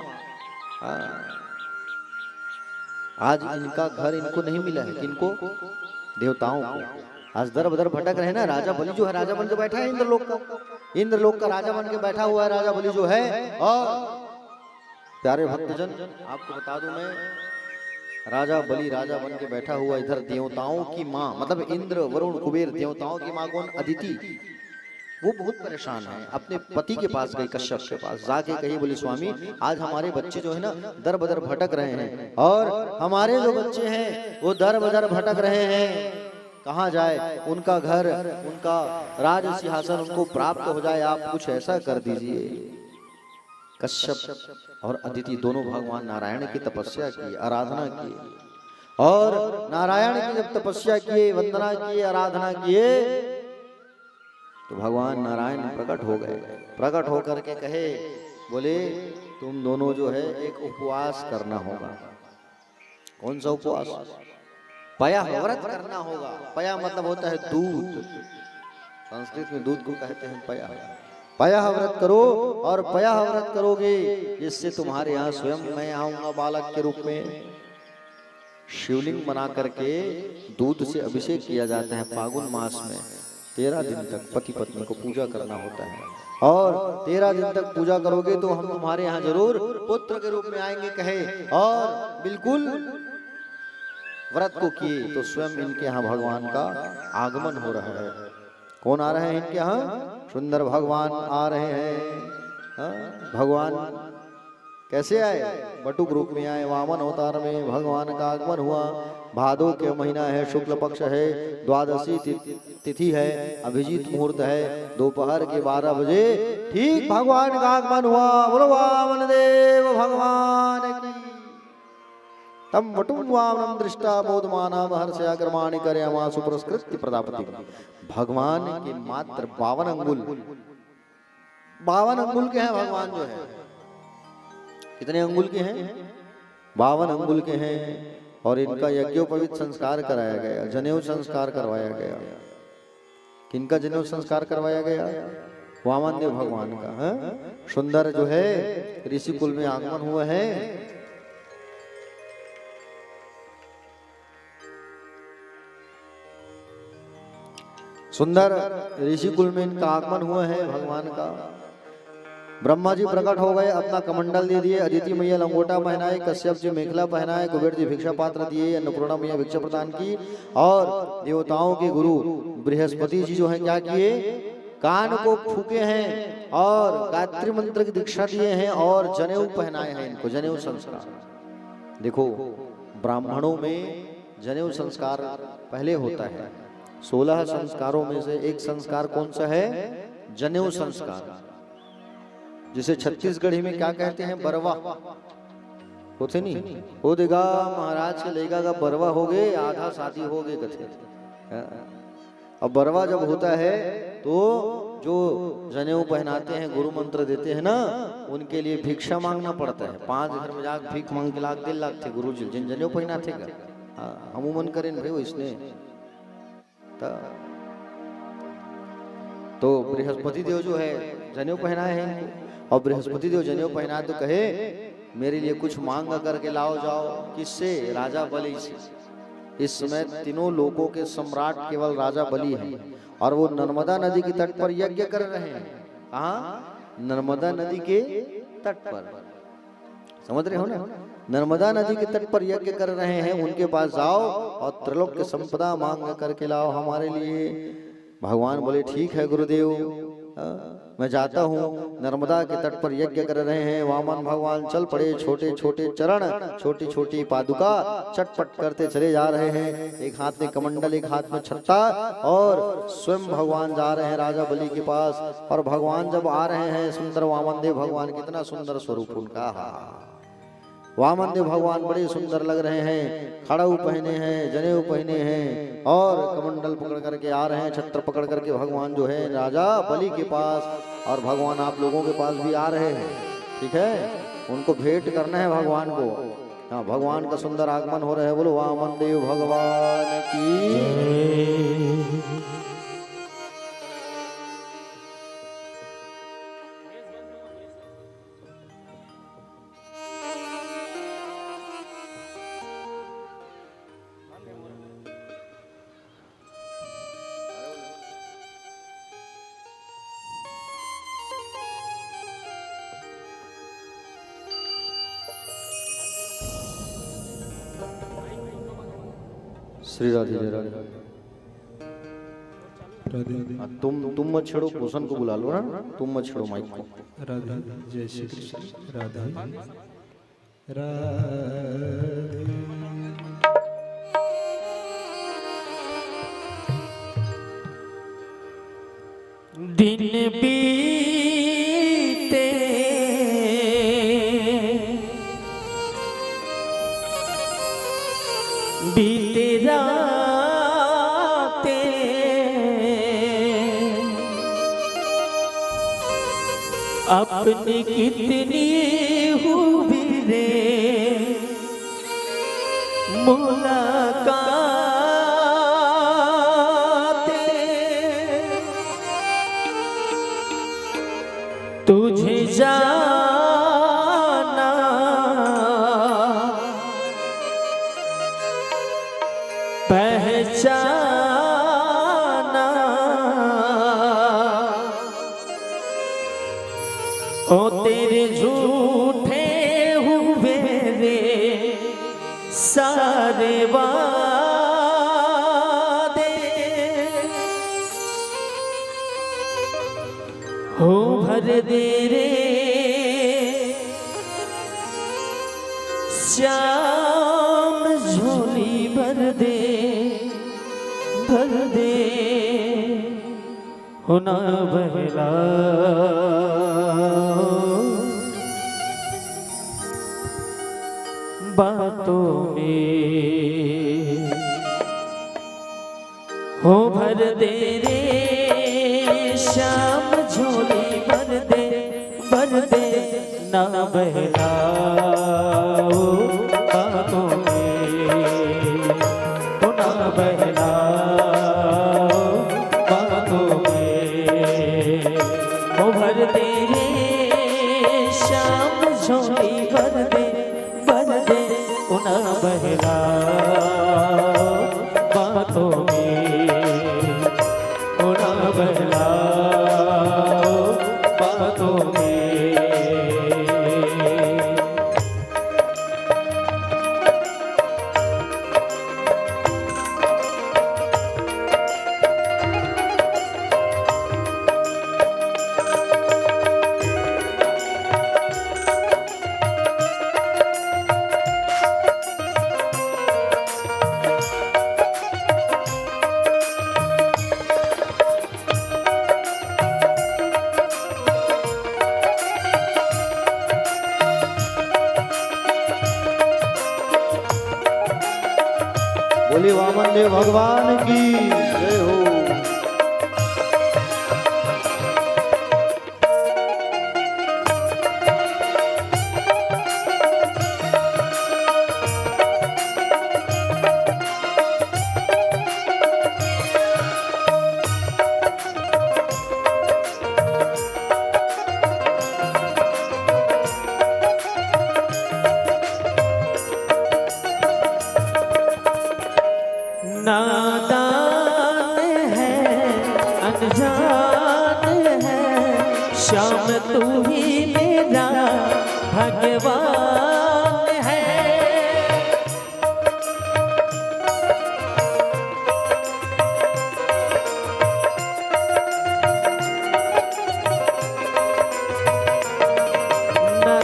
A: आज इनका घर इनको नहीं मिला है, किनको? देवताओं को। आज दर बदर भटक रहे ना। राजा बलि जो है राजा बन के बैठा है इंद्रलोक का, इंद्रलोक का राजा बन के बैठा हुआ है राजा बलि जो है। और प्यारे भक्तजन, आपको बता दूं मैं, राजा बलि राजा बन के बैठा हुआ, इधर देवताओं की माँ मतलब इंद्र वरुण कुबेर, देवताओं की माँ कौन? अदिति, वो बहुत परेशान है। अपने पति के पास गई, कश्यप के पास जाके कही, बोली स्वामी आज हमारे बच्चे जो है ना दर बदर भटक रहे हैं, और हमारे जो बच्चे हैं वो दर बदर भटक रहे हैं, कहाँ जाए? उनका घर, उनका राज सिंहासन उनको प्राप्त हो जाए, आप कुछ ऐसा कर दीजिए। कश्यप और अदिति दोनों भगवान नारायण की तपस्या की, आराधना की, और नारायण की जब तपस्या किए, वंदना किए, आराधना किए, तो भगवान नारायण प्रकट हो गए। प्रकट होकर के कहे, बोले तुम दोनों जो है एक उपवास करना होगा। कौन सा उपवास? पया व्रत करना होगा। पया मतलब होता है दूध, संस्कृत में दूध को कहते हैं पया। पया व्रत करो, और पया व्रत करोगे जिससे तुम्हारे यहाँ स्वयं मैं आऊंगा बालक के रूप में। शिवलिंग बना करके दूध से अभिषेक किया जाता है। फागुन मास में 13 दिन तक पति पत्नी को पूजा करना होता है, और 13 दिन तक पूजा करोगे तो हम तुम्हारे यहाँ जरूर पुत्र के रूप में आएंगे कहे। और बिल्कुल व्रत को किए तो स्वयं इनके यहाँ भगवान का आगमन हो रहा है। कौन आ रहे हैं इनके यहाँ? सुंदर भगवान आ रहे हैं। भगवान कैसे आए? बटुक रूप में आए, वामन अवतार में भगवान का आगमन हुआ। भादो के महीना है, शुक्ल पक्ष है, द्वादशी तिथि है, अभिजीत मुहूर्त है, दोपहर के 12 बजे ठीक भगवान का आगमन हुआ। बोलो वामन देव भगवान की। तम वटुम वामनम दृष्टा बोधमाना महर्षया कर्माणि करयामा सुपुरस्कृत्य प्रजापति। भगवान के मात्र 52 अंगुल, 52 अंगुल के हैं भगवान जो है। कितने अंगुल के हैं? 52 अंगुल के हैं। और इनका यज्ञोपवीत संस्कार कराया गया, जनेऊ संस्कार करवाया गया। किनका जनेऊ संस्कार करवाया गया? वामन देव भगवान का। सुंदर जो है ऋषि कुल में आगमन हुआ है। सुंदर ऋषि कुल में इनका आगमन हुआ है भगवान का। ब्रह्मा जी प्रकट हो गए, अपना कमंडल दे दिए, अदिति मैया लंगोटा पहनाए, कश्यप जी मेखला पहनाए, कुबेर जी भिक्षा पात्र दिए, अन्नपूर्णा मैया भिक्षा प्रदान की, और देवताओं के गुरु बृहस्पति जी जो है क्या किए? कान को फूके हैं और गायत्री मंत्र की दीक्षा दिए हैं, और जनेऊ पहनाए हैं इनको, जनेऊ संस्कार। देखो ब्राह्मणों में जनेऊ संस्कार पहले होता है। 16 संस्कारों में से एक संस्कार कौन सा है? जनेऊ संस्कार, जिसे छत्तीसगढ़ी में क्या कहते हैं? बरवा। होते नहीं हो देगा महाराज के लेगा का बरवा हो गए, आधा शादी हो गए कथे। अब बरवा जब होता है तो जो जनेऊ पहनाते हैं, गुरु मंत्र देते हैं ना, उनके लिए भिक्षा मांगना पड़ता है। 5 घर में जाकर भीख मांग के लाख 1.5 लाख थे गुरु जी जिन जनेऊ पहनाते थे। हम मन करें भाई इसने तो बृहस्पति देव जो है जनेऊ पहनाए हैं, और बृहस्पति देव जनेऊ पहनाए तो कहे मेरे लिए कुछ मांग करके लाओ जाओ। किससे? राजा बलि से। इस समय तीनों लोगों के सम्राट केवल राजा बलि हैं, और वो नर्मदा नदी के तट पर यज्ञ कर रहे हैं। कहाँ? नर्मदा नदी के तट पर। समझ रहे हो ना? नर्मदा नदी के तट पर यज्ञ कर रहे हैं। उनके पास जाओ और त्रिलोक की संपदा मांग करके लाओ हमारे लिए। भगवान बोले ठीक है गुरुदेव, मैं जाता हूँ। नर्मदा के तट पर यज्ञ कर रहे हैं, वामन भगवान चल पड़े, छोटे छोटे चरण, छोटी छोटी पादुका चटपट करते चले जा रहे हैं। एक हाथ में कमंडल, एक हाथ में छत्ता, और स्वयं भगवान जा रहे हैं राजा बलि के पास। और भगवान जब आ रहे हैं, सुंदर वामन देव भगवान, कितना सुंदर स्वरूप उनका। वामन देव भगवान बड़े सुंदर लग रहे हैं, खड़ाऊ पहने हैं, जनेऊ पहने हैं, और कमंडल पकड़ करके आ रहे हैं, छत्र पकड़ करके भगवान जो है राजा बलि के पास, और भगवान आप लोगों के पास भी आ रहे हैं। ठीक है, उनको भेंट करना है भगवान को। हाँ, भगवान का सुंदर आगमन हो रहा है। बोलो वामन देव भगवान की। श्री राधे जय राधे। हाँ, तुम मत छेड़ो, भूषण को बुला लो ना, तुम मत छेड़ो माइक को।
C: राधे जय श्री कृष्ण। राधे राधे।
B: दिन बीते बीते रातें, अपनी कितनी हुई रे मुलाकातें, तुझे जाना पहचाना, ओ तेरे झूठे हुए रे सारे वादे, हो भर दे रे श्याम झोली भर दे, भर दे, हो ना बहला बातों में, हो भर दे रे श्याम झोली भर दे, भर दे, ना बहलाओ बातों में, हो ना बहलाओ बातों में, हो भर दे रे श्याम झोली भर दे, भर दे, हो ना बहलाओ बातों में, हो ना बहलाओ बातों में।
A: बोली वामन देव भगवान की जय हो।
B: नादान है, अनजान है, श्याम तू ही मेरा भगवान है।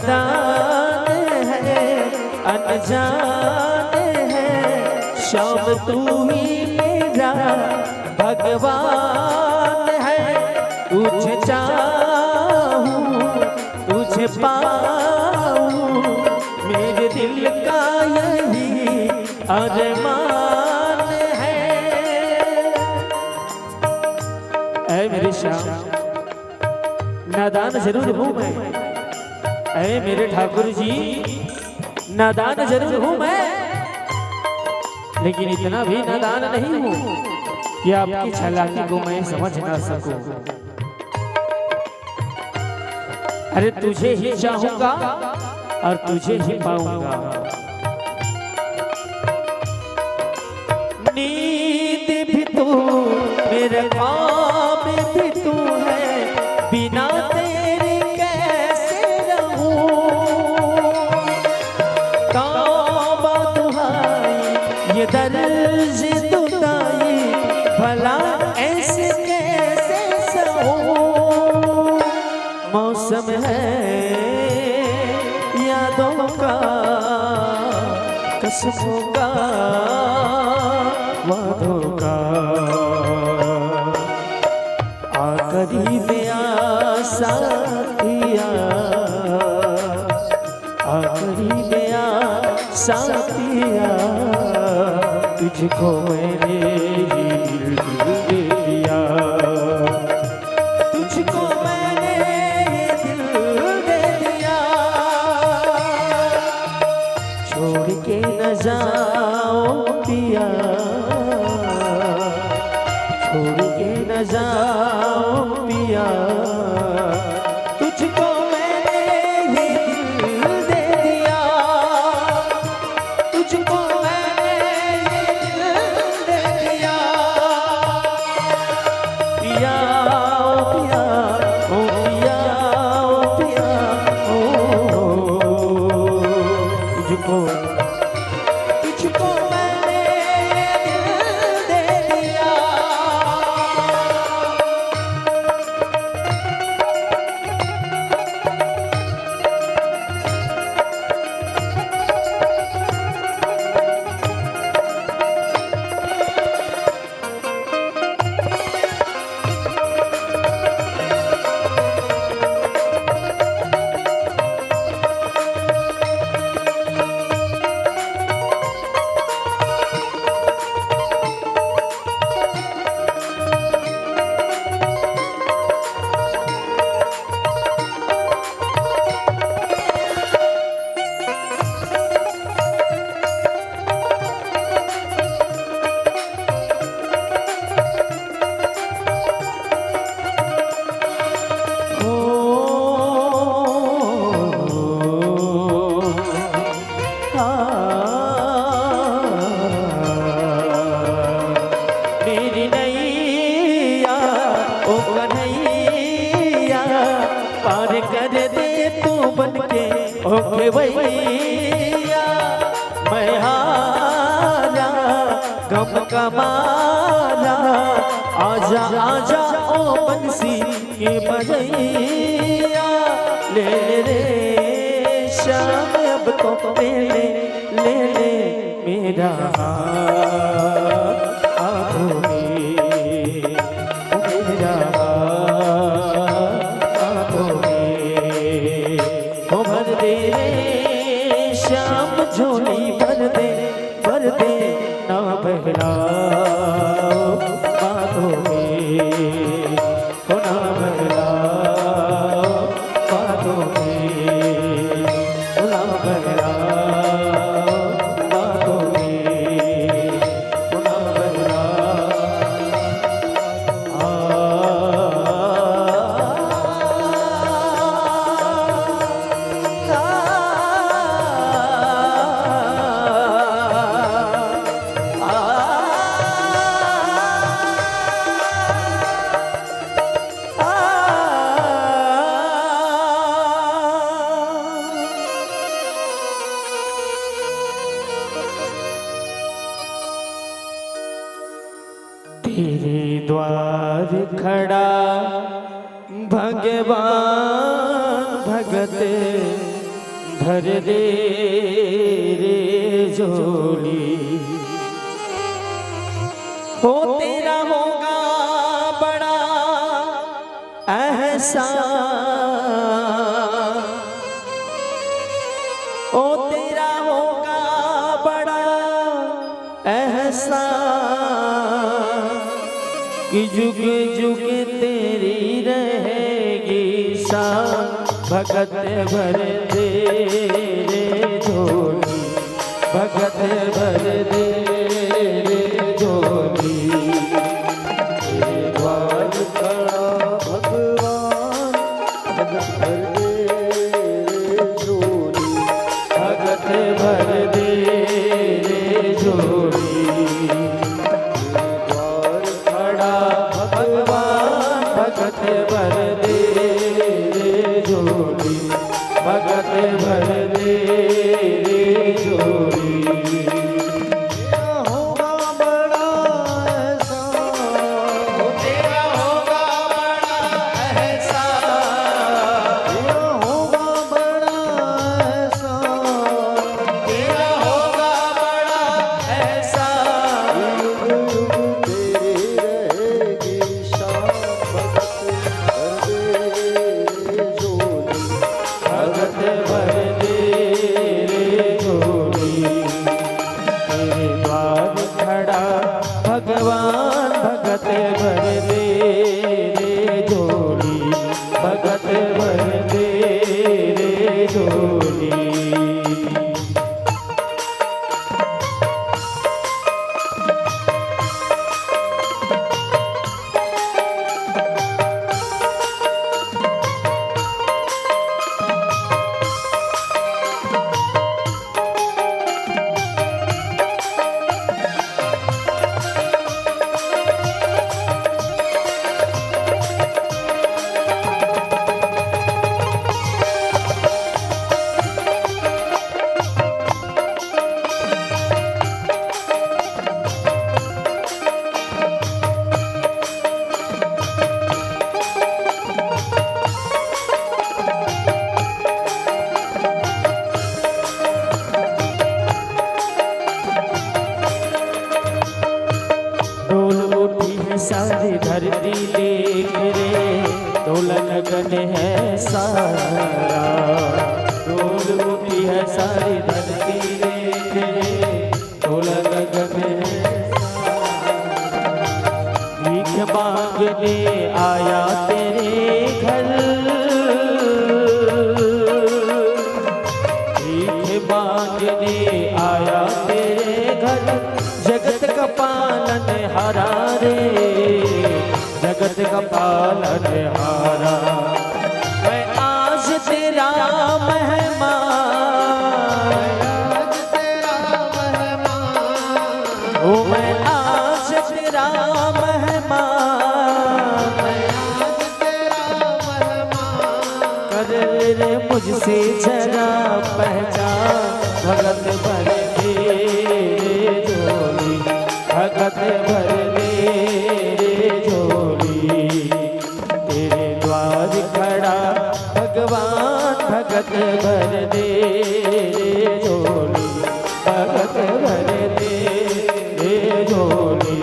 B: नादान है अनजान है, श्याम तू ही मेरा भगवान है। तुझे चाहूं तुझे पाऊं, मेरे दिल का यही अरमान है। ऐ मेरे श्याम नादान जरूर हूँ मैं, ऐ मेरे ठाकुर जी नादान जरूर हूँ मैं, लेकिन इतना भी नादान नहीं हूँ कि आपकी चालाकी को मैं समझ ना सकूं। अरे तुझे ही चाहूंगा और तुझे ही पाऊंगा। नींद भी तू मेरे ख्वाब भी तू है, बिना तेरे कैसे रहूं। तौबा दुहाई ये दर्ज दुदाई, भला ऐसे कैसे सहूं। मौसम है यादों का, कसमों का, वादों का। आखिरी में साथिया, आखिरी में साथिया, तुझको मैंने दिल दे दिया, तुझको मैंने दिल दे दिया। छोड़ के न जाओ पिया, छोड़ के न जाओ पिया, तुझको मैंने ये दिल दे दिया, तुझको मैंने ये दिल दे दिया। पिया ओ पिया ओ पिया ओ पिया ओ, तुझको तुझको मैंने दिल दे दिया। मेरी नैया ओ कन्हैया, पार कर दे तू बनके ओ खेवैया। मैं हारा गम का मारा, आजा आजा ओ बंसी के बजैया। ले रे श्याम अब तो ले ले मेरा हाथ आँखों में, मेरा हाथ आँखों में। ओ भर दे श्याम झोली भर दे ना बहलाओ बातों में, ओ ना बहलाओ बातों में, ओ ना बहलाओ बातों में, ओ ना तेरे द्वार खड़ा भगवान भगत भर दे रे झोली। हो तेरा होगा बड़ा एहसान, ओ तेरा होगा बड़ा एहसान कि जुग जुग तेरी रहेगी शान। भगत भर दे रे झोली, भगत भर दे रे झोली।
A: तेरे द्वार खड़ा भगवान, भगत भर दे रे झोली,
B: भगत भर दे रे झोली।
A: तेरे द्वार
B: खड़ा भगवान, भगत भर दे रे झोली, भगत भर दे रे झोली।
A: तेरा होगा बड़ा एहसान,
B: तेरा होगा बड़ा एहसान,
A: तेरा होगा बड़ा एहसान,
B: तेरा होगा बड़ा एहसान।
A: युग युग तेरी रहेगी शान। भगत भर दे रे झोली,
B: भगत भर दे रे झोली। तेरे द्वार खड़ा भगवान, भगत भर दे रे झोली, भगत भर दे रे झोली। डोल उठी है सारी धरती देख रे, डोलन गगन है सारा। डोल उठी है सारी धरती देख रे, डोलन गगन है सारा। भीख मांगने आया तेरे घर, भीख मांगने आया तेरे घर। जगत का पालन हारा रे, जगत का पालन हारा। मैं आज तेरा मेहमान,
A: आज तेरा मेहमान,
B: ओ मैं आज तेरा मेहमान।
A: आज तेरा मेहमान,
B: कर रे मुझसे जरा पहचान। भगत भर दे रे झोली, भगत भर दे रे झोली। तेरे द्वार खड़ा भगवान, भगत भर दे रे झोली, भगत भर दे रे झोली।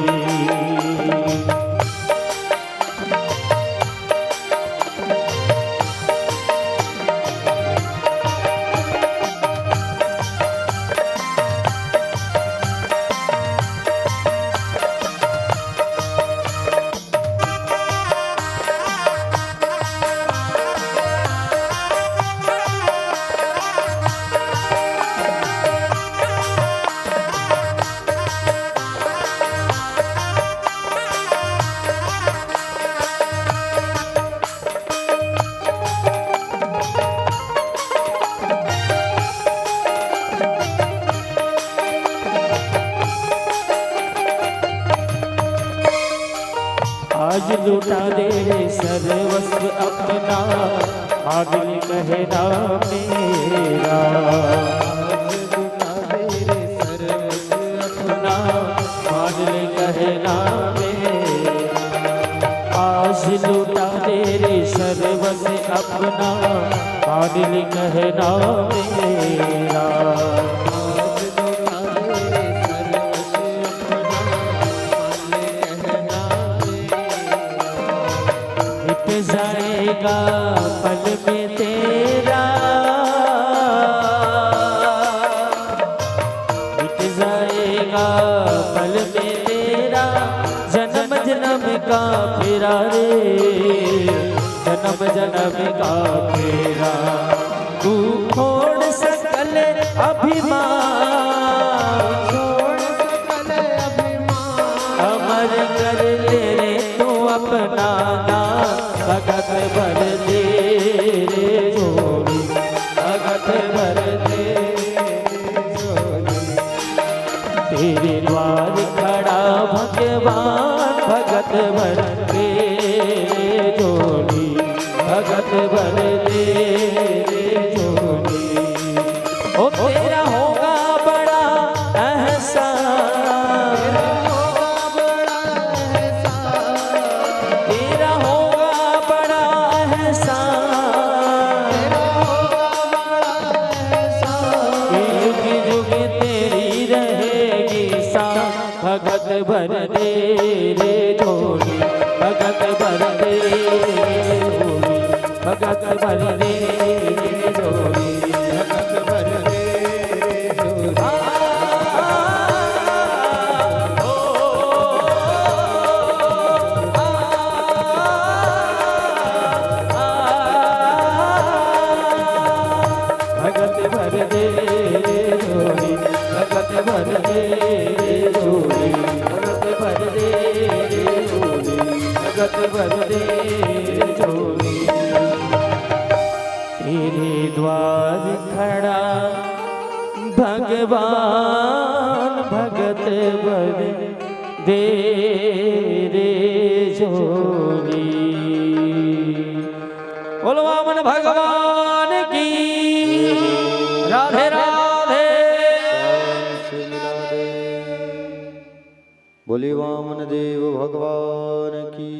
B: आज लुटा दे रे सर्वस्व अपना, आदिल कहना मेरा।
A: आज लुटा दे रे सर्वस्व
B: अपना आदिल कहना मेरा। आज लुटा दे रे सर्वस्व अपना, कादिल कहना मेरा। मिट जाएगा पल में तेरा, मिट जाएगा पल में तेरा, जन्म जन्म का फेरा रे, जन्म जन्म का फेरा। तू छोड़ सकल अभिमान, अमर कर ले रे तू अपना नाम, भगत भर दे रे जोड़ी, भगत भर दे जोड़ी। तेरे द्वार खड़ा भगवान, भगत भर दे जोड़ी, भगत भर दे जोड़ी। ओ तेरा होगा बड़ा एहसान, तेरा होगा बड़ा एहसान, युग युग तेरी रहेगी शान। भगत भर दे रे जोड़ी, भगत भर दे जोड़ी, भगत भर दे जोड़ी, भगत भर दे जोड़ी। भगत भर दे जोड़ी, भगत भर दे जोड़ी, भगत भर दे जोड़ी, भगत भर दे जोड़ी। तेरे द्वार खड़ा भगवान, भगत भर दे रे जोड़ी। बोलो वामन भगवान की राधे राधे।
A: से मिला दे। बोले वामन देव भगवान की।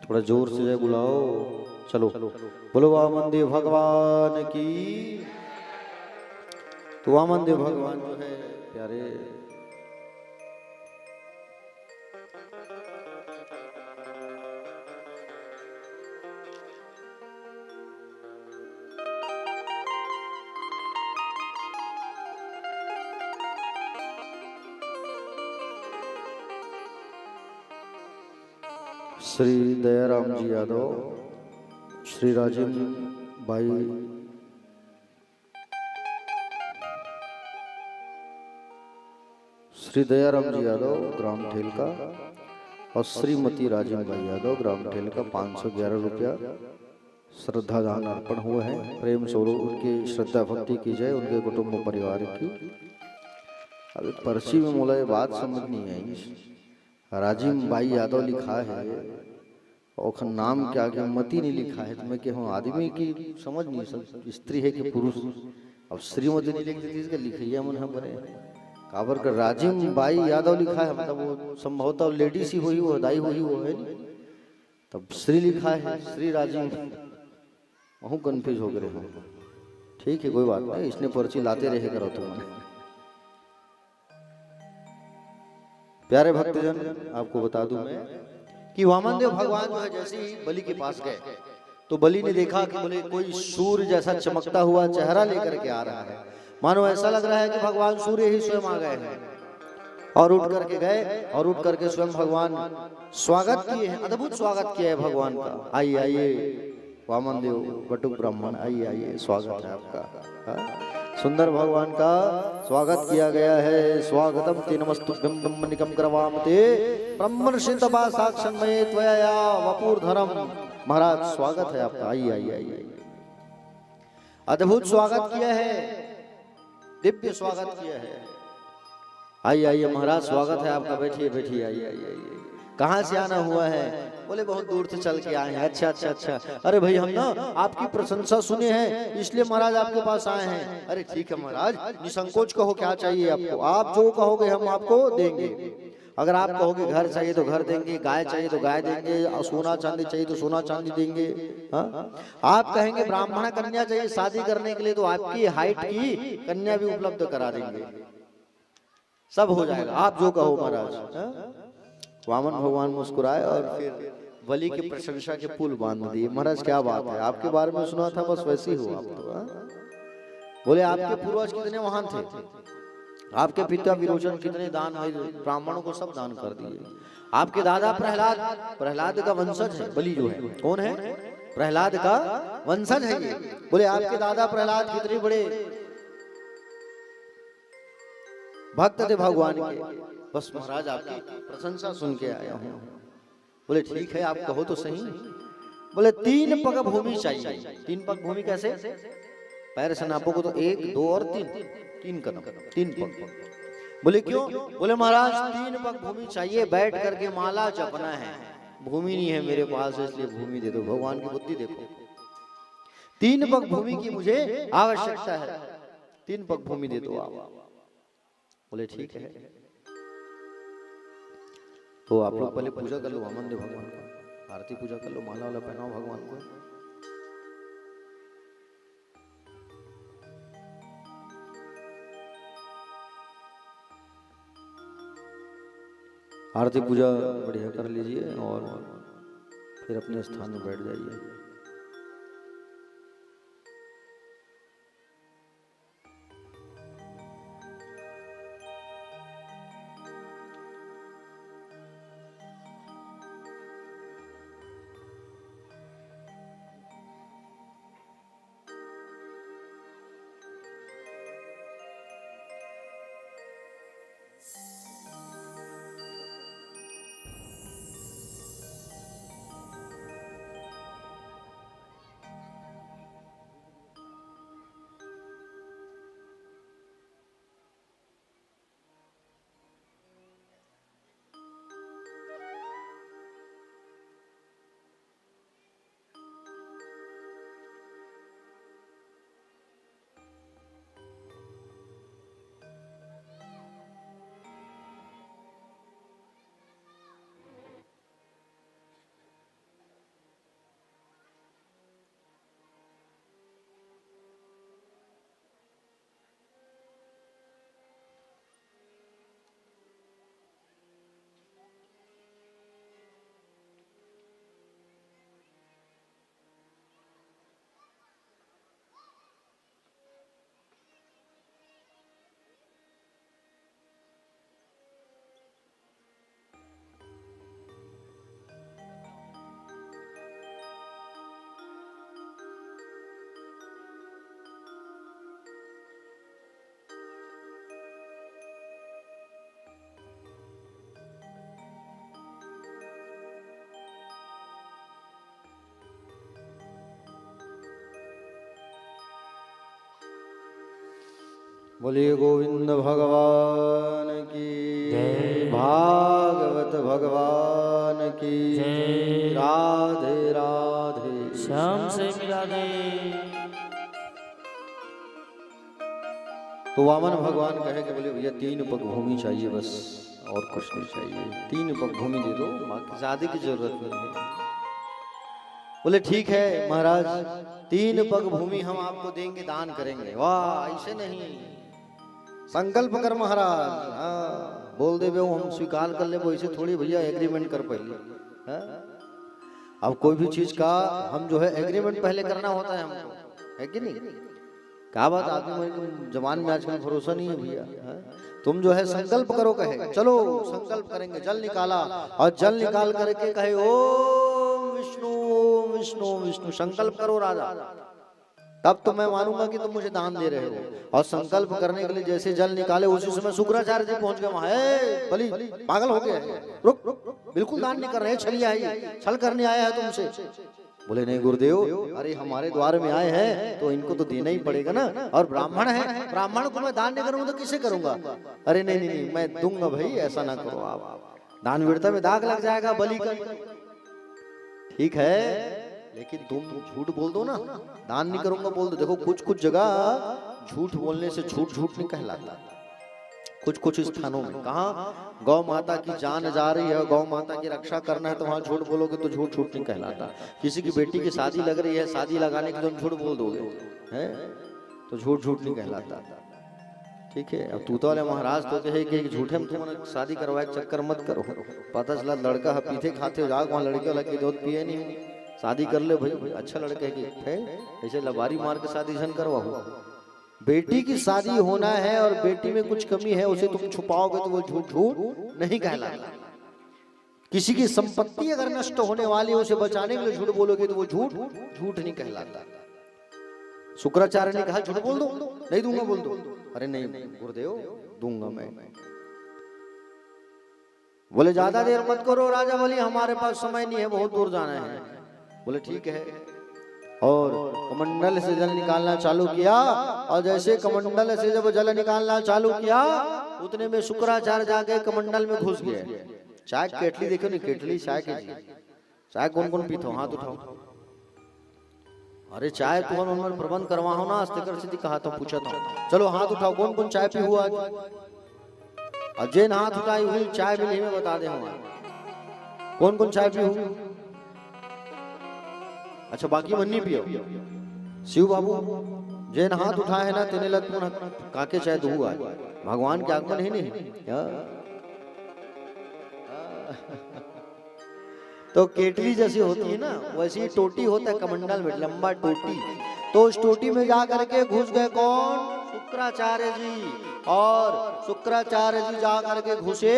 A: थोड़ा जोर से जय बुलाओ। चलो बोलो वामन देव भगवान की। तो वामन देव भगवान जो है प्यारे, श्री दयाराम जी यादव, श्री राजेंद्र भाई, श्री दयाराम जी यादव ग्राम ठेलका और श्रीमती राजेंद्र भाई यादव ग्राम ठेलका 511 रुपया श्रद्धा दान अर्पण हुए हैं। प्रेम स्वरूप उनकी श्रद्धा भक्ति की जाए, उनके कुटुंब परिवार की। अभी पर्ची में मोला ये बात समझ नहीं आई, राजीव भाई यादव लिखा है और नाम के आगे मती नहीं लिखा है, तो मैं क्या हूँ आदमी की समझ नहीं सकती, स्त्री है कि पुरुष। अब श्रीमती नहीं लिखती थी, इसका लिखिया मन हम बने काबर कर राजीव भाई यादव लिखा है, मतलब वो संभवतः लेडीज ही हुई, वो दाई हुई वो है नहीं, तब श्री लिखा है, श्री राजीव, वहूँ कंफ्यूज हो गए हो। ठीक है कोई बात नहीं, इसने पर्ची लाते रहे करो तुम। प्यारे भक्तजन, आपको बता दूं मैं कि वामन देव भगवान जो है जैसे ही बलि के पास गए तो बलि ने देखा कि बोले कोई सूर्य जैसा चमकता हुआ चेहरा लेकर के आ रहा है, मानो ऐसा लग रहा है कि भगवान सूर्य ही स्वयं आ गए हैं। और उठ करके गए और उठ करके स्वयं भगवान स्वागत किए हैं, अद्भुत स्वागत किया है भगवान का। आइए आइए वामन देव बटुक ब्राह्मण, आइए आइए, स्वागत है आपका। सुंदर भगवान का स्वागत किया गया है। स्वागतम ते नमस्तुभ्यं ब्रह्मनिकं करवामते ब्रह्मर्षि तपा साक्षन्मये त्वया वपुर्धरम। महाराज स्वागत है आपका, आइए आइए आइए। अद्भुत स्वागत किया है, दिव्य स्वागत किया है। आइए आइए महाराज, स्वागत है आपका, बैठिए बैठिए, आइए आइए आइए। कहाँ से आना हुआ है? बोले बहुत दूर से चल के आए हैं। अच्छा अच्छा अच्छा, अरे भाई हम ना आपकी प्रशंसा सुने हैं, इसलिए महाराज आपके पास आए हैं। अरे ठीक है महाराज, निसंकोच कहो क्या चाहिए आपको, आप जो कहोगे हम आपको देंगे। अगर आप कहोगे घर चाहिए तो घर देंगे, गाय चाहिए तो गाय देंगे, सोना चांदी चाहिए तो सोना चांदी देंगे। हाँ? आप कहेंगे ब्राह्मण कन्या चाहिए शादी करने के लिए तो आपकी हाइट की कन्या भी उपलब्ध करा देंगे, सब हो जाएगा, आप जो कहो महाराज। हाँ? वामन भगवान मुस्कुराए और फिर बलि की प्रशंसा के पुल बांध दिए। महाराज क्या बात है, आपके बारे में सुना था, बस वैसे ही हो आप तो। हाँ? बोले आपके पूर्वज कितने महान थे, आपके पिता विरोचन कितने दान ब्राह्मणों को सब दान कर दिए। आपके दादा प्रहलाद का वंशज है बलि जो है, कौन है, प्रहलाद का वंशज है ये। बोले आपके दादा प्रहलाद कितने बड़े भक्त थे भगवान के, बस महाराज आपकी प्रशंसा सुन के आया हूं। बोले ठीक है आप कहो तो सही। बोले 3 पग भूमि चाहिए। 3 पग भूमि कैसे, पैर से नापोगे तो 1 2 और 3 कदम, 3 पग। बोले क्यों, बोले महाराज 3 पग भूमि चाहिए, बैठ करके माला जपना है, भूमि नहीं है मेरे पास इसलिए भूमि दे दो। भगवान की बुद्धि देखो, 3 पग भूमि की मुझे आवश्यकता है, 3 पग भूमि दे दो आप। बोले ठीक है। तो आप लोग पहले पूजा कर लो वामन देव भगवान का, आरती पूजा कर लो, माला वाला पहनाओ भगवान को। आरती पूजा बढ़िया कर लीजिए और फिर अपने स्थान में बैठ जाइए। बोलिए गोविंद भगवान की
B: जय।
A: भागवत भगवान की
B: जय।
A: राधे राधे।
B: श्याम से मिला दे।
A: तो वामन भगवान कहे कि बोले भैया 3 पग भूमि चाहिए बस, और कुछ नहीं चाहिए, 3 पग भूमि दे दो, बाकी ज्यादा की जरूरत नहीं है। बोले ठीक है महाराज 3 पग भूमि हम आपको देंगे, दान करेंगे। वाह ऐसे नहीं, संकल्प कर महाराज। हाँ बोल दे वो हम स्वीकार कर ले, वो ऐसे थोड़ी भैया एग्रीमेंट कर पहले। हाँ? अब कोई भी चीज का हम जो है एग्रीमेंट पहले करना होता है हमको, है कि नहीं? क्या बात, आदमी जवान में आजकल भरोसा नहीं है भैया। हाँ? तुम जो है संकल्प करो, कहे चलो संकल्प करेंगे, जल निकाला और जल निकाल करके कहे ओम विष्णु ओम विष्णु ओम विष्णु, संकल्प करो राजा, तब तो मैं मानूंगा कि तुम मुझे दान दे रहे हो। और संकल्प करने के लिए जैसे जल निकाले उसी समय शुक्राचार्य जी पहुंच गए वहां। बलि पागल हो गया है, रुक बिल्कुल दान नहीं कर रहे, छलिया है, छल करने आया है तुमसे। बोले नहीं गुरुदेव, अरे हमारे द्वार में आए हैं तो इनको तो देना ही पड़ेगा ना, और ब्राह्मण है, ब्राह्मण को मैं दान नहीं करूंगा तो किसे करूंगा? अरे नहीं नहीं नहीं मैं दूंगा भाई, ऐसा ना करो आप, दान वीरता में दाग लग जाएगा बलि का। ठीक है लेकिन तुम झूठ बोल दो ना, दान नहीं करूंगा बोल दो। देखो कुछ कुछ जगह झूठ बोलने से झूठ झूठ नहीं कहलाता, कुछ कुछ स्थानों में। कहाँ गौ माता की जान जा रही है, गौ माता की रक्षा करना है, तो वहां झूठ बोलोगे तो झूठ झूठ नहीं कहलाता। किसी की बेटी की शादी लग रही है, शादी लगाने के तुम झूठ बोल दोगे है तो झूठ झूठ नहीं कहलाता। ठीक है, अब तूता वाले महाराज तो कहे कि झूठे में तुमने शादी करवाए चक्कर मत करो। पता चला लड़का पीते खाते हो जाओ, वहाँ लड़के वाला की दूध पिए नहीं, शादी कर ले भाई, अच्छा लड़का है ऐसे लबारी मार के शादी जन करवाओ। बेटी की शादी होना है और बेटी में कुछ कमी है उसे तुम छुपाओगे तो वो झूठ झूठ नहीं कहलाता। किसी की संपत्ति अगर नष्ट होने वाली है उसे बचाने के लिए झूठ बोलोगे तो वो झूठ झूठ नहीं कहलाता। शुक्राचार्य ने कहा झूठ बोल दो, नहीं दूंगा, बोल दो। अरे नहीं गुरुदेव दूंगा मैं। बोले ज्यादा देर मत करो राजा, बोली हमारे पास समय नहीं है, बहुत दूर जाना है। बोले ठीक है, और कमंडल से जल निकालना चालू किया, और जैसे कमंडल से जब जल निकालना चालू किया उतने में शुक्राचार्य जाके कमंडल में घुस गए। चाय केटली देखो नहीं, केटली चाय की चाय कौन कौन पीते हो, हाथ उठाओ। अरे चाय तो उन्होंने प्रबंध करवा हो ना, अस्तिकर सिद्धि कहा तो पूछा था, चलो हाथ उठाओ कौन कौन चाय पी हुआ। और जिन हाथ उठाई हुई चाय मिली में बता दे कौन कौन चाय पी हुई। अच्छा बाकी मन्नी पियो। शिव बाबू जैन हाथ उठाए ना तेने लत काके चाहे तो हुआ, भगवान के आगमन है नहीं। तो केटली जैसी होती है ना वैसी टोटी होता है कमंडल में, लंबा टोटी। तो उस टोटी में जा करके घुस गए कौन, शुक्राचार्य जी। और शुक्राचार्य जी जा करके घुसे,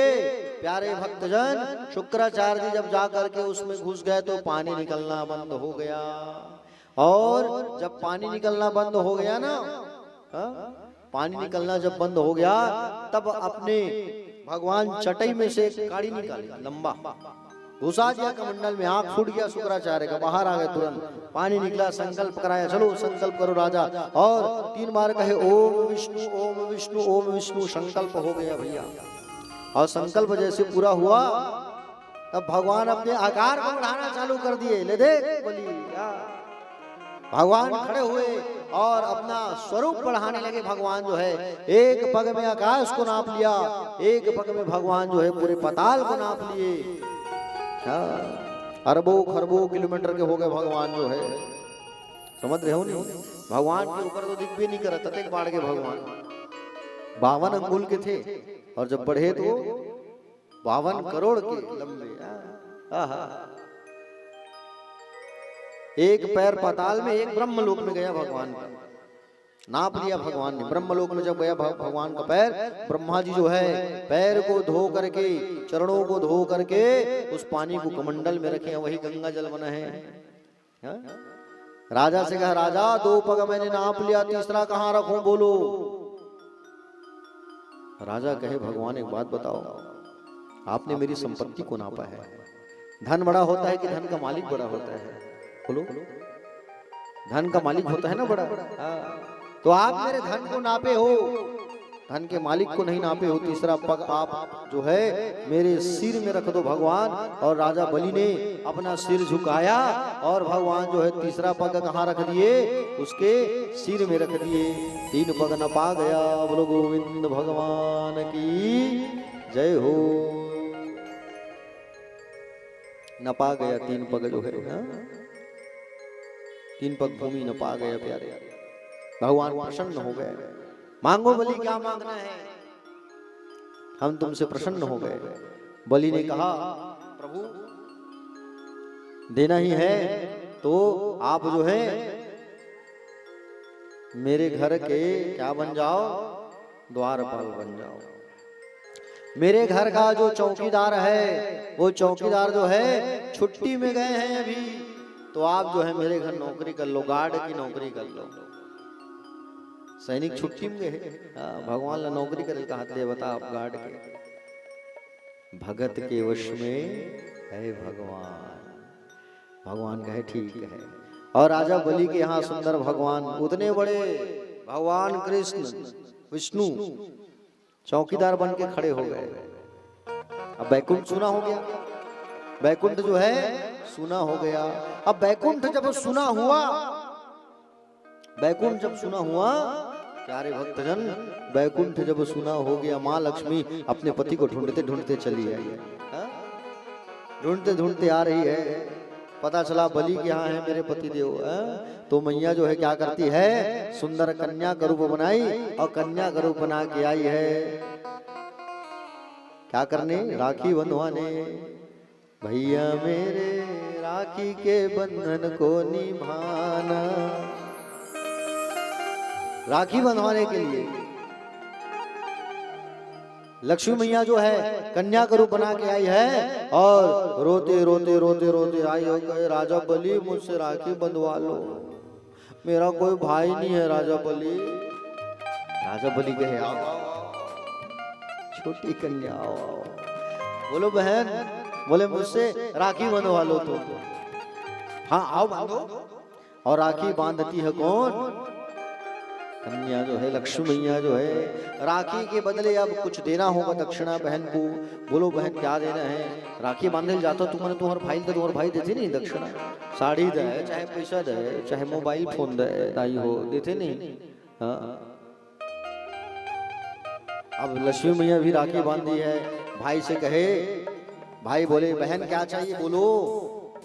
A: प्यारे भक्तजन शुक्राचार्य जी जब जा करके उसमें घुस गए तो पानी निकलना बंद हो गया। और जब पानी निकलना बंद हो गया ना, पानी निकलना जब बंद हो गया तब अपने भगवान चटई में से काड़ी निकाली, लंबा घुसा दिया कमंडल में, आंख फूट गया शुक्राचार्य का, बाहर आ गए तुरंत। पानी निकला, संकल्प कराया, चलो संकल्प करो राजा। और 3 बार कहे ओम विष्णु ओम विष्णु ओम विष्णु, संकल्प हो गया भैया। और संकल्प जैसे पूरा हुआ तब भगवान अपने आकार को बढ़ाना चालू कर दिए। ले देख बोली भगवान खड़े हुए और अपना स्वरूप बढ़ाने लगे। भगवान जो है एक पग में आकाश को नाप लिया, एक पग में भगवान जो है पूरे पाताल को नाप लिए। अरबों खरबों किलोमीटर के हो गए भगवान जो है, समझ रहे हो नहीं। भगवान के ऊपर तो दिख भी नहीं करता थे बाढ़ के भगवान 52 अंगुल के थे, और जब बढ़े तो 52 करोड़ के लंबे। एक पैर पाताल में, एक ब्रह्मलोक में गया भगवान का, नाप लिया भगवान ने। ब्रह्मलोक में जब गया भगवान का पैर, ब्रह्मा जी जो है पैर को धो करके, चरणों को धो करके उस पानी को कमंडल में रखे, वही गंगा जल बना है। राजा से कहा राजा 2 पग मैंने नाप लिया, तीसरा कहाँ रखूं बोलो। राजा कहे भगवान एक बात बताओ, आपने मेरी संपत्ति को नापा है। धन बड़ा होता है कि धन का मालिक बड़ा होता है, बोलो। धन का मालिक होता है ना बड़ा, तो आप मेरे धन को नापे हो, धन के मालिक को नहीं नापे हो। तीसरा पग आप जो है मेरे सिर में रख दो भगवान। और राजा बलि ने अपना सिर झुकाया और भगवान जो है तीसरा पग कहाँ रख दिए, उसके सिर में रख दिए। 3 पग नपा गया। बोलो गोविंद भगवान की जय हो। नपा गया 3 पग जो है, 3 पग भूमि नपा गया प्यारे। भगवान प्रसन्न हो गए। मांगो बलि क्या मांगना है, हम तुमसे प्रसन्न हो गए। बलि ने कहा प्रभु देना ही है तो आप जो है मेरे घर के क्या बन जाओ, द्वारपाल बन जाओ। मेरे घर का जो चौकीदार है वो चौकीदार जो है छुट्टी में गए हैं अभी, तो आप जो है मेरे घर नौकरी कर लो, गार्ड की नौकरी कर लो। सैनिक छुट्टी में गए, भगवान ला नौकरी करे का हाथ ले बता आप गार्ड के। भगत के वश में है भगवान। भगवान कहे ठीक है। और राजा बलि के यहाँ सुंदर भगवान, उतने बड़े भगवान कृष्ण विष्णु चौकीदार बन के खड़े हो गए। अब बैकुंठ सुना हो गया, बैकुंठ जो है सुना हो गया। अब बैकुंठ जब सुना हुआ, बैकुंठ जब सुना हुआ प्यारे भक्तजन, बैकुंठ जब सुना हो गया, माँ लक्ष्मी अपने पति को ढूंढते ढूंढते चली आई। ढूंढते ढूंढते आ रही है, पता चला बलि के यहाँ है मेरे पति देव। तो मैया जो है क्या करती है, सुंदर कन्या का रूप बनाई और कन्या का रूप बना के आई है क्या करने, राखी बंधवाने। भैया मेरे राखी के बंधन को निभाना, राखी बंधवाने के लिए लक्ष्मी मैया जो है कन्या का रूप बना के आई है और रोते रोते रोते रोते आई हो गए, राजा बलि मुझसे राखी बंधवा लो, मेरा कोई भाई नहीं है राजा बलि। राजा बलि कहे आओ छोटी कन्या आओ। बोलो बहन, बोले मुझसे राखी बंधवा लो तो। हाँ आओ बांधो। और राखी बांधती है कौन, कन्या जो है लक्ष्मी मैया जो है। राखी के बदले अब कुछ देना होगा दक्षिणा बहन को। बोलो बहन क्या देना है, राखी बांधे जाता तुम्हारे तुम्हारे भाई तुम्हारे भाई देते नहीं दक्षिणा, साड़ी दे चाहे पैसा दे चाहे मोबाइल फोन दे, दाई हो देते नहीं। हाँ अब लक्ष्मी मैया भी राखी बांधी है, भाई से कहे, भाई बोले बहन क्या चाहिए बोलो।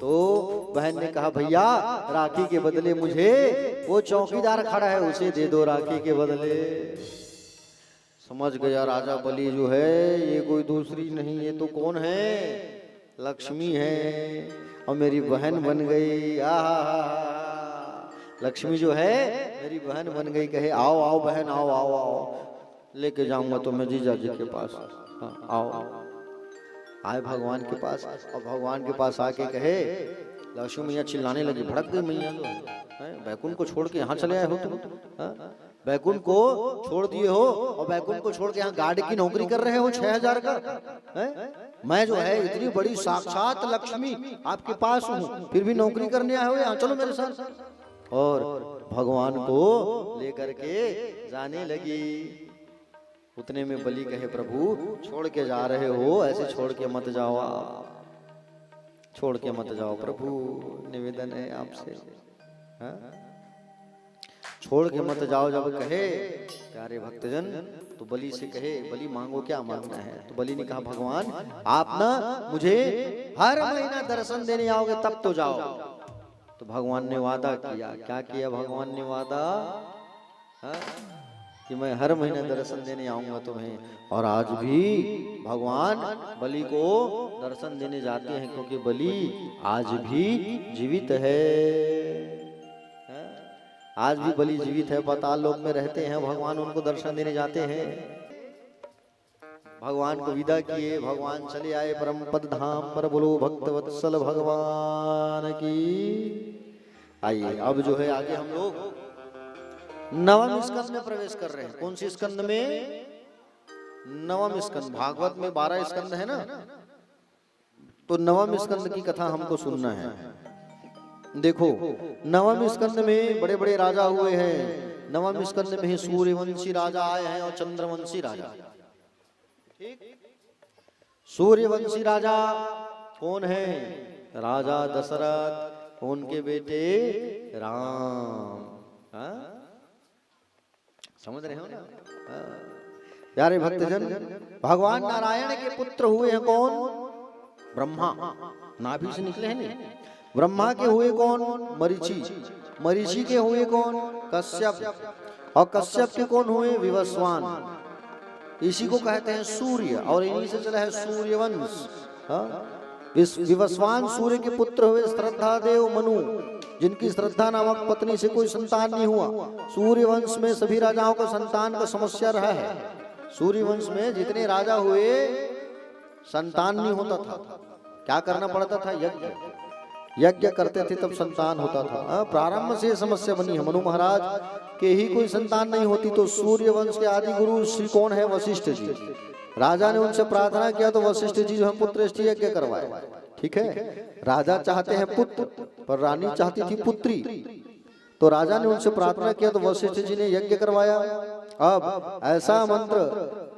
A: तो बहन ने कहा भैया राखी के बदले मुझे वो चौकीदार खड़ा है उसे दे दो राखी के बदले। समझ गया राजा बलि जो है ये कोई दूसरी नहीं, ये तो कौन है, लक्ष्मी है और मेरी बहन बन गई। लक्ष्मी जो है मेरी बहन बन गई। कहे आओ आओ बहन आओ आओ आओ, लेके जाऊंगा तो मैं जीजा जी के पास। हाँ आओ। आए भगवान के पास और भगवान के पास आके कहे, लक्ष्मी मैया चिल्लाने लगी, भड़क गई मैया जो है, बैकुंठ को छोड़ के यहाँ चले आए हो तुम, बैकुंठ को छोड़ दिए हो और बैकुंठ को छोड़ के यहाँ गार्ड की नौकरी कर रहे हो 6000 का। मैं जो है इतनी बड़ी साक्षात लक्ष्मी आपके पास हूँ, फिर भी नौकरी करने आए हो यहाँ, चलो मेरे साथ। और भगवान को लेकर के जाने लगी। उतने में बलि कहे प्रभु छोड़ के जा रहे हो, ऐसे छोड़ के मत जाओ, छोड़ के मत जाओ प्रभु, निवेदन है आपसे, छोड़ के मत जाओ। जब कहे प्यारे भक्तजन तो बलि से कहे, बलि मांगो क्या मांगना है। तो बलि ने कहा भगवान आप ना मुझे हर महीना दर्शन देने आओगे तब तो जाओ। तो भगवान ने वादा किया, क्या किया भगवान ने वादा, कि मैं हर महीने दर्शन देने आऊंगा तुम्हें। और आज भी भगवान बलि को दर्शन देने जाते हैं, क्योंकि बलि आज भी जीवित है। आज भी बलि जीवित है, पाताल लोक में रहते हैं, भगवान उनको दर्शन देने जाते हैं। भगवान को विदा किए, भगवान चले आए परम पद धाम पर। बोलो भक्त वत्सल भगवान की। आइए अब जो है आगे हम लोग नवम स्कंद में प्रवेश कर रहे हैं। कौन सी स्कंद में, नवम स्कंद। भागवत में 12 स्कंद है ना, तो नवम स्कंद की कथा हमको सुनना है। देखो नवम स्कंद में बड़े बड़े राजा हुए हैं। नवम स्कंद में सूर्यवंशी राजा आए हैं और चंद्रवंशी राजा। ठीक, सूर्यवंशी राजा कौन है, राजा दशरथ, उनके बेटे राम। समझ रहे हो ना प्यारे भक्तजन। भगवान नारायण के पुत्र हुए हैं कौन, ब्रह्मा, नाभि से निकले हैं नहीं। ब्रह्मा के हुए कौन, मरीचि, मरीचि के हुए कौन, कश्यप, और कश्यप के कौन हुए, विवस्वान। इसी को कहते हैं सूर्य, और इन्हीं से चला है सूर्यवंश। विवस्वान सूर्य के पुत्र हुए श्रद्धा देव मनु, जिनकी श्रद्धा नामक पत्नी से कोई संतान नहीं हुआ। सूर्यवंश में सभी राजाओं को संतान का समस्या रहा है। सूर्यवंश में जितने राजा हुए संतान नहीं होता था, क्या करना पड़ता था, यज्ञ, यज्ञ करते थे तब संतान होता था। प्रारंभ से समस्या बनी है। मनु महाराज के ही कोई संतान नहीं होती, तो सूर्यवंश के आदि गुरु श्री कौन है, वशिष्ठ जी। राजा ने उनसे प्रार्थना किया तो वशिष्ठ जी जो है पुत्र यज्ञ करवाए। ठीक है, राजा चाहते हैं पुत्र, पर रानी चाहती थी पुत्री, तो राजा ने उनसे प्रार्थना किया तो वशिष्ठ जी ने यज्ञ करवाया। अब ऐसा मंत्र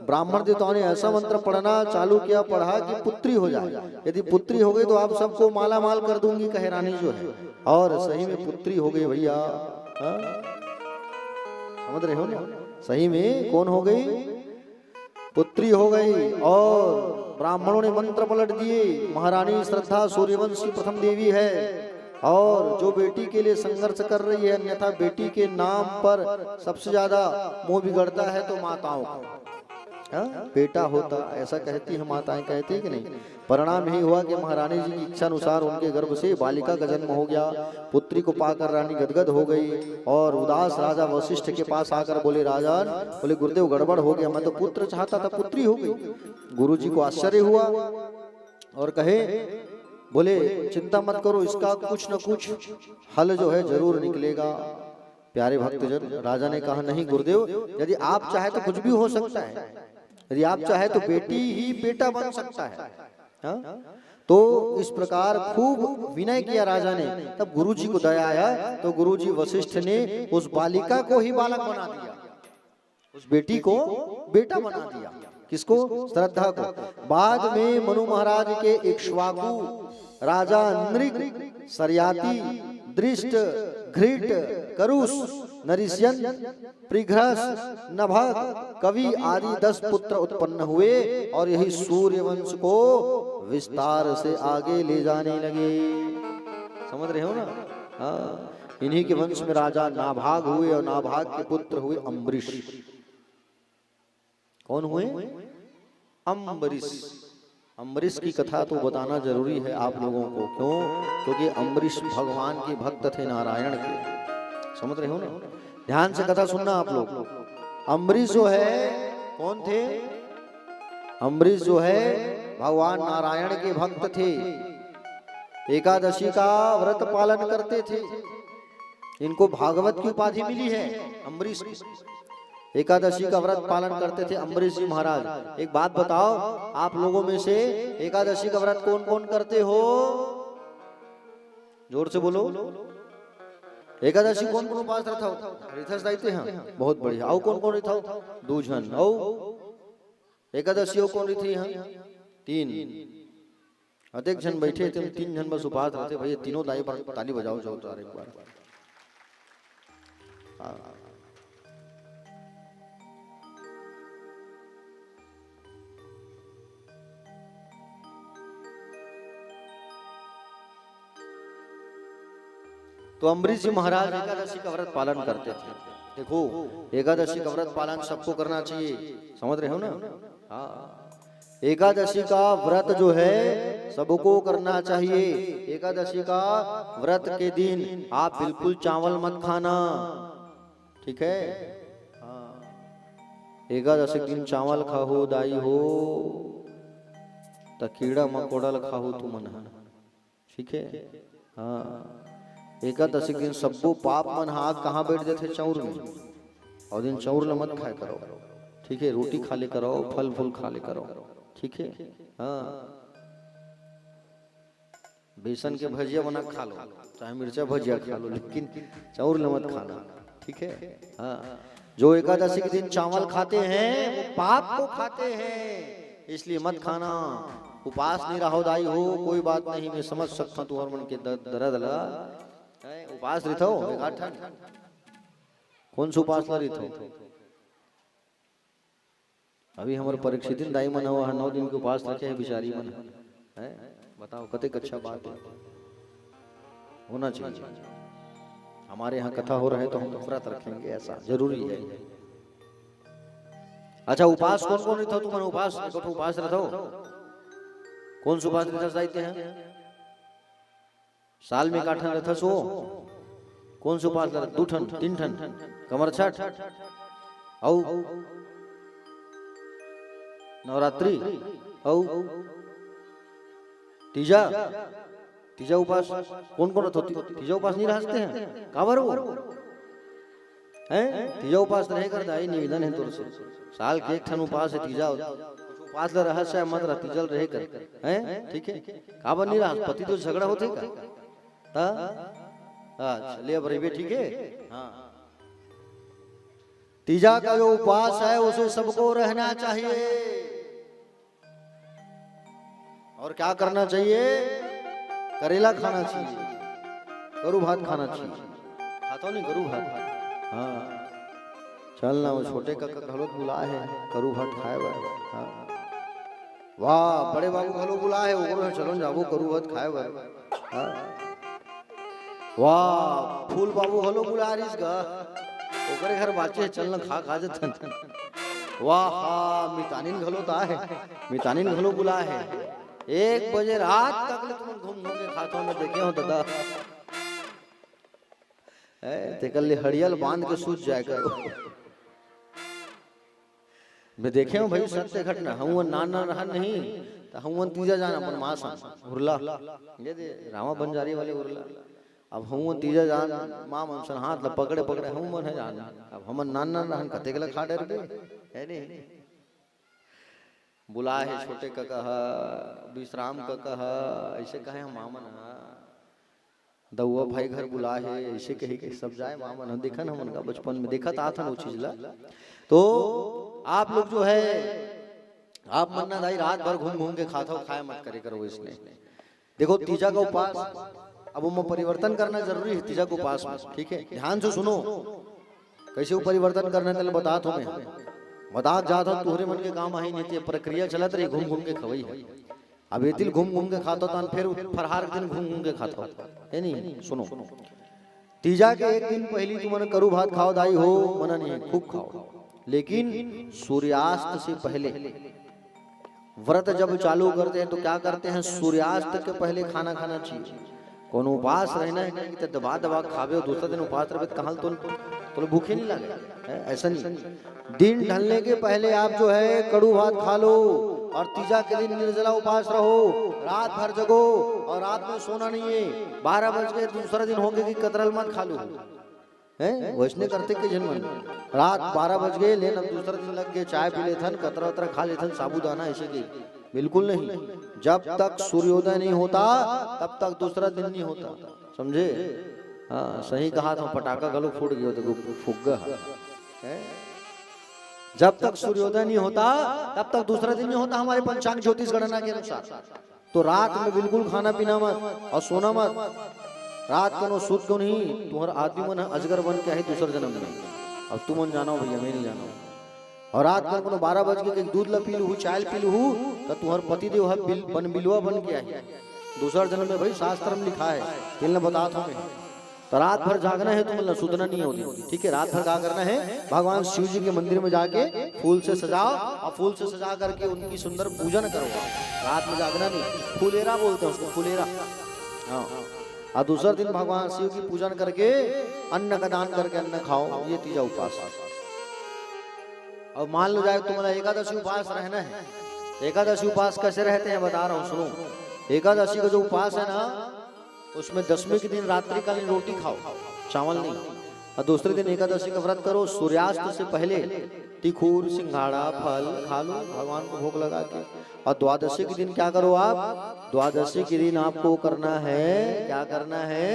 A: ब्राह्मण देवताओं ने ऐसा मंत्र पढ़ना चालू किया, पढ़ा कि पुत्री हो जाए। यदि पुत्री हो गई तो आप सबको माला माल कर दूंगी, कहे रानी जो है। और सही में पुत्री हो गई भैया। समझ रहे हो ना, सही में कौन हो गई? पुत्री हो गई। और ब्राह्मणों ने मंत्र पलट दिए। महारानी श्रद्धा सूर्यवंश की प्रथम देवी है और जो बेटी के लिए संघर्ष कर रही है, अन्यथा बेटी के नाम पर सबसे ज्यादा मोह बिगड़ता है तो माताओं का। बेटा होता, ऐसा कहती है माताएं, कहती है कि नहीं? परिणाम यही हुआ कि महारानी जी की इच्छा अनुसार उनके गर्भ से बालिका का जन्म हो गया। पुत्री को पाकर रानी गदगद हो गई और उदास राजा वशिष्ठ के पास आकर बोले, राजन, बोले गुरुदेव गड़बड़ हो गया, मैं तो पुत्र चाहता था, पुत्री हो गई। गुरुजी को आश्चर्य हुआ और कहे, बोले चिंता मत करो, इसका कुछ न कुछ हल जो है जरूर निकलेगा। प्यारे भक्तजन, राजा ने कहा, नहीं गुरुदेव, यदि आप चाहे तो कुछ भी हो सकता है, यदि आप चाहे तो बेटी ही बेटा बन सकता है। तो इस प्रकार खूब विनय किया राजा ने। तब गुरुजी को दया आया तो गुरुजी वशिष्ठ ने उस बालिका को ही बालक बना दिया, उस बेटी को बेटा बना दिया। किसको? श्रद्धा को। बाद में मनु महाराज के इक्ष्वाकु राजा नृग, सरयाति, दृष्ट, घृट, करुष, नरिष्यन, परिघ्रस, नभग, कवि आदि 10 पुत्र उत्पन्न हुए और यही सूर्यवंश को विस्तार से आगे ले जाने लगे। समझ रहे हो ना? हाँ, इन्हीं के वंश में राजा नाभाग हुए और नाभाग के पुत्र हुए अम्बरीश। कौन हुए? अम्बरीश। अम्बरीश की कथा तो बताना जरूरी है आप लोगों को। क्यों? क्योंकि अम्बरीश भगवान के भक्त थे, नारायण के। समझ रहे हो ना? ध्यान से कथा सुनना आप लोग। अम्बरीश जो है कौन थे? अम्बरीश जो है भगवान नारायण के भक्त थे। एकादशी का व्रत पालन करते थे। इनको भागवत की उपाधि मिली है अम्बरीश की। एकादशी का व्रत पालन करते थे अम्बरीश जी महाराज। एक बात बताओ, आप लोगों में से एकादशी का व्रत कौन कौन करते हो? जोर से बोलो। एकादशी कौन कौन उपास रहता हो? रिथस दाइते हैं, बहुत बढ़िया। आओ कौन कौन रहता हो? 2 जन। आओ एकादशी कौन रही थी? 3। अधिक जन बैठे थे, 3 जन बस उपास रहते। भैया तीनों दाई पर ताली बजाओ जाओ तो एक बार। तो अम्बरीश जी महाराज एकादशी का व्रत पालन करते थे। देखो, एकादशी का व्रत पालन सबको करना चाहिए। समझ रहे हो ना? हाँ, एकादशी का व्रत जो है सबको करना चाहिए। एकादशी का व्रत के दिन आप बिल्कुल चावल मत खाना, ठीक है? हाँ, एकादशी के दिन चावल खाओ दाई हो तो कीड़ा मकोड़ा खाओ तू मन, ठीक है? हाँ, एकादशी के दिन सबको पाप मन हाथ कहाँ बैठ जाते? चौर में। और दिन चौर ल मत खाए करो, ठीक है? रोटी खा ले करो, फल फूल खा ले करो, ठीक है? हाँ, बेसन के भजिया बना खा लो, चाहे मिर्चा भजिया खा लो, लेकिन चौर ल मत खाना, ठीक है? हाँ, जो एकादशी के दिन चावल खाते हैं वो पाप को खाते हैं, इसलिए मत खाना। उपास नहीं रहो दाई हो, कोई बात नहीं, मैं समझ सकता तू और मन के दर्द ला। उपास रही थो, कौन सा उपास ला रही थो? अभी हमारे परीक्षित दिन दाई मन हुआ 9 दिन के उपास रखे है बिचारी मन है। बताओ कतई अच्छा बात है, होना चाहिए। हमारे यहाँ कथा हो रहा है तो हम व्रत रखेंगे, ऐसा जरूरी है। अच्छा, उपास कौन कौन रहता? तुम उपास उपास रहता हो? कौन सा उपास रहते हैं? साल में काठन रहता सो? कौन सा उपास रहता? 2 ठन 3 ठन कमर छठ औ नवरात्रि औ तीजा। तीजा उपास कौन कौन रहता? तीजा उपास नहीं रहते हैं, काबर वो हैं? तीजा उपास रहे कर दाई, निवेदन है तोर से। साल के 1 ठन उपास है तीजा। उपास ला रहस्य मत रह, तीजल रहे कर हैं, ठीक है? काबर नहीं रहा? पति तो झगड़ा होते का? अच्छा ले अब रही, ठीक है? हाँ, तीजा का जो उपवास है उसे सबको रहना चाहिए। और क्या करना चाहिए? करेला खाना चाहिए, गरु भात खाना चाहिए। खाता नहीं गरु भात? हाँ, चल ना वो छोटे काका घलो बुला है करू भात खाए बर। हाँ। वाह बड़े बाबू घलो बुला है ओकरो चलो जाबो करू भात खाए बर। हाँ। वाह फूल बाबू घलो बुला रहीस गा ओकरे घर बाचे चल ना खा जतन। वाह हाँ मितानिन घलो ता है मितानिन घलो बुला है 1 बजे रात तक ले तुम घूम घूम के खातो में देखे हो दादा ते कल हड़ियल बांध के सूझ जाए करो। मैं देखे हूँ भाई सत्य घटना हम नाना रहा नहीं तो हम तीजा जान अपन माँ उर्ला ये दे रामा बंजारी वाले उर्ला अब हम तीजा जान माँ मनसन हाथ पकड़े पकड़े हम मन है जान अब हम नाना रहन कते के खा डर है नहीं बुला है छोटे का कहा विश्राम का कहा ऐसे कहे हम मामन दउआ भाई घर बुला है ऐसे कही के सब जाए मामन देखा ना उनका बचपन में देखा था वो चीज ला। तो आप लोग जो है आप मन्ना दाई रात भर घूम घूम के खाता हो खाए मत करे करो इसने देखो तीजा का उपास अब वो परिवर्तन करना जरूरी है तीजा को उपास में ठीक है ध्यान से सुनो कैसे वो परिवर्तन करने के लिए बता तुम्हें बता जाता तुहरे मन के काम आई नहीं प्रक्रिया चलत रही घूम घूम के खवई है अब ये तिल घूम घूम के खाता था फिर फरहार के दिन घूम घूम के खाता है नहीं सुनो तीजा के एक दिन पहली तुमने करू भात खाओ दाई हो मना नहीं खूब खाओ लेकिन सूर्यास्त से पहले व्रत जब चालू करते हैं तो क्या करते हैं सूर्यास्त के पहले खाना खाना चाहिए कौन उपास रहना है कि दबा दबा खावे और दूसरा दिन उपास रहे कहाँ तो भूखे नहीं लगे ऐसा नहीं दिन ढलने के पहले आप जो है कड़ू भात खा लो और तीजा के दिन निर्जला उपास रहो रात भर जगो और रात में सोना नहीं है 12 बज गए दूसरा दिन होंगे कि कतरल मत खा लो है वैसने करते के जन्म रात 12 बज गए लेकिन अब दूसरा दिन लग गए चाय पी लेथन कतरा वतरा खा लेथन साबूदाना ऐसे के बिल्कुल नहीं जब तक सूर्योदय नहीं होता तब तक दूसरा दिन नहीं होता समझे। हाँ सही कहा था पटाखा गलो फूट गया तो फुग्गा जब तक सूर्योदय नहीं होता तब तक दूसरा दिन नहीं होता हमारे पंचांग ज्योतिष गणना के अनुसार। तो रात में बिल्कुल खाना पीना मत और सोना मत रात को सूत क्यों नहीं तुम्हारा आदमी मन अजगर बन के है दूसरा जन्म में अब तुम मन जानो भैया मैं नहीं जानो और रात को 12 बज के दूध ला पी लू चाय पी लू तो तुम्हारा पति देव बन बिलुआ बन के है दूसरा जन्म में भाई शास्त्र में लिखा है तिल बता था मैं तो रात भर जागना है तो मतलब सुधना नहीं होती ठीक है रात भर क्या करना है भगवान शिव जी के मंदिर में जाके फूल से सजाओ और फूल से सजा करके उनकी सुंदर पूजन करो रात में जागना नहीं फुलेरा बोलते हैं उसको फुलेरा। हाँ और दूसरा दिन भगवान शिव की पूजन करके अन्न का दान करके अन्न खाओ ये तीजा उपास। अब मान लो जाए तुम्हारा एकादशी उपास रहना है एकादशी उपास कैसे रहते हैं बता रहा हूँ सुनो। एकादशी का जो उपास है ना उसमें 10वें के दिन रात्रिकालीन रोटी खाओ चावल नहीं और दूसरे दिन एकादशी का व्रत करो सूर्यास्त से पहले तिखूर सिंघाड़ा फल खा लो भगवान को भोग लगा के। और द्वादशी के दिन क्या करो आप द्वादशी के दिन आपको करना है क्या करना है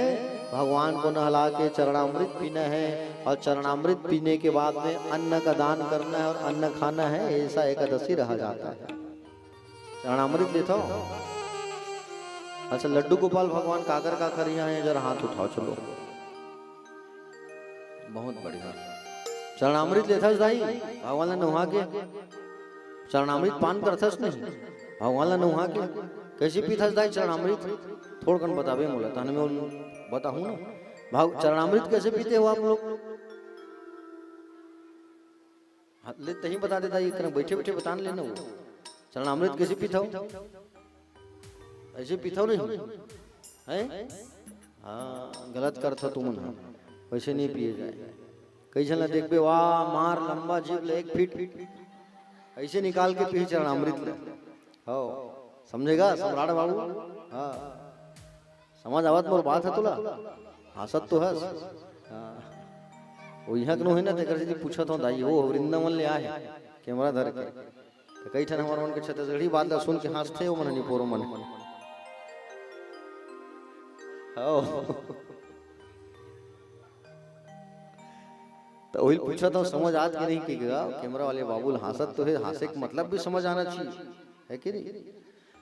A: भगवान को नहला के चरणामृत पीना है और चरणामृत पीने के बाद में अन्न का दान करना है और अन्न खाना है ऐसा एकादशी रहा जाता है। चरणामृत लेता हूँ। अच्छा लड्डू गोपाल भगवान काकर का कर यहाँ है जरा हाथ उठाओ चलो बहुत बढ़िया चरणामृत लेता दाई भगवान नहा के चरणामृत पान करता नहीं भगवान नहा के कैसे पीता दाई चरणामृत थोड़ कन बतावे मोला तहन में बताऊं ना भाव चरणामृत कैसे पीते हो आप लोग ले तही बता देता ये बैठे बैठे बता लेना वो चरणामृत कैसे पीता हो ऐसे पीता नहीं है हाँ गलत करता तुम ना वैसे नहीं पिए जाए कई जन देख बे वाह मार लंबा जीव ले 1 फीट ऐसे निकाल के पी चरणामृत ले हो समझेगा सम्राट बाबू। हाँ समझ आवत मोर बात है तुला हंसत तो हंस। वो यहाँ है ना तेकर से पूछा था दाई वो वृंदावन ले आए कैमरा धर के तो कई ठन हमारे मन के छत्तीसगढ़ी बात सुन के हंसते हो मन नहीं पोरो मन तो वही पूछा था समझ आज के नहीं की कैमरा वाले बाबुल हंसत तो है हंसे का मतलब भी समझ आना चाहिए है कि नहीं।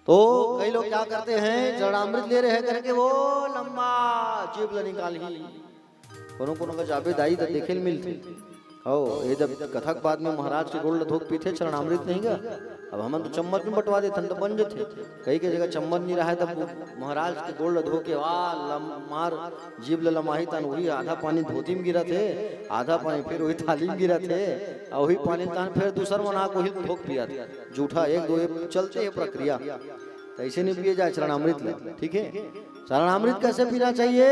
A: तो कई लोग क्या करते हैं चरणामृत ले रहे हैं करके वो लंबा जीभ ला निकाल ही कोनो कोनो का जाबे दाई तो देखे मिलते ओ ये जब कथक बाद में महाराज के गोल्ड धोख पीते चरणामृत नहीं गा। अब हम तो चम्मच में बंटवा देते तो बन जाते, कहीं की जगह चम्मच नहीं रहा है तब महाराज के गोल्ड धो के वाह मार जीव लमाही तन वही आधा पानी धोती में गिरा थे, आधा पानी फिर वही थाली में गिरा थे, और वही पानी तन फिर दूसर मना को ही धोख पिया था जूठा। एक दो ये चलते है प्रक्रिया, तो ऐसे नहीं पिए जाए चरणामृत ले, ठीक है। चरणामृत कैसे पीना चाहिए?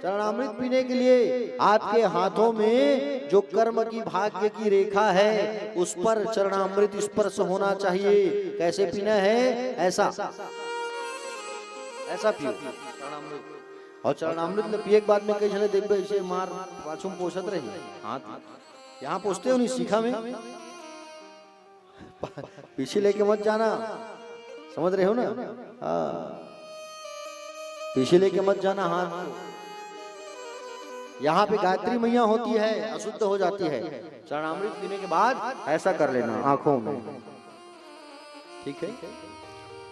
A: चरणामृत पीने के लिए आपके हाथों में जो कर्म की भाग्य की रेखा है उस पर चरणामृत स्पर्श होना चाहिए। कैसे पीना है? ऐसा ऐसा पियो चरणामृत। और चरणामृत में पिए के बाद में कई जने देखबे ऐसे मार पाछू में पोछत रही हाथ, यहाँ पोछते हो नहीं सीखा में, पीछे लेके मत जाना, समझ रहे हो ना? हाँ, पीछे लेके मत जाना हाथ। यहाँ पे गायत्री मैया होती है, अशुद्ध हो जाती है। चरणामृत पीने के बाद ऐसा कर लेना आंखों में, ठीक है।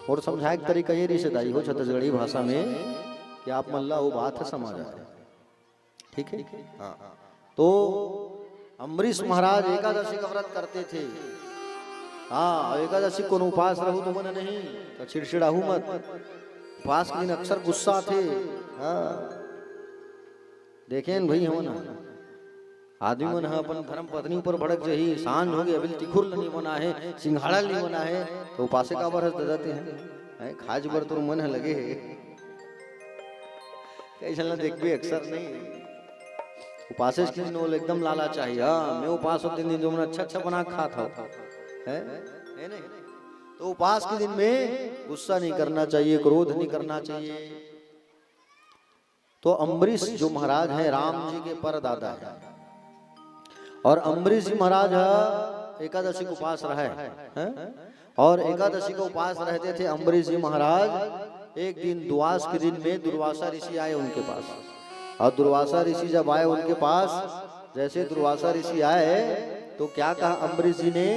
A: और समझाए एक तरीका ये रिश्तेदारी हो छत्तीसगढ़ी भाषा में कि आप मल्ला वो बात है समझ आए, ठीक है। हाँ, तो अम्बरीश महाराज एकादशी का व्रत करते थे। हाँ, एकादशी को उपास रहू तो मन नहीं तो चिड़चिड़ाहू मत, उपास के दिन अक्सर गुस्सा थे। हाँ, देखें भाई हो ना आदमी मन है अपन धर्म पत्नी ऊपर भड़क जही, सांझ हो गई अभी तिखुर नहीं बना है, सिंघाड़ा नहीं बना है, तो उपासे का बर जाते हैं खाज बर तो मन है लगे है कई चलना देख भी अक्सर नहीं उपासे के दिन एकदम लाला चाहिए। हाँ, मैं उपास होते दिन जो मैं अच्छा अच्छा बना खाता हूँ है नहीं। तो उपास के दिन में गुस्सा नहीं करना चाहिए, क्रोध नहीं करना चाहिए। तो अम्बरीश जो महाराज हैं राम जी के परदादा है, और अम्बरीश जी महाराज एकादशी को उपास रहे हैं, और एकादशी को उपास रहते थे अम्बरीश जी महाराज। एक दिन दुआस के दिन में दुर्वासा ऋषि आए उनके पास, और दुर्वासा ऋषि जब आए उनके पास, जैसे दुर्वासा ऋषि आए तो क्या कहा अम्बरीश जी ने?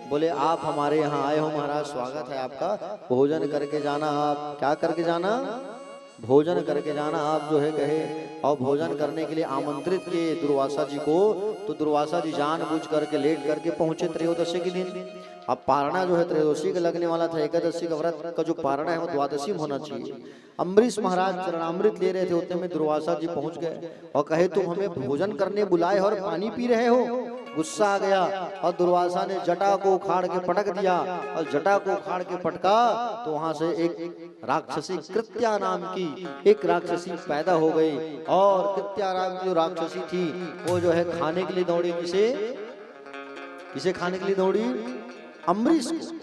A: बोले आप हमारे यहाँ आए हो महाराज, स्वागत है आपका, भोजन करके जाना। आप क्या करके जाना? भोजन करके जाना आप जो है कहे। और भोजन करने के लिए आमंत्रित किए दुर्वासा जी को। तो दुर्वासा जी जानबूझ करके लेट करके पहुंचे त्रयोदशी के दिन। अब पारणा जो है त्रयोदशी का लगने वाला था, एकादशी का व्रत का जो पारणा है वो द्वादशी में होना चाहिए। अम्बरीश महाराज चरणामृत ले रहे थे, उतने में दुर्वासा जी पहुंच गए और कहे तुम हमें भोजन करने बुलाए और पानी पी रहे हो। गुस्सा आ गया और दुर्वासा ने जटा को उखाड़ के पटक दिया, और जटा को उखाड़ के पटका तो वहां से एक राक्षसी कृत्या नाम की एक राक्षसी पैदा हो गई। और कृत्या नाम की जो राक्षसी थी वो जो है खाने के लिए दौड़ी, किसे खाने के लिए दौड़ी? अम्बरीश को।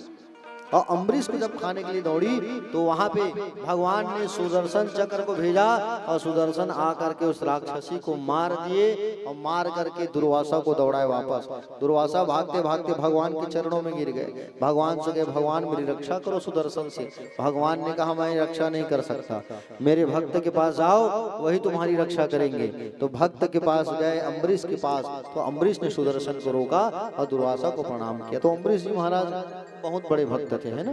A: और अम्बरीश को जब खाने के लिए दौड़ी तो वहां पे भगवान ने सुदर्शन चक्र को भेजा, और सुदर्शन आकर के उस राक्षसी को मार दिए, और मार करके दुर्वासा को दौड़ाए वापस। दुर्वासा भागते भागते भगवान के चरणों में गिर गए। भगवान से कहे भगवान मेरी रक्षा करो सुदर्शन से। भगवान ने कहा मैं रक्षा नहीं कर सकता, मेरे भक्त के पास जाओ वही तुम्हारी रक्षा करेंगे। तो भक्त के पास गए अम्बरीश के पास, तो अम्बरीश ने सुदर्शन को रोका और दुर्वासा को प्रणाम किया। तो अम्बरीश जी महाराज बहुत बड़े भक्त थे, है ना।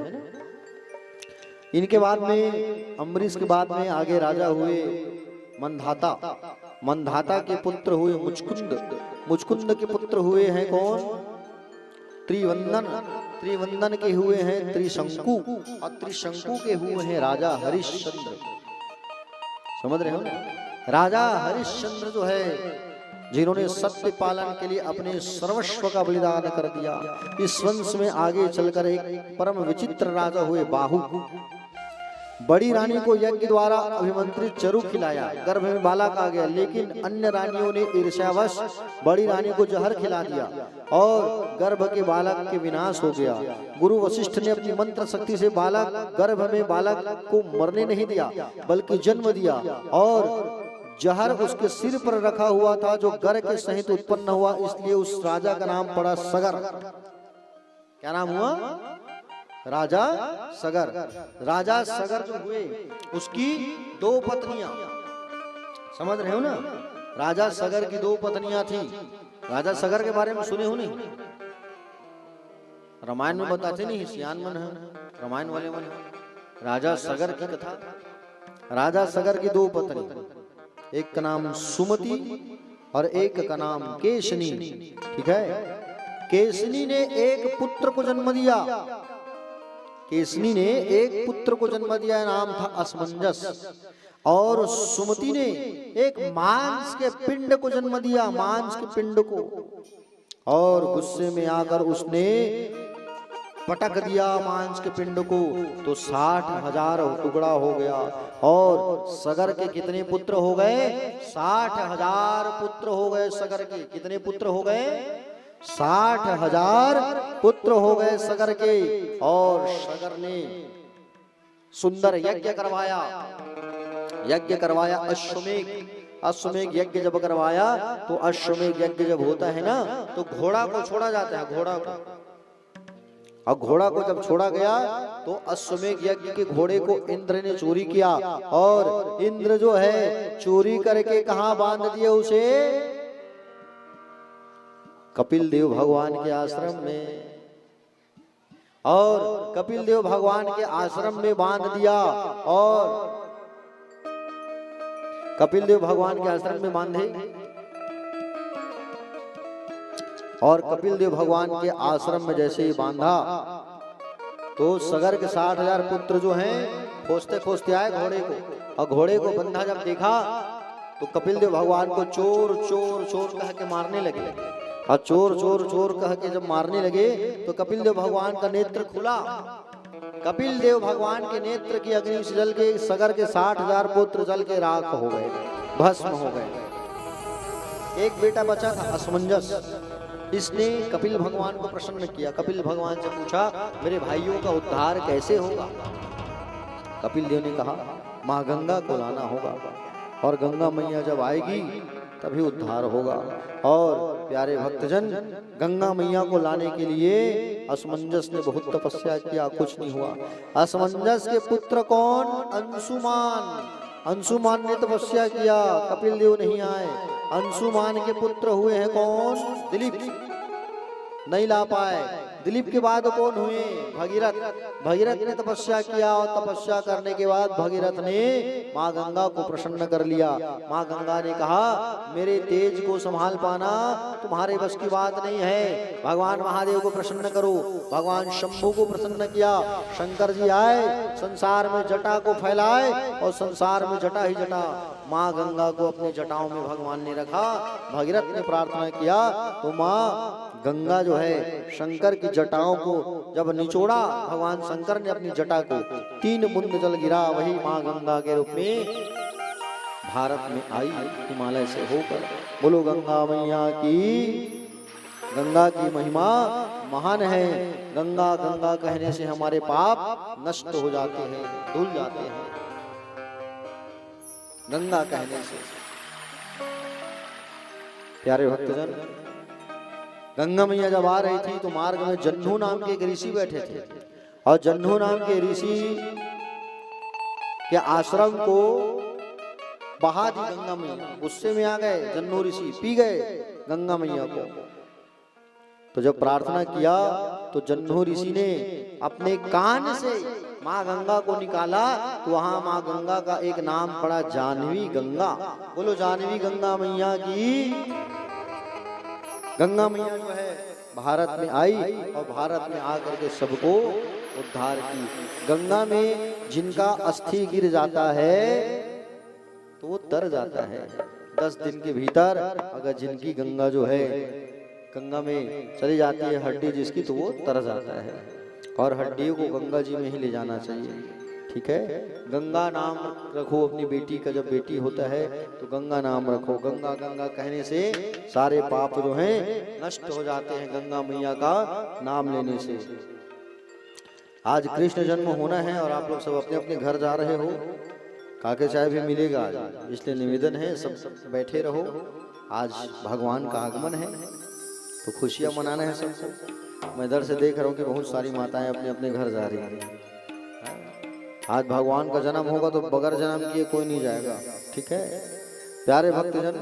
A: इनके बाद में अम्बरीश के बाद में आगे राजा हुए मंधाता। मंधाता के पुत्र हुए मुचकुंद। मुचकुंद के पुत्र हुए हैं कौन? त्रिवंदन। त्रिवंदन के हुए हैं त्रिशंकु, और त्रिशंकु के हुए हैं राजा हरिश्चंद्र। समझ रहे हो ना? राजा हरिश्चंद्र जो है जिन्होंने सत्य पालन के लिए अपने सर्वस्व का बलिदान कर दिया। इस वंश में आगे चलकर एक परम विचित्र राजा हुए बाहु। बड़ी रानी को यज्ञ द्वारा अभिमंत्रित चरु खिलाया, गर्भ में बालक आ गया, लेकिन अन्य रानियों ने ईर्ष्यावश बड़ी रानी को जहर खिला दिया और गर्भ के बालक के विनाश हो गया। गुरु वशिष्ठ ने अपनी मंत्र शक्ति से बालक गर्भ में बालक को मरने नहीं दिया बल्कि जन्म दिया, और जहर उसके सिर पर रखा हुआ था जो गर के सहित उत्पन्न हुआ, इसलिए उस राजा का नाम पड़ा सगर। क्या नाम हुआ? राजा सगर। राजा सगर जो हुए उसकी दो पत्नियां, समझ रहे हो ना? राजा सगर की दो पत्नियां थी। राजा सगर के बारे में सुने हो नहीं? रामायण में बताते नहीं, सियान मन है रामायण वाले मन। राजा सगर की कथा। राजा सगर की दो पत्नी, एक का नाम सुमति और एक का नाम केसनी। ठीक है, केसनी ने एक पुत्र को जन्म दिया। केसनी ने एक पुत्र को जन्म दिया, नाम था असमंजस। और सुमति ने एक मांस के पिंड को जन्म दिया, मांस के पिंड को। और गुस्से में आकर उसने पटक दिया मांस के पिंड को, तो 60,000 टुकड़ा हो गया। और सगर के कितने पुत्र हो गए? 60,000 पुत्र हो गए सगर के। कितने पुत्र हो गए? 60,000 पुत्र हो गए सगर के। और सगर ने सुंदर यज्ञ करवाया, यज्ञ करवाया अश्वमेघ। अश्वमेघ यज्ञ जब करवाया तो अश्वमेघ यज्ञ जब होता है ना, तो घोड़ा को छोड़ा जाता है, घोड़ा को। और घोड़ा को जब छोड़ा गया तो अश्वमेघ यज्ञ के घोड़े को इंद्र ने चोरी किया। और इंद्र जो है चोरी करके कहां बांध दिया उसे? कपिल देव भगवान के आश्रम में। और कपिल देव भगवान के आश्रम में बांध दिया। और कपिल देव भगवान के आश्रम में बांधे। और कपिल देव भगवान के आश्रम में जैसे ही बांधा तो सगर के 60,000 पुत्र जो हैं खोजते खोजते आए घोड़े को। और घोड़े को बंधा जब देखा तो कपिल देव भगवान को चोर चोर चोर कह के मारने लगे। और चोर चोर चोर कह के जब मारने लगे तो कपिल देव भगवान का नेत्र खुला। कपिल देव भगवान के नेत्र की अग्नि से जल के सगर के 60,000 पुत्र जल के राख हो गए, भस्म हो गए। एक बेटा बचा था असमंजस। इसने कपिल भगवान को प्रसन्न किया। कपिल भगवान से पूछा मेरे भाइयों का उद्धार कैसे होगा? कपिल देव ने कहा माँ गंगा को लाना होगा, और गंगा मैया जब आएगी तभी उद्धार होगा। और प्यारे भक्तजन, गंगा मैया को लाने के लिए असमंजस ने बहुत तपस्या किया, कुछ नहीं हुआ। असमंजस के पुत्र कौन? अंशुमान। अंशुमान ने तपस्या किया, कपिल देव नहीं आए। अंशुमान के पुत्र हुए हैं कौन? दिलीप, नहीं ला पाए। दिलीप के बाद कौन हुए? भगीरथ। भगीरथ ने तपस्या किया, और तपस्या करने के बाद भगीरथ ने माँ गंगा को प्रसन्न कर लिया। माँ गंगा ने कहा मेरे तेज को संभाल पाना तुम्हारे बस की बात नहीं है, भगवान महादेव को प्रसन्न करो। भगवान शंभू को प्रसन्न किया। शंकर जी आए, संसार में जटा को फैलाए, और संसार में जटा ही जटा। माँ गंगा को अपने जटाओं में भगवान ने रखा। भगीरथ ने प्रार्थना किया तो माँ गंगा जो है शंकर की जटाओं को जब निचोड़ा, भगवान शंकर ने अपनी जटा को 3 बूंद जल गिरा। वही माँ गंगा के रूप में भारत में आई हिमालय से होकर। बोलो गंगा मैया की। गंगा की महिमा महान है। गंगा गंगा कहने से हमारे पाप नष्ट हो जाते हैं, धुल जाते हैं। गंगा कहने से। प्यारे भक्तजन, गंगा मैया जब आ रही थी तो मार्ग में जन्नू नाम के एक ऋषि बैठे थे। और जन्नू नाम के ऋषि के आश्रम को बहा दी गंगा मैया। गुस्से में आ गए जन्नू ऋषि, पी गए गंगा मैया को। तो जब प्रार्थना किया तो जन्नू ऋषि ने अपने कान से माँ गंगा को निकाला, तो वहां माँ गंगा का एक नाम पड़ा, जानवी गंगा। बोलो जानवी गंगा मैया की। गंगा मैया जो है भारत में आई, और भारत में आकर के सबको उद्धार की। गंगा में जिनका अस्थि गिर जाता है तो वो तर जाता है। 10 दिन के भीतर अगर जिनकी गंगा जो है गंगा में चली जाती है हड्डी जिसकी, तो वो तर जाता है। और हड्डियों को गंगा जी में ही ले जाना चाहिए। ठीक है, गंगा नाम रखो अपनी बेटी का। जब बेटी होता है तो गंगा नाम रखो। गंगा गंगा कहने से सारे पाप जो हैं नष्ट हो जाते हैं, गंगा मैया का नाम लेने से। आज कृष्ण जन्म होना है और आप लोग सब अपने अपने घर जा रहे हो। काके चाय भी मिलेगा आज, इसलिए निवेदन है सब बैठे रहो। आज भगवान का आगमन है तो खुशियां मनाना है सबको। मैं इधर से देख रहा हूँ कि बहुत सारी माताएं अपने अपने घर जा रही हैं। आज भगवान का जन्म होगा तो बगैर जन्म किए कोई नहीं जाएगा। ठीक है प्यारे भक्तजन,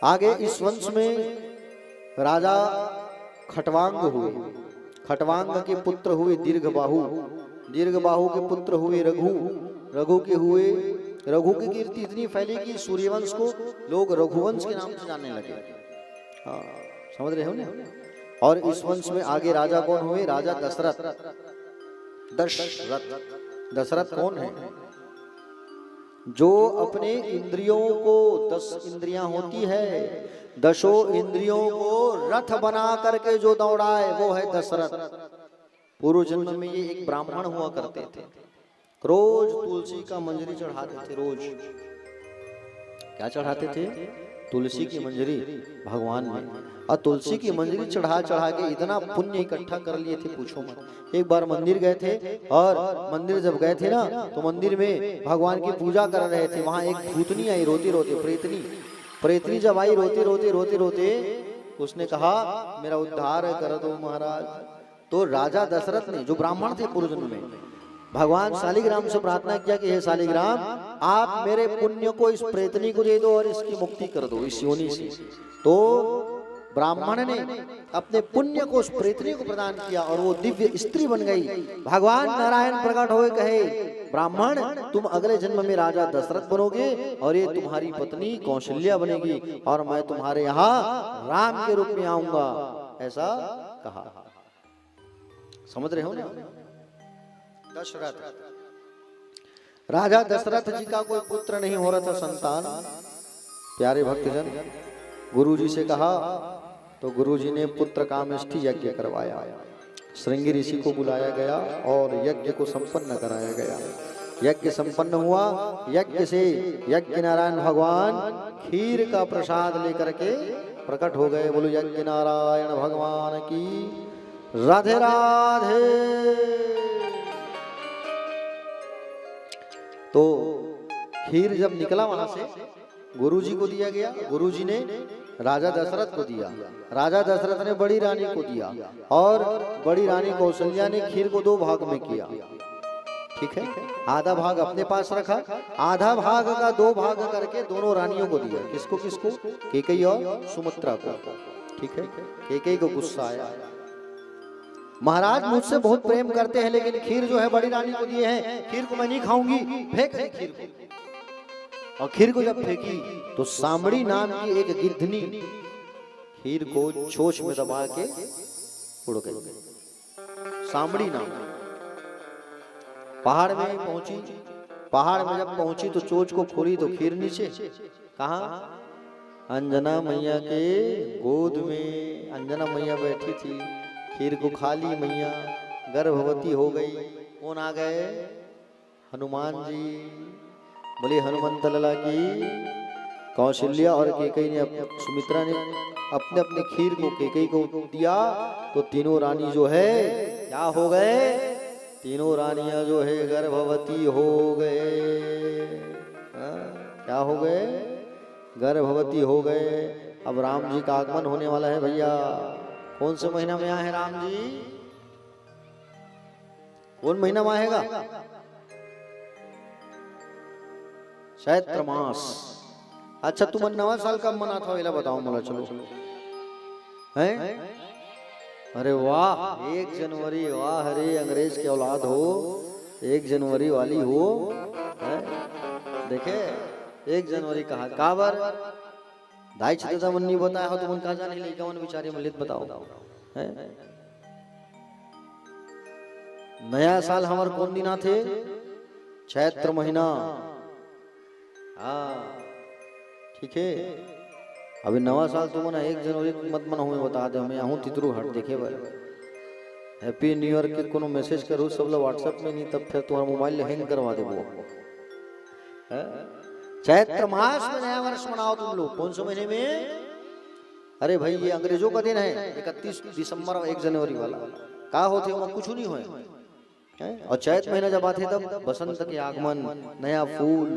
A: आगे इस वंश में राजा खटवांग हुए। खटवांग के पुत्र हुए दीर्घबाहु। दीर्घबाहु के पुत्र हुए रघु। रघु के हुए रघु की कीर्ति इतनी फैली कि सूर्यवंश को लोग रघुवंश के नाम से जानने लगे। हाँ, समझ रहे हो ना। और इस वंश में आगे राजा कौन हुए? राजा दशरथ। दशरथ कौन है? जो अपने इंद्रियों को, 10 इंद्रियां होती है, 10 इंद्रियों को रथ बना करके जो दौड़ाए वो है दशरथ। पूर्व जन्म में ये एक ब्राह्मण हुआ करते थे, रोज तुलसी का मंजरी चढ़ाते थे। रोज क्या चढ़ाते थे? तुलसी की मंजरी भगवान में। और तुलसी की मंजरी चढ़ा चढ़ा के इतना पुण्य इकट्ठा कर लिए थे, पूछो मत। एक बार मंदिर गए थे, और मंदिर जब गए थे ना, तो मंदिर में भगवान की पूजा कर रहे थे। वहां एक भूतनी आई रोते रोते, प्रेतनी जब आई रोते रोते, उसने कहा मेरा उद्धार कर दो महाराज। तो राजा दशरथ ने, जो ब्राह्मण थे पूर्व जन्म में, भगवान शालिग्राम से प्रार्थना किया कि हे शालिग्राम, आप मेरे पुण्य को इस प्रेतनी को दे दो और इसकी मुक्ति कर दो इस योनि से। तो ब्राह्मण ने अपने पुण्य को उस प्रेतनी को प्रदान किया और वो दिव्य स्त्री बन गई। भगवान नारायण प्रकट हुए, कहे ब्राह्मण तुम अगले जन्म में राजा दशरथ बनोगे और ये तुम्हारी पत्नी कौशल्या बनेगी और मैं तुम्हारे यहाँ राम के रूप में आऊंगा, ऐसा कहा। समझ रहे हो ना। दशरथ, राजा दशरथ जी का कोई पुत्र नहीं हो रहा था, संतान। प्यारे भक्तजन, गुरुजी से कहा तो गुरुजी ने पुत्र कामेष्टि यज्ञ करवाया। श्रृंगी ऋषि को बुलाया गया और यज्ञ को संपन्न कराया गया। यज्ञ संपन्न हुआ। यज्ञ से यज्ञ नारायण भगवान खीर का प्रसाद लेकर के प्रकट हो गए। बोलो यज्ञ नारायण भगवान की राधे राधे। तो खीर जब निकला वहां से, गुरुजी को दिया गया। गुरुजी ने राजा दशरथ को दिया, राजा दशरथ ने बड़ी रानी को दिया और बड़ी रानी कौशल्या ने खीर को 2 भाग में किया। ठीक है, आधा भाग अपने पास रखा, आधा भाग का 2 भाग करके दोनों रानियों को दिया। किसको किसको? कैकेयी और सुमित्रा को। ठीक है, कैकेयी को गुस्सा आया, महाराज मुझसे बहुत प्रेम करते हैं लेकिन खीर जो है बड़ी रानी को दिए हैं, खीर को मैं नहीं खाऊंगी, फेंक दे खीर को। और खीर को जब फेंकी तो सामड़ी नाम की एक गिद्धनी खीर को चोंच में दबा के उड़ गई। सामड़ी नाम पहाड़ में पहुंची, पहाड़ में जब पहुंची तो चोंच को खोली तो खीर नीचे। कहा? अंजना मैया के गोद में अंजना मैया बैठी थी, खीर को खा ली मैया, गर्भवती हो गई। कौन आ गए? हनुमान जी। बोले हनुमंत लला की। कौशल्या और कैकेयी ने, सुमित्रा ने अपने अपने खीर को कैकेयी को दिया तो तीनों रानी जो है क्या हो गए? तीनों रानियां जो है गर्भवती हो गए। क्या हो गए? गर्भवती हो गए। अब राम जी का आगमन होने वाला है भैया। कौन से महीना में आए हैं राम जी? कौन महीना में आएगा? चैत्र मास। अच्छा, तुम नवा साल कब मना था वेला बताओ मला। चलो हैं? अरे वाह, 1 जनवरी। वाह रे, अंग्रेज के औलाद हो, 1 जनवरी वाली हो। देखे 1 जनवरी कहा काबर दाई छता मन नहीं बताया हो, तुमन कहा जाने लइका मन बेचारे मलित बताओ है? नया साल हमार कौन दिन आथे? चैत्र महीना। हाँ ठीक है। अभी नवा साल तो मना 1 जनवरी मत मना हमें बता दे, हमें आहू तितरू हट देखे भाई। हैप्पी न्यू ईयर के कोनो मैसेज करो सब लोग व्हाट्सएप में, नहीं तब फिर तुम्हारा मोबाइल हैंग करवा दे वो। चैत्र मास में नया वर्ष मनाओ तुम लोग। कौन से महीने में? अरे भाई ये अंग्रेजों का दिन है 31 दिसंबर और 1 जनवरी वाला। का होते वहां कुछ नहीं हुए। और चैत महीना जब आते तब बसंत के आगमन, नया फूल,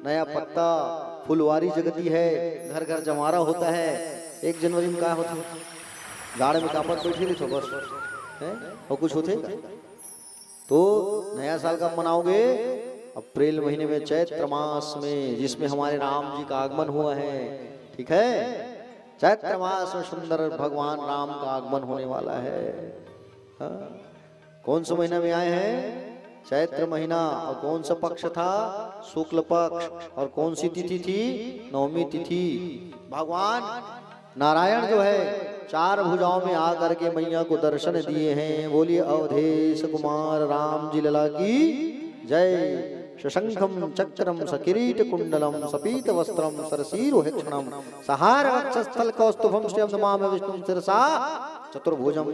A: नया पत्ता, फुलवारी जगती है, घर घर जमारा होता है। 1 जनवरी में क्या होता है? जाड़ में तापत बैठी रही तो बस है और कुछ होते। तो नया साल कब मनाओगे? अप्रैल महीने में, चैत्र मास में, जिसमें हमारे राम जी का आगमन हुआ है। ठीक है, चैत्र मास में सुंदर भगवान राम का आगमन होने वाला है। कौन सा महीना में आए हैं? चैत्र महीना। और कौन सा पक्ष था? शुक्ल पक्ष। और कौन सी तिथि थी? नवमी तिथि। भगवान नारायण जो है 4 भुजाओं में आकर के मैया को दर्शन दिए हैं। बोलिए अवधेश कुमार राम जी लला की जय। शशंखम चक्रम सकिरीट कुंडलम सपीत वस्त्रम सरसीरुहेक्षणम सहार वक्षस्थल कौस्तुभम श्रियं नमामि विष्णुं शिरसा चतुर्भुजम।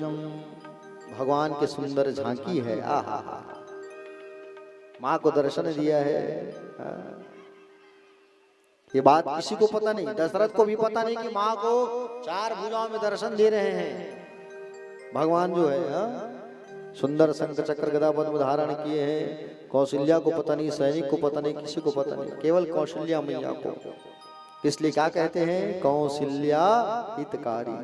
A: भगवान के सुंदर झांकी है। आहा, माँ को दर्शन दिया है। ये बात किसी को पता नहीं, दशरथ को भी पता नहीं कि माँ को 4 भुजाओं में दर्शन दे रहे हैं। भगवान जो है सुंदर शंख चक्र गदा पद्म धारण किए हैं। कौशल्या को पता नहीं, सैनिक को पता नहीं, किसी को पता नहीं, केवल कौशल्या मैया को। इसलिए क्या कहते हैं? कौशल्या हितकारी।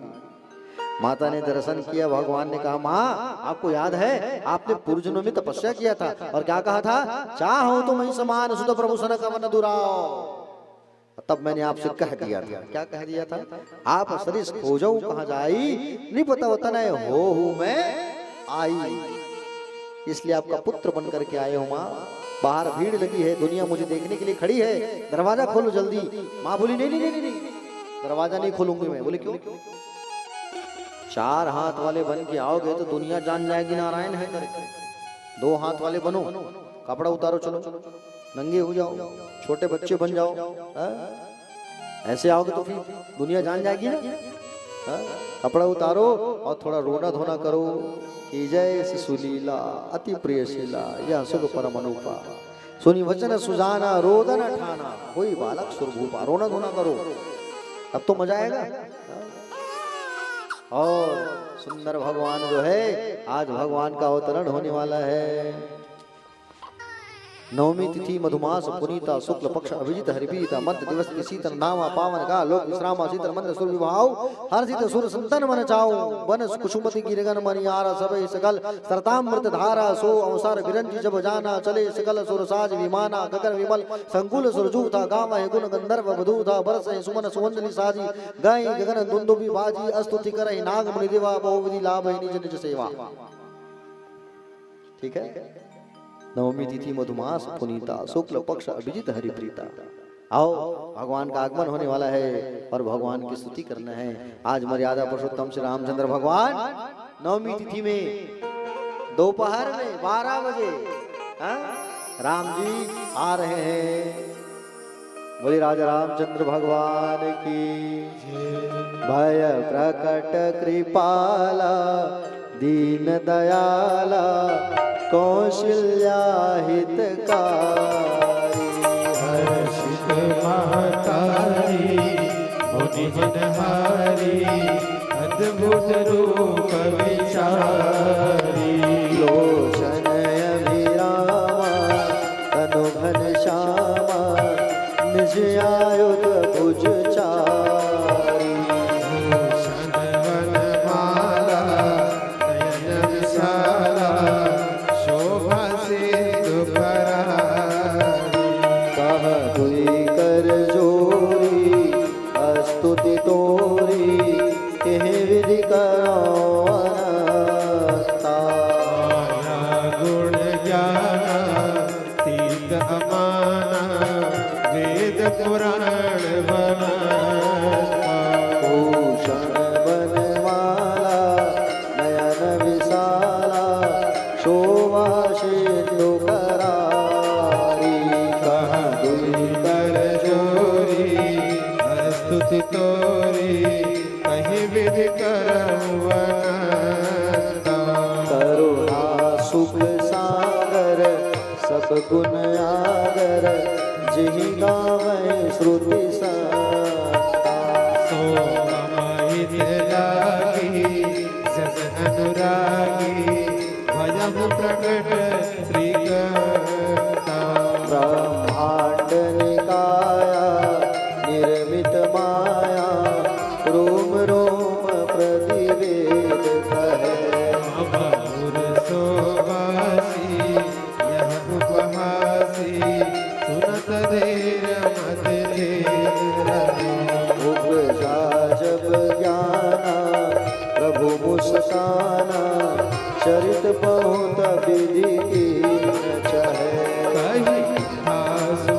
A: माता ने दर्शन किया। भगवान ने कहा माँ आपको याद है आपने पूर्वजन्म में तपस्या किया था और क्या कहा था? चाहो तो मैं समान सुत प्रभु सन कवन दुराओ। तब मैंने आपसे कह दिया था। क्या कह दिया था? आप सरिस खोजो कहाँ जाई, नहीं पता होता न हो मैं आई। इसलिए आपका पुत्र बन करके आए हो माँ। बाहर भीड़ लगी है, दुनिया मुझे देखने के लिए खड़ी है, दरवाजा खोलो जल्दी। माँ बोली नहीं नहीं नहीं नहीं, दरवाजा नहीं खोलूंगी मैं। बोले क्यों? 4 हाथ वाले बन के आओगे तो दुनिया जान जाएगी नारायण है करके। 2 हाथ वाले बनो, कपड़ा उतारो, चलो नंगे हो जाओ, छोटे बच्चे बन जाओ। ऐसे आओगे तो फिर दुनिया जान जाएगी ना। कपड़ा उतारो और थोड़ा रोना धोना करो कि जय सुलीला अति प्रिय शीला यह सुख परम अनुपा सुनी वचन सुजाना रोदन ठाना कोई बालक सुरभूपा। रोना धोना करो, अब तो मजा आएगा। और सुंदर भगवान जो है, आज भगवान का अवतरण होने वाला है। नवमी तिथि मधुमास पुनीता शुक्ल पक्ष अभिजित हरिपीता मध्य दिवस की शीतल नामा पावन का लोक विश्रामा शीतल मंद सुर विभाव हर्षित सुर संतन मन चाऊ वन कुसुमति गिरगन मनियारा सबे सकल सरतामृत धारा सो अवसर विरंजी जब जाना चले सकल सुर साज विमाना गगन विमल संकुल सुरजू था गाव है गुण गंधर्व वधू था बरस सुमन सुवंदनी साजी गाय गगन दुंदुबी बाजी अस्तुति करहि नाग मुनि देवा बहुविधि लाभ है निज निज सेवा। ठीक है। नवमी तिथि मधुमास पुनीता शुक्ल पक्ष अभिजित हरिप्रीता। आओ भगवान का आगमन होने वाला है और भगवान की स्तुति करना है। आज मर्यादा पुरुषोत्तम श्री रामचंद्र भगवान नवमी तिथि में दोपहर में 12 बजे राम जी आ रहे हैं। बोले राजा रामचंद्र भगवान की भय प्रकट कृपाला दीन दयाला कौशल्या हितकारी
C: हर्षित महतारी मुनि मनहारी अद्भुत रूप विचारी
A: लोचन अभिरामा तनु घन श्यामा निज आयुध भुज चारी
C: भूषण वनमाला नयन विशाला शोभा सिंधु फरारी
A: कह दुई कर जोरी स्तुति तोरी कह विधि करो अनंता
C: माया गुण ज्ञाना तीर्थ अमाना वेद पुराण बनाता
A: भूषण बनमाला नयन विशाला शोभा सिंधु करारी कह दुई
C: कर जोरी स्तुति तोरी कहीं विधि करवनता
A: करुणा सुख सागर सब गुण आगर जिहि गावै श्रुति संता
C: सो अमित लागी जस अनुरागी भजम प्रकट श्रीगता
A: ब्रह्मांड निकाया निर्मित माया रोम रोम प्रतिवेद कहे
C: अमर सोवासी यह उपहासी सुनत धीर मत धीर
A: उपजा जब ज्ञाना प्रभु मुस्काना चरित बहुत विधि की न चहे
C: कहीं आसु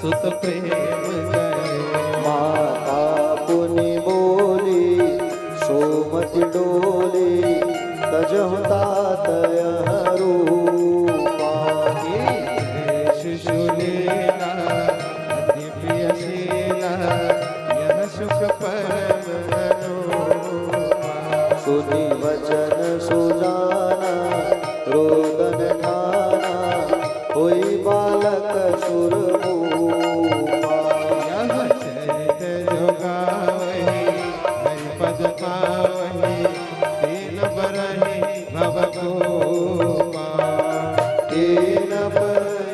C: सुत प्रेम गए
A: माता पुनि बोली सोमति डोली तजहु तात यह रूपा
C: शिशुलीला अति प्रियशीला यह सुख परम अनुपमा
A: सुनि वचन सुजाना रोदन ठाना होई बालक सुरभूपा
C: यह चरित जो गावहि हरि पद पावहि तीन बरहि भव कोपा
A: तीन पर